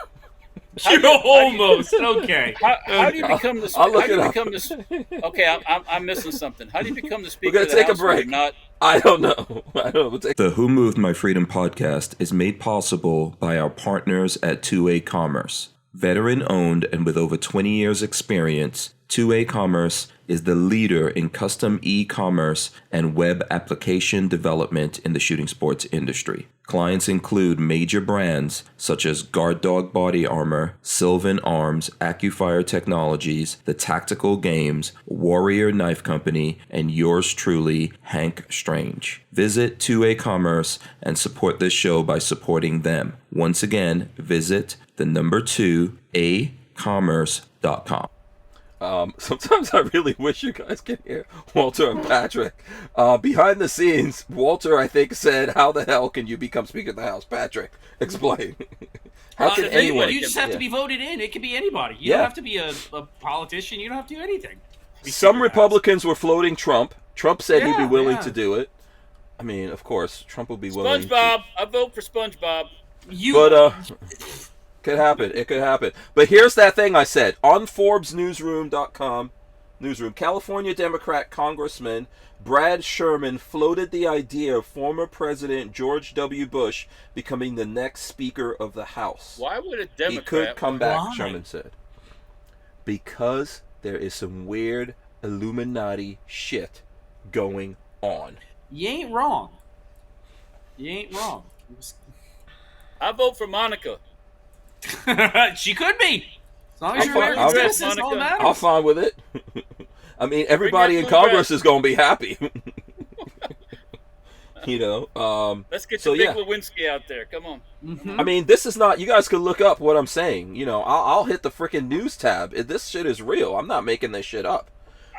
You're almost okay. How do you become the? I'll look how do it you up. become the? Okay, I'm missing something. How do you become the Speaker? We're gonna of the take House a break. Not. I don't know. The Who Moved My Freedom podcast is made possible by our partners at 2A Commerce. Veteran owned and with over 20 years experience, 2A Commerce is the leader in custom e-commerce and web application development in the shooting sports industry. Clients include major brands such as Guard Dog Body Armor, Sylvan Arms, AccuFire Technologies, The Tactical Games, Warrior Knife Company, and yours truly, Hank Strange. Visit 2A Commerce and support this show by supporting them. Once again, visit the number 2acommerce.com. Sometimes I really wish you guys could hear Walter and Patrick. Behind the scenes, Walter, I think, said, "How the hell can you become Speaker of the House?" Patrick, explain. How can anyone? You just have to be voted in. It could be anybody. You don't have to be a politician. You don't have to do anything. Some Republicans were floating Trump. Trump said he'd be willing to do it. I mean, of course, Trump would be willing. SpongeBob, I vote for SpongeBob. Could happen. It could happen. But here's that thing I said. On ForbesNewsroom.com, California Democrat Congressman Brad Sherman floated the idea of former President George W. Bush becoming the next Speaker of the House. Why would a Democrat... He could come back, Sherman said. Because there is some weird Illuminati shit going on. You ain't wrong. I vote for Monica. She could be. As long as you're Monica. I'll fine with it. I mean, everybody in Congress is going to be happy. You know. Let's get your big Lewinsky out there. Come on. Mm-hmm. I mean, this is not. You guys could look up what I'm saying. You know, I'll hit the freaking news tab. This shit is real. I'm not making this shit up.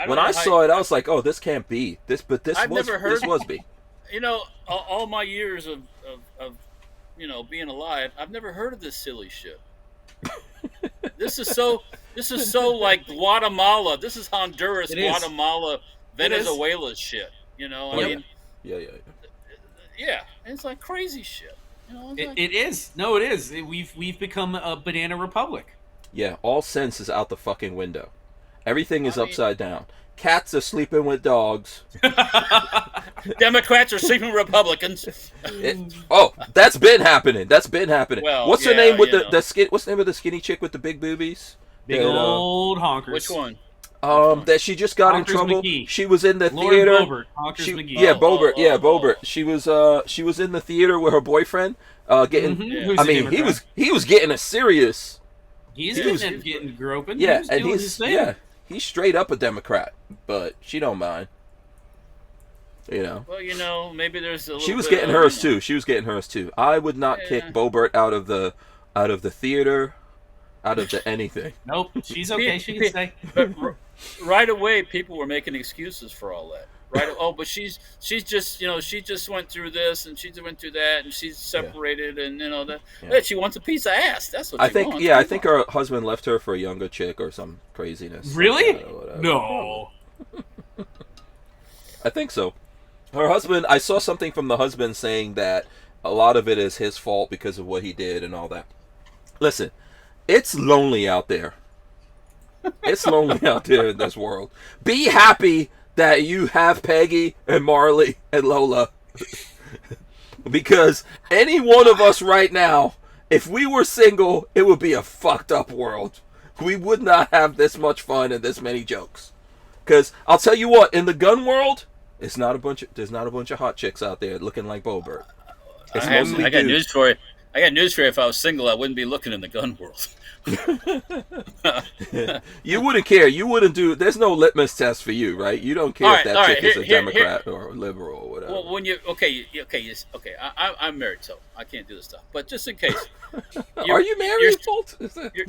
When I saw it, I was like, "Oh, this can't be this." But this was be. You know, all my years of being alive, I've never heard of this silly shit. This is so like Guatemala. This is Honduras, Guatemala, Venezuela shit. You know, I mean, yeah, it's like crazy shit. You know, it is. No, it is. We've become a banana republic. Yeah, all sense is out the fucking window. Everything is upside down. Cats are sleeping with dogs. Democrats are sleeping with Republicans. That's been happening. Well, what's her name with the skin? What's the name of the skinny chick with the big boobies? Big old honkers. Which one? That she just got in trouble. McGee. She was in the Lord theater. Boebert. McGee. Yeah, Boebert. Boebert. She was in the theater with her boyfriend. Getting. Mm-hmm. I mean, he was getting a serious. He's getting groping. Yeah, and he's straight up a Democrat, but she don't mind. You know. Well, you know, maybe there's a little She was bit getting of, hers too. She was getting hers too. I would not kick Boebert out of the theater, out of the anything. Nope, she's okay. She can stay. But right away, people were making excuses for all that. Right? But she's just she just went through this and she went through that and she's separated and that she wants a piece of ass. That's what she wants. I think her husband left her for a younger chick or some craziness. Really? No. I think so. Her husband. I saw something from the husband saying that a lot of it is his fault because of what he did and all that. Listen, it's lonely out there. It's lonely out there in this world. Be happy that you have Peggy and Marley and Lola. Because any one of us right now, if we were single, it would be a fucked up world. We would not have this much fun and this many jokes. Because I'll tell you what, in the gun world, there's not a bunch of hot chicks out there looking like Boebert. I got news for you. I got news for you. If I was single, I wouldn't be looking in the gun world. You wouldn't care. You wouldn't do. There's no litmus test for you, right? You don't care if that chick is a Democrat or a liberal or whatever. Well, when I'm married, so I can't do this stuff. But just in case, are you married?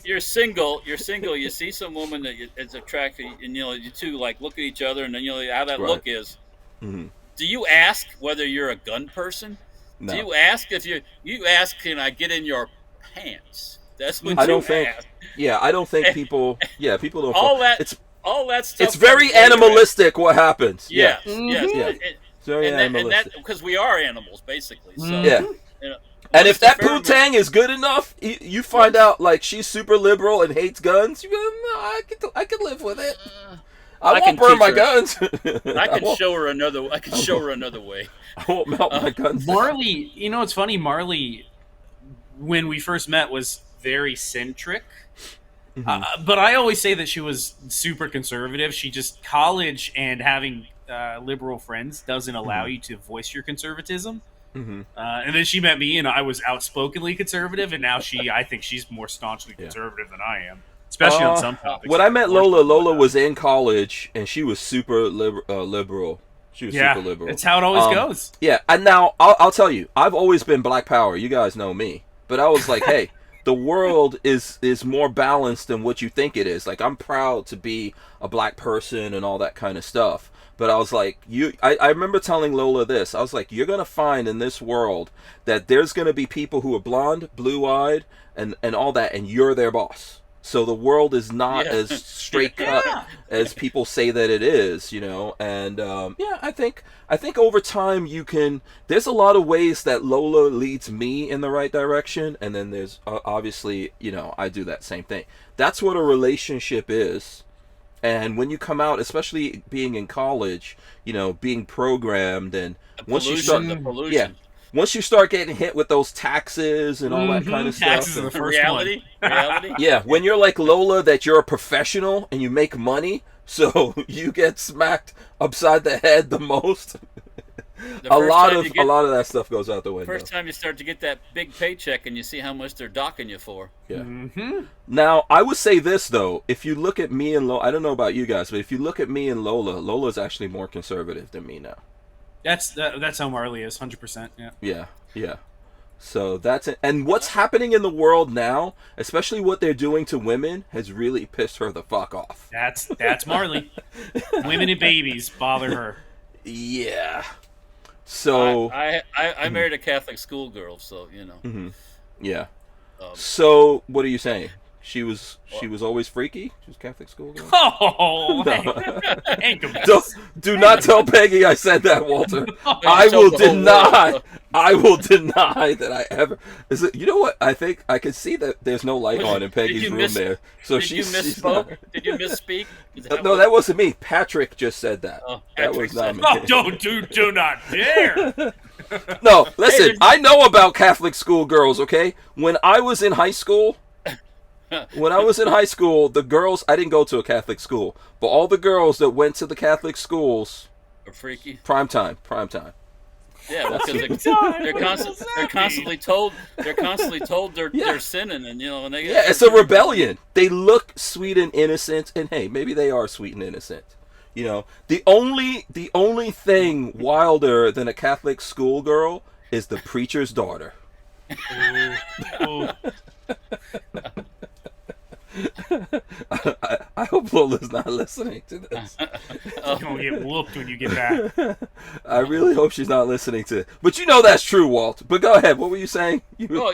You're single. You're single. You see some woman that is attractive, and you two like look at each other, and then how that look is. Mm-hmm. Do you ask whether you're a gun person? No. Do you ask if you ask, can I get in your pants? That's what I don't think. Ask. Yeah, I don't think people. Yeah, people don't. All that stuff. It's very animalistic. What happens? Yes, mm-hmm. Yes. Yeah. It's very animalistic. Because we are animals, basically. So, yeah. And if that poo-tang is good enough, you find out like she's super liberal and hates guns. You go, no, I can live with it. I won't burn my guns. I can show her another. I can show her another way. I won't melt my guns. Marley, it's funny. Marley, when we first met, was very centric. Mm-hmm. But I always say that she was super conservative. She just college and having liberal friends doesn't allow you to voice your conservatism. Mm-hmm. And then she met me, and I was outspokenly conservative. And now I think she's more staunchly conservative than I am. Especially on some topics. When I met Lola was in college, and she was super liberal. She was super liberal. It's how it always goes. Yeah, and now I'll tell you, I've always been Black Power. You guys know me, but I was like, hey, the world is more balanced than what you think it is. Like, I'm proud to be a black person and all that kind of stuff. But I was like, I remember telling Lola this. I was like, you're gonna find in this world that there's gonna be people who are blonde, blue-eyed, and all that, and you're their boss. So the world is not as straight cut as people say that it is, And I think over time there's a lot of ways that Lola leads me in the right direction, and then there's obviously, I do that same thing. That's what a relationship is. And when you come out, especially being in college, being programmed, and once you start, once you start getting hit with those taxes and all that kind of stuff. Taxes are the first reality. Yeah, when you're like Lola, that you're a professional and you make money, so you get smacked upside the head the most. A lot of that stuff goes out the window. First time you start to get that big paycheck and you see how much they're docking you for. Yeah. Mm-hmm. Now, I would say this, though. If you look at me and Lola, I don't know about you guys, but if you look at me and Lola's actually more conservative than me now. That's how Marley is, 100%. Yeah. Yeah. So that's it. And what's happening in the world now, especially what they're doing to women, has really pissed her the fuck off. That's Marley. Women and babies bother her. Yeah. So I married a Catholic schoolgirl, so Mm-hmm. Yeah. So what are you saying? She was always freaky. She was Catholic schoolgirl. Oh, no. Do not tell Peggy I said that, Walter. I will deny that I ever. Is it? You know what? I think I can see that there's no light on in Peggy's room there. So did you misspoke? Did you misspeak? No, that wasn't me. Patrick just said that. That was not me. Oh, do not dare. No, listen. I know about Catholic schoolgirls. Okay, when I was in high school. The girls, I didn't go to a Catholic school, but all the girls that went to the Catholic schools are freaky. Prime time. Yeah, because they're constantly told they're sinning, and and they it's a rebellion. They look sweet and innocent, and hey, maybe they are sweet and innocent. The only thing wilder than a Catholic schoolgirl is the preacher's daughter. Ooh. I hope Lola's not listening to this. You're going to get whooped when you get back. I really hope she's not listening to it. But that's true, Walt. But go ahead. What were you saying? Well,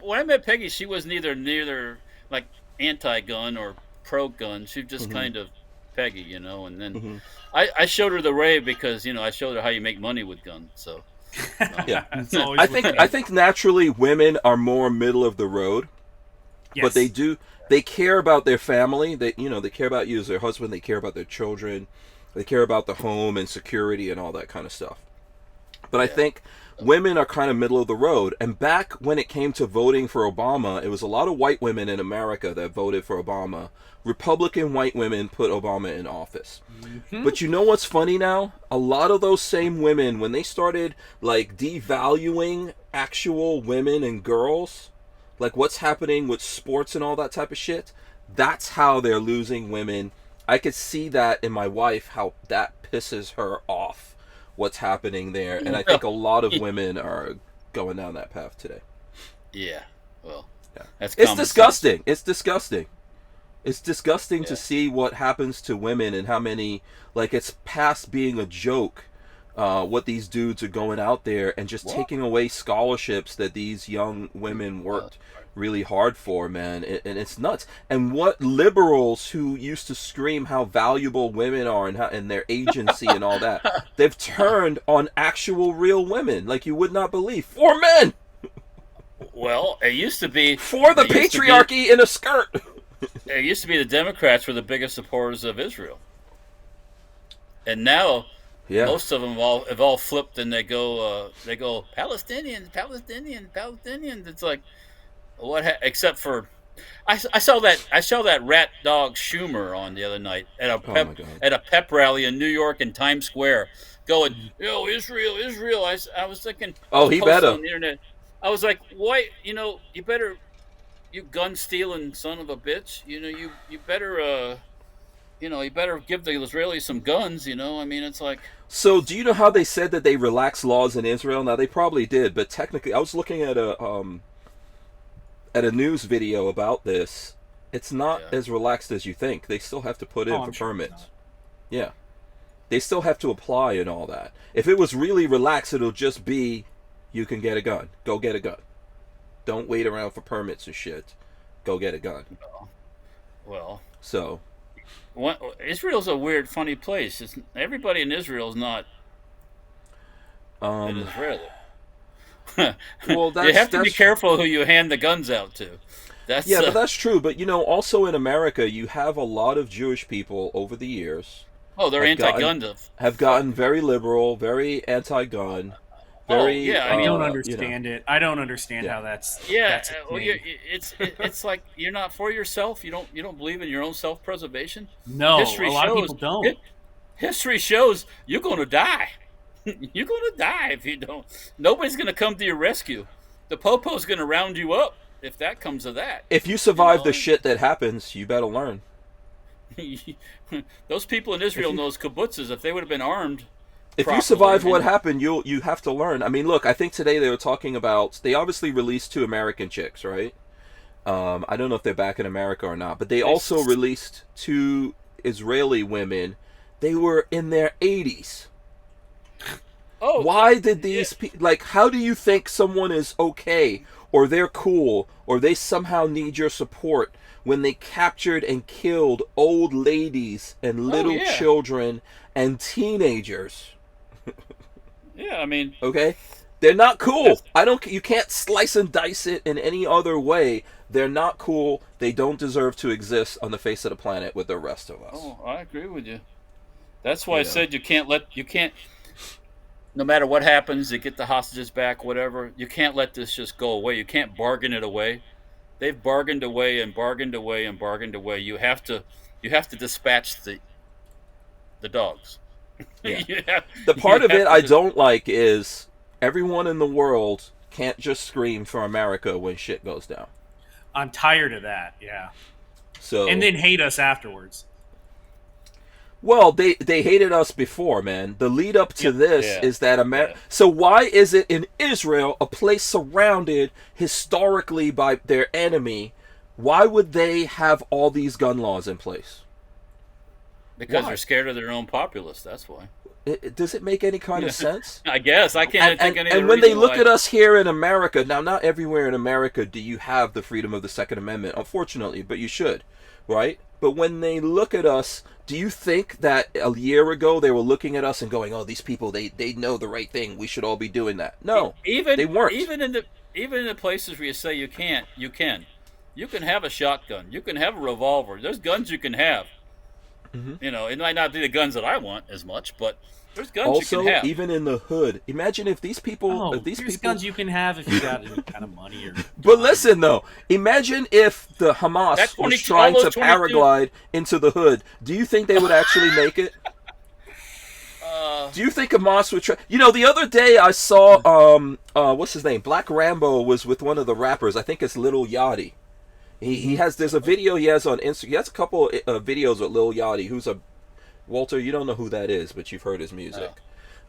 when I met Peggy, she was neither like anti-gun or pro-gun. She was just kind of Peggy, and then I showed her the way because, I showed her how you make money with guns, so... Yeah, I think naturally women are more middle of the road, but they care about their family. They care about you as their husband. They care about their children. They care about the home and security and all that kind of stuff. But I think women are kind of middle of the road. And back when it came to voting for Obama, it was a lot of white women in America that voted for Obama. Republican white women put Obama in office. Mm-hmm. But you know what's funny now? A lot of those same women, when they started like devaluing actual women and girls, like what's happening with sports and all that type of shit, that's how they're losing women. I could see that in my wife, how that pisses her off, what's happening there. And I think a lot of women are going down that path today. Yeah, well, yeah. That's it's disgusting. It's disgusting. It's disgusting Yeah. to see what happens to women and how many, like, it's past being a joke, what these dudes are going out there and just taking away scholarships that these young women worked really hard for, man. And it's nuts. And what liberals who used to scream how valuable women are and their agency and all that, they've turned on actual real women like you would not believe. For men! Well, it used to be... For the patriarchy in a skirt! It used to be the Democrats were the biggest supporters of Israel, and now most of them have all flipped, and they go Palestinians. It's like except for I saw that rat dog Schumer on the other night at a pep rally in New York in Times Square, going, Israel. I was thinking, he better on the internet. I was like, why? You better. You gun stealing son of a bitch! You better you better give the Israelis some guns. I mean, it's like. So, do you know how they said that they relaxed laws in Israel? Now they probably did, but technically, I was looking at a news video about this. It's not as relaxed as you think. They still have to put in for permits. Yeah, they still have to apply and all that. If it was really relaxed, it'll just be, you can get a gun. Go get a gun. Don't wait around for permits and shit. Go get a gun. Well, so Israel's a weird, funny place. Everybody in Israel is not an Israeli. Well, you have to be careful who you hand the guns out to. But that's true. But also in America, you have a lot of Jewish people over the years. Oh, they're anti-gun. Have gotten very liberal, very anti-gun. I don't understand it. I don't understand how that's. Yeah, it's like you're not for yourself. You don't believe in your own self-preservation. No, a lot of people don't. History shows you're going to die. You're going to die if you don't. Nobody's going to come to your rescue. The popo's going to round you up if that comes to that. If you survive the shit that happens, you better learn. Those people in Israel knows kibbutzes. If they would have been armed. If you survive what happened, you have to learn. I mean, look, I think today they were talking about, they obviously released 2 American chicks, right? I don't know if they're back in America or not, but they also released 2 Israeli women. They were in their 80s. Oh, why did these people, how do you think someone is okay, or they're cool, or they somehow need your support when they captured and killed old ladies and little children and teenagers? Yeah, I mean, okay, they're not cool. You can't slice and dice it in any other way. They're not cool. They don't deserve to exist on the face of the planet with the rest of us. Oh, I agree with you. That's why I said you can't. No matter what happens, they get the hostages back, whatever. You can't let this just go away. You can't bargain it away. They've bargained away and bargained away and bargained away. You have to dispatch the dogs. Yeah. The part of it I don't like is everyone in the world can't just scream for America when shit goes down. I'm tired of that, yeah. So and then hate us afterwards. Well, they hated us before, man. The lead up to this is that So why is it in Israel, a place surrounded historically by their enemy, why would they have all these gun laws in place? Because they're scared of their own populace, that's why. Does it make any kind of sense? I guess. I can't think of any And when they look at us here in America, now not everywhere in America do you have the freedom of the Second Amendment, unfortunately, but you should, right? But when they look at us, do you think that a year ago they were looking at us and going, oh, these people, they know the right thing, we should all be doing that? No, they weren't. Even in the places where you say you can't, you can. You can have a shotgun. You can have a revolver. There's guns you can have. You know, it might not be the guns that I want as much, but there's guns also, you can have. even in the hood, imagine if these people... Oh, if these there's people... guns you can have if you got any kind of money or... But listen, though. Imagine if the Hamas That was 22 trying to all those 22 paraglide into the hood. Do you think they would actually make it? Do you think Hamas would try? You know, the other day I saw, what's his name? Black Rambo was with one of the rappers. I think it's Lil Yachty. There's a video he has on Instagram. He has a couple videos with Lil Yachty, who's a... Walter, you don't know who that is, but you've heard his music.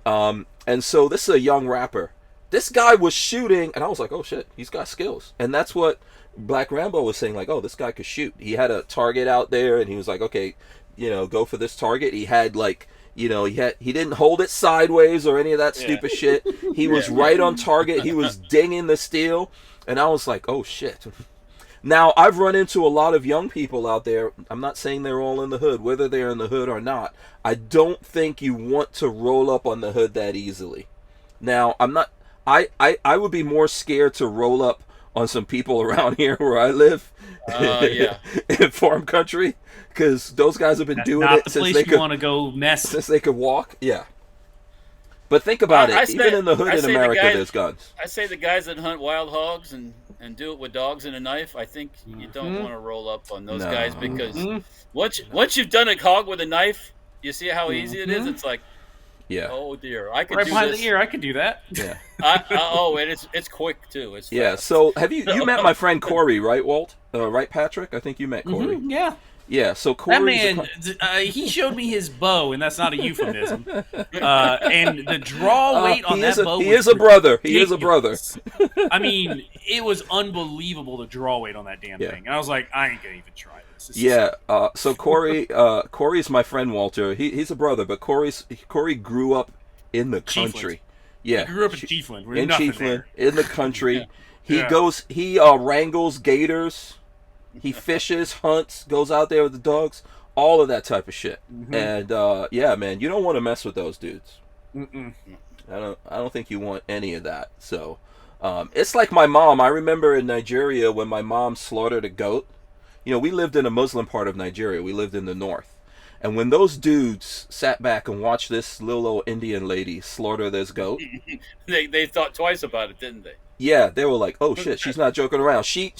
And so this is a young rapper. This guy was shooting, and I was like, oh shit, he's got skills. And that's what Black Rambo was saying, like, oh, this guy could shoot. He had a target out there, and he was like, okay, you know, go for this target. He had like... You know, he didn't hold it sideways or any of that stupid shit. He was right on target. He was dinging the steel. And I was like, oh, shit. Now, I've run into a lot of young people out there. I'm not saying they're all in the hood, whether they're in the hood or not. I don't think you want to roll up on the hood that easily. Now, I'm not... I would be more scared to roll up on some people around here where I live. In farm country. Because those guys have been doing it since they could want to go mess. Since they could walk, yeah. But think about it. Even in the hood in America, there's guns. I say the guys that hunt wild hogs and do it with dogs and a knife. I think you don't want to roll up on those guys because once you've done a hog with a knife, you see how easy it is. It's like, oh dear, I could right do behind this. the ear. I could do that. Yeah. And it's quick too. It's fast. So have you met my friend Corey, right, Walt? Right, Patrick? I think you met Corey. Yeah. Yeah, so Corey's that man, he showed me his bow, and that's not a euphemism. And the draw weight on that bow he is a brother. He is a brother. I mean, it was unbelievable the draw weight on that damn thing. And I was like, I ain't going to even try this. So Corey's my friend Walter. He's a brother, but Corey grew up in the country. Yeah. He grew up in Chiefland. In Chiefland, in the country. He wrangles gators. He fishes, hunts, goes out there with the dogs, all of that type of shit. And man, you don't want to mess with those dudes. I don't think you want any of that. So it's like my mom. I remember in Nigeria when my mom slaughtered a goat. You know, we lived in a Muslim part of Nigeria. We lived in the north. And when those dudes sat back and watched this little old Indian lady slaughter this goat, they thought twice about it, didn't they? Yeah, they were like, "Oh shit, she's not joking around." She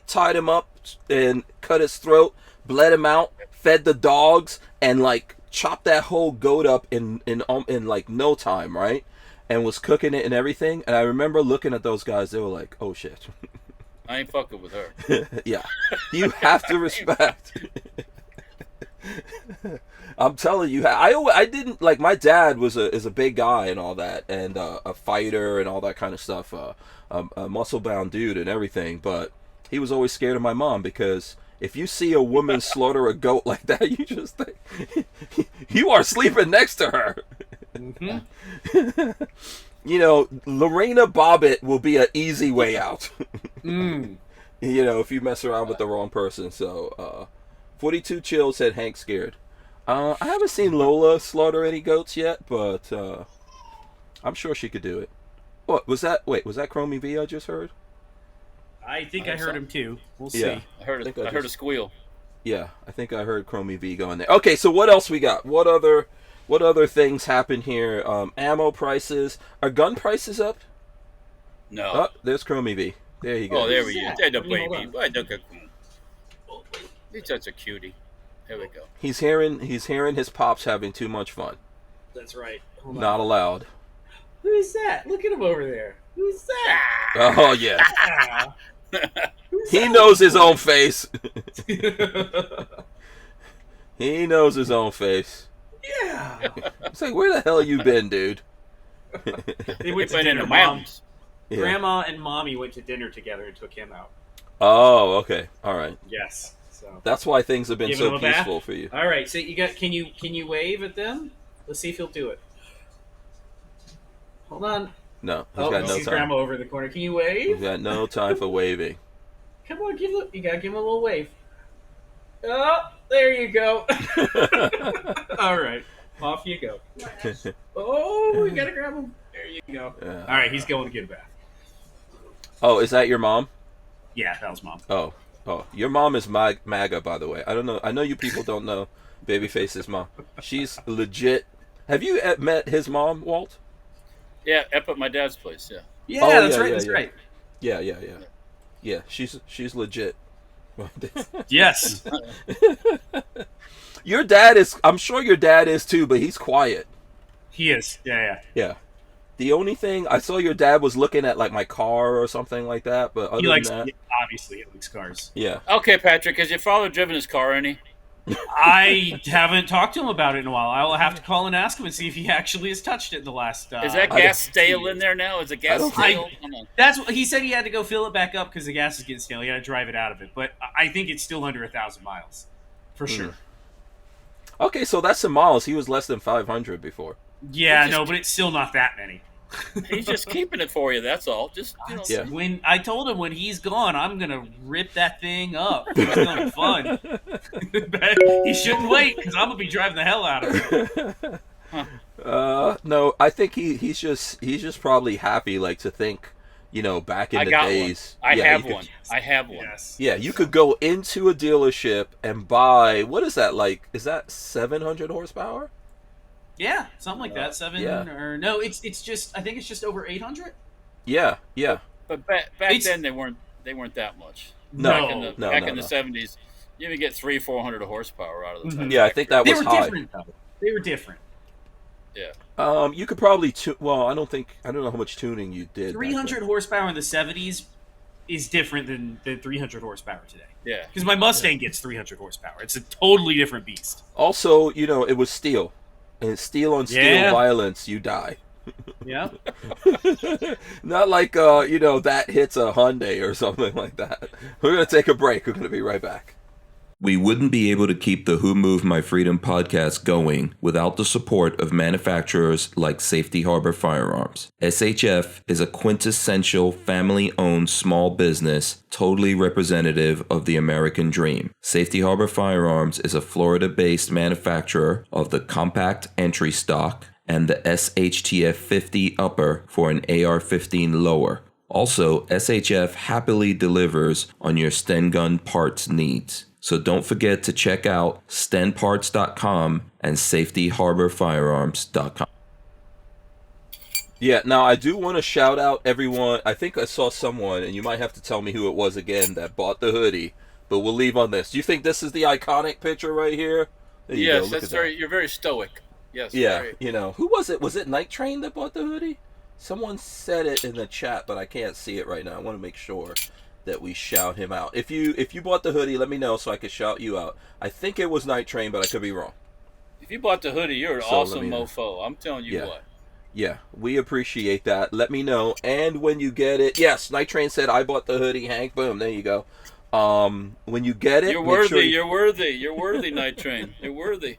tied him up and cut his throat, bled him out, fed the dogs, and like chopped that whole goat up in like no time, right? And was cooking it and everything. And I remember looking at those guys; they were like, "Oh shit." I ain't fucking with her. Yeah, you have to respect. I'm telling you, I didn't like. My dad is a big guy and all that, and a fighter and all that kind of stuff, a muscle bound dude and everything. But he was always scared of my mom because if you see a woman slaughter a goat like that, you just think you are sleeping next to her. You know, Lorena Bobbitt will be an easy way out. You know, if you mess around with the wrong person. So, 42 Chill said Hank scared. I haven't seen Lola slaughter any goats yet, but I'm sure she could do it. What was that? Wait, was that Chromie V I just heard? I think I heard him too. We'll see. I heard a squeal. Yeah, I think I heard Chromie V going there. Okay, so what else we got? What other things happen here? Ammo prices. Are gun prices up? No. Oh, there's Chromie V. There you go. Oh, there we go. There's the baby. He's such a cutie. There we go. He's hearing his pops having too much fun. That's right. Not allowed. Who's that? Look at him over there. Who's that? Oh yeah. He knows his own face. He knows his own face. Yeah. It's like, where the hell you been, dude? They went to dinner. Grandma and Mommy went to dinner together and took him out. Oh, okay. All right. Yes. So that's why things have been so peaceful for you. All right. So you got? Can you wave at them? Let's see if he'll do it. Hold on. No, he's got no time. Grandma over in the corner. Can you wave? He's got no time for waving. Come on, you gotta give him a little wave. Oh, there you go. All right, off you go. Oh, we gotta grab him. There you go. Yeah. All right, he's going to get a bath. Oh, is that your mom? Yeah, that was Mom. Oh, Oh, your mom is MAGA, by the way. I don't know. I know you people don't know Babyface's mom. She's legit. Have you met his mom, Walt? Yeah, up at my dad's place. Yeah. Yeah, Oh, that's yeah, right. yeah, That's yeah. right. Yeah. She's legit. Yes. Your dad is. I'm sure your dad is too, but he's quiet. He is. Yeah. Yeah. The only thing I saw your dad was looking at like my car or something like that, but other He likes, than that, obviously, he likes cars. yeah. Okay, Patrick, has your father driven his car any? I haven't talked to him about it in a while. I'll have to call and ask him and see if he actually has touched it in the last. Is that gas stale in there now? Is the gas stale? That's what he said. He had to go fill it back up because the gas is getting stale. He had to drive it out of it, but I think it's still under 1,000 miles, for sure. Okay, so that's some miles. He was less than 500 before. Yeah, no, but it's still not that many. He's just keeping it for you. That's all. Just Yeah. When I told him when he's gone, I'm gonna rip that thing up. It's gonna be fun. He shouldn't wait because I'm gonna be driving the hell out of it. No, I think he's just probably happy, like to think, back in the days. I have one. I have one. Yes. Yeah, you could go into a dealership and buy. What is that like? Is that 700 horsepower? Yeah, something like that. Or no, it's just I think it's just over 800. Yeah. But back then they weren't that much. No, back in the 70s, you would get 300-400 horsepower out of the time. Yeah, I think that was high. Different though. They were different. Yeah. You could probably well, I don't know how much tuning you did. 300 horsepower in the 70s is different than 300 horsepower today. Yeah. Because my Mustang gets 300 horsepower. It's a totally different beast. Also, it was steel. And steel on steel violence, you die. Yeah. Not like that hits a Hyundai or something like that. We're gonna take a break. We're gonna be right back. We wouldn't be able to keep the Who Moved My Freedom podcast going without the support of manufacturers like Safety Harbor Firearms. SHF is a quintessential family-owned small business totally representative of the American dream. Safety Harbor Firearms is a Florida-based manufacturer of the compact entry stock and the SHTF 50 upper for an AR-15 lower. Also, SHF happily delivers on your Sten gun parts needs. So don't forget to check out StenParts.com and SafetyHarborFirearms.com. Yeah, now I do want to shout out everyone. I think I saw someone, and you might have to tell me who it was again, that bought the hoodie. But we'll leave on this. Do you think this is the iconic picture right here? Yes, that's very. You're very stoic. Yes. Yeah, very. Who was it? Was it Night Train that bought the hoodie? Someone said it in the chat, but I can't see it right now. I want to make sure that we shout him out. If you bought the hoodie, let me know so I can shout you out. I think it was Night Train, but I could be wrong. If you bought the hoodie, you're an awesome mofo. I'm telling you what. Yeah, we appreciate that. Let me know. And when you get it, yes, Night Train said I bought the hoodie. Hank, boom, there you go. When you get it, you're worthy. You're worthy, Night Train. You're worthy.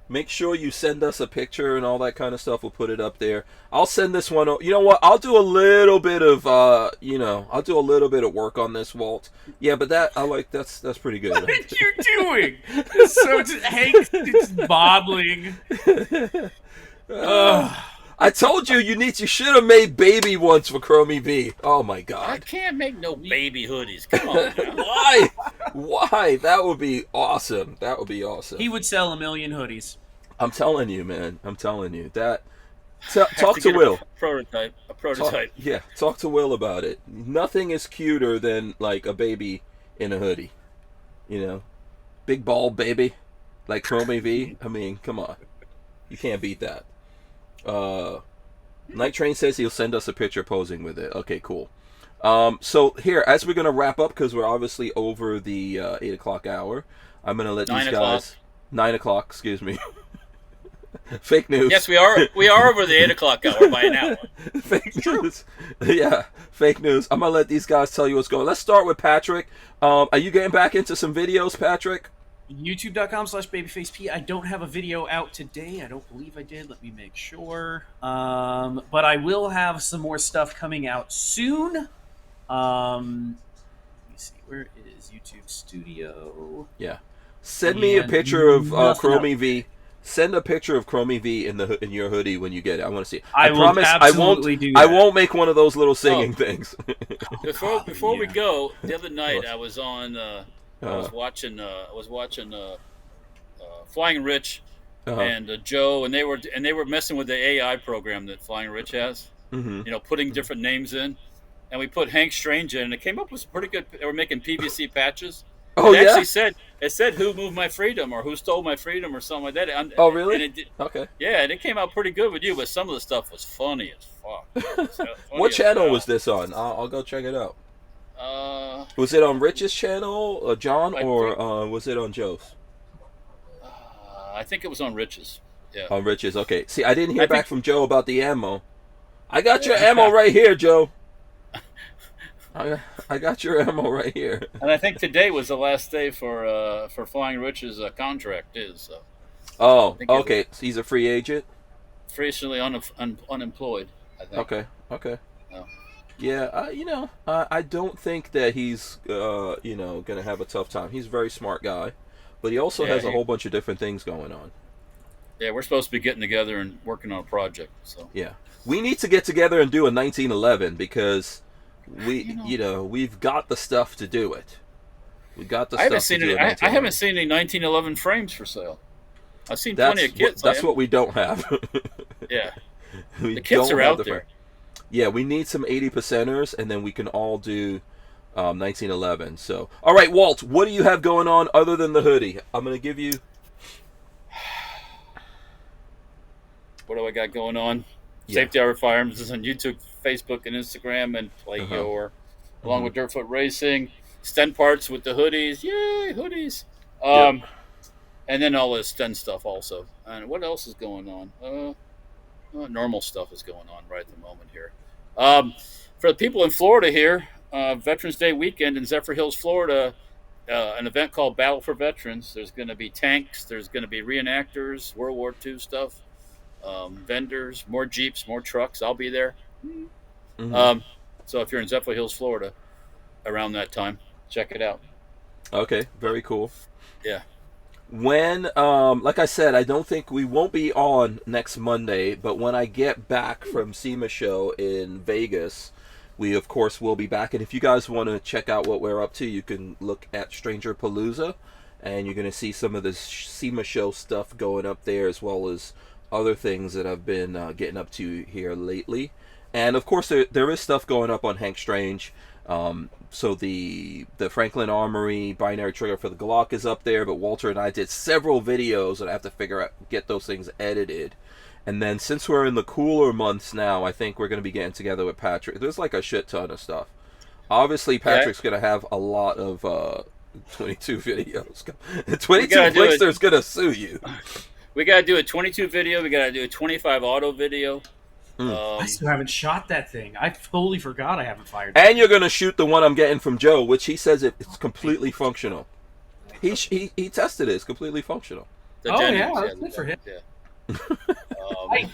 Make sure you send us a picture and all that kind of stuff. We'll put it up there. I'll send this one. You know what? I'll do a little bit of I'll do a little bit of work on this, Walt. Yeah, but that's pretty good. What are you doing? So Hank's just bobbling. I told you you should have made baby ones for Chromie V. Oh my god. I can't make no baby hoodies. Come on now. Why? Why? That would be awesome. He would sell 1 million hoodies. I'm telling you, man. I'm telling you. Talk to Will. A prototype. Talk to Will about it. Nothing is cuter than like a baby in a hoodie. Big bald baby like Chromie V. I mean, come on. You can't beat that. Night Train says he'll send us a picture posing with it. Okay, cool. So here, as we're gonna wrap up, because we're obviously over the 8 o'clock hour, I'm gonna let these guys 9 o'clock. Excuse me. Fake news. Yes, we are. We are over the 8 o'clock hour by an hour. Fake news. Yeah, fake news. I'm gonna let these guys tell you what's going on. Let's start with Patrick. Are you getting back into some videos, Patrick? YouTube.com/BabyFaceP. I don't have a video out today. I don't believe I did. Let me make sure. But I will have some more stuff coming out soon. Let me see. Where is YouTube Studio? Yeah. Send me a picture of Chromie V. Send a picture of Chromie V in your hoodie when you get it. I want to see it. I promise absolutely do that. I won't make one of those little singing things. Before we go, the other night I was on. I was watching Flying Rich and Joe, and they were messing with the AI program that Flying Rich has. Mm-hmm. You know, putting different names in, and we put Hank Strange in, and it came up with some pretty good. They were making PVC patches. Oh, it yeah? actually said "Who moved my freedom" or "Who stole my freedom" or something like that. Oh, really? And it did, okay. Yeah, and it came out pretty good with you, but some of the stuff was funny as fuck. What channel was this on? I'll go check it out. Was it on Rich's channel, John, or was it on Joe's? I think it was on Rich's. Yeah. On Rich's. Okay. See, I didn't hear back from Joe about the ammo. I got your ammo right here, Joe. I got your ammo right here. And I think today was the last day for Flying Rich's contract is. So. Oh, okay. So he's a free agent? Officially unemployed, I think. Okay. No. Yeah, I don't think that he's, going to have a tough time. He's a very smart guy. But he also has a whole bunch of different things going on. Yeah, we're supposed to be getting together and working on a project. So yeah. We need to get together and do a 1911 because we've got the stuff to do it. We got the stuff to do it. I haven't seen any 1911 frames for sale. I've seen plenty of kits. That's what we don't have. Yeah. The kits are out there. Yeah, we need some 80%ers, and then we can all do 1911. So, all right, Walt, what do you have going on other than the hoodie? I'm going to give you... What do I got going on? Yeah. Safety Hour Firearms is on YouTube, Facebook, and Instagram, and Play Your, along with Dirtfoot Racing. StenParts with the hoodies. Yay, hoodies. And then all the Sten stuff also. And what else is going on? Normal stuff is going on right at the moment here. For the people in Florida here, Veterans Day weekend in Zephyr Hills, Florida, an event called Battle for Veterans. There's going to be tanks. There's going to be reenactors, World War II stuff. Vendors, more Jeeps, more trucks. I'll be there. Mm-hmm. So if you're in Zephyr Hills, Florida, around that time, check it out. Okay, very cool. Yeah. When, like I said, I don't think we won't be on next Monday, but when I get back from SEMA show in Vegas, we of course will be back. And if you guys want to check out what we're up to, you can look at Stranger Palooza, and you're going to see some of this SEMA show stuff going up there, as well as other things that I've been getting up to here lately. And of course there is stuff going up on Hank Strange. So the Franklin Armory binary trigger for the Glock is up there, but Walter and I did several videos and I have to get those things edited. And then since we're in the cooler months now, I think we're going to be getting together with Patrick. There's like a shit ton of stuff. Obviously Patrick's going to have a lot of 22 videos. 22 Blinkster's going to sue you. We got to do a 22 video. We got to do a 25 auto video. I still haven't shot that thing. I totally forgot I haven't fired it. And you're going to shoot the one I'm getting from Joe, which he says it's completely functional. He tested it. It's completely functional. That's good for him. Yeah.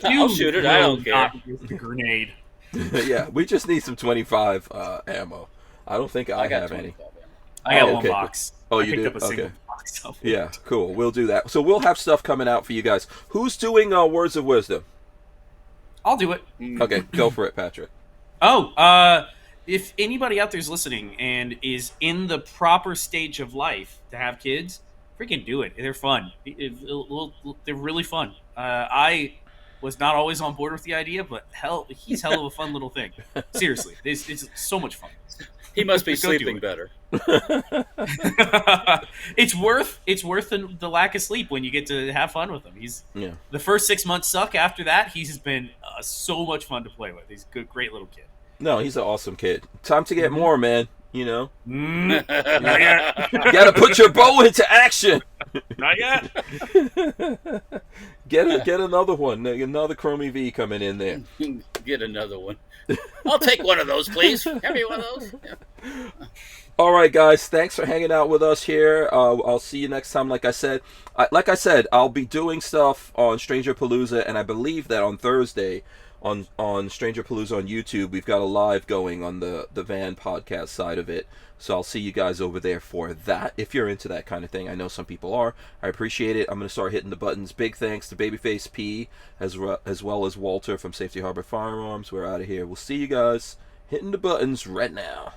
I'll shoot it. I don't care. The grenade. Yeah, we just need some 25 ammo. I don't think I have any. I got one box. Oh, you picked do? up a single box. Yeah, cool. We'll do that. So we'll have stuff coming out for you guys. Who's doing Words of Wisdom? I'll do it. Okay, go for it, Patrick. If anybody out there's listening and is in the proper stage of life to have kids, freaking do it. They're fun. They're really fun. I was not always on board with the idea, but he's hell of a fun little thing. Seriously, it's so much fun. He must be sleeping better. It's worth the lack of sleep when you get to have fun with him. The first 6 months suck. After that, he's been so much fun to play with. He's a great little kid. No, he's an awesome kid. Time to get more, man. Not yet. You gotta put your bow into action. Not yet. Get another one. Another Chromie V coming in there. Get another one. I'll take one of those, please. Have me one of those. Yeah. All right, guys. Thanks for hanging out with us here. I'll see you next time. Like I said, I'll be doing stuff on Stranger Palooza, and I believe that on Thursday on Stranger Palooza on YouTube. We've got a live going on the van podcast side of it. So I'll see you guys over there for that. If you're into that kind of thing, I know some people are. I appreciate it. I'm going to start hitting the buttons. Big thanks to BabyFace P as well as Walter from Safety Harbor Firearms. We're out of here. We'll see you guys hitting the buttons right now.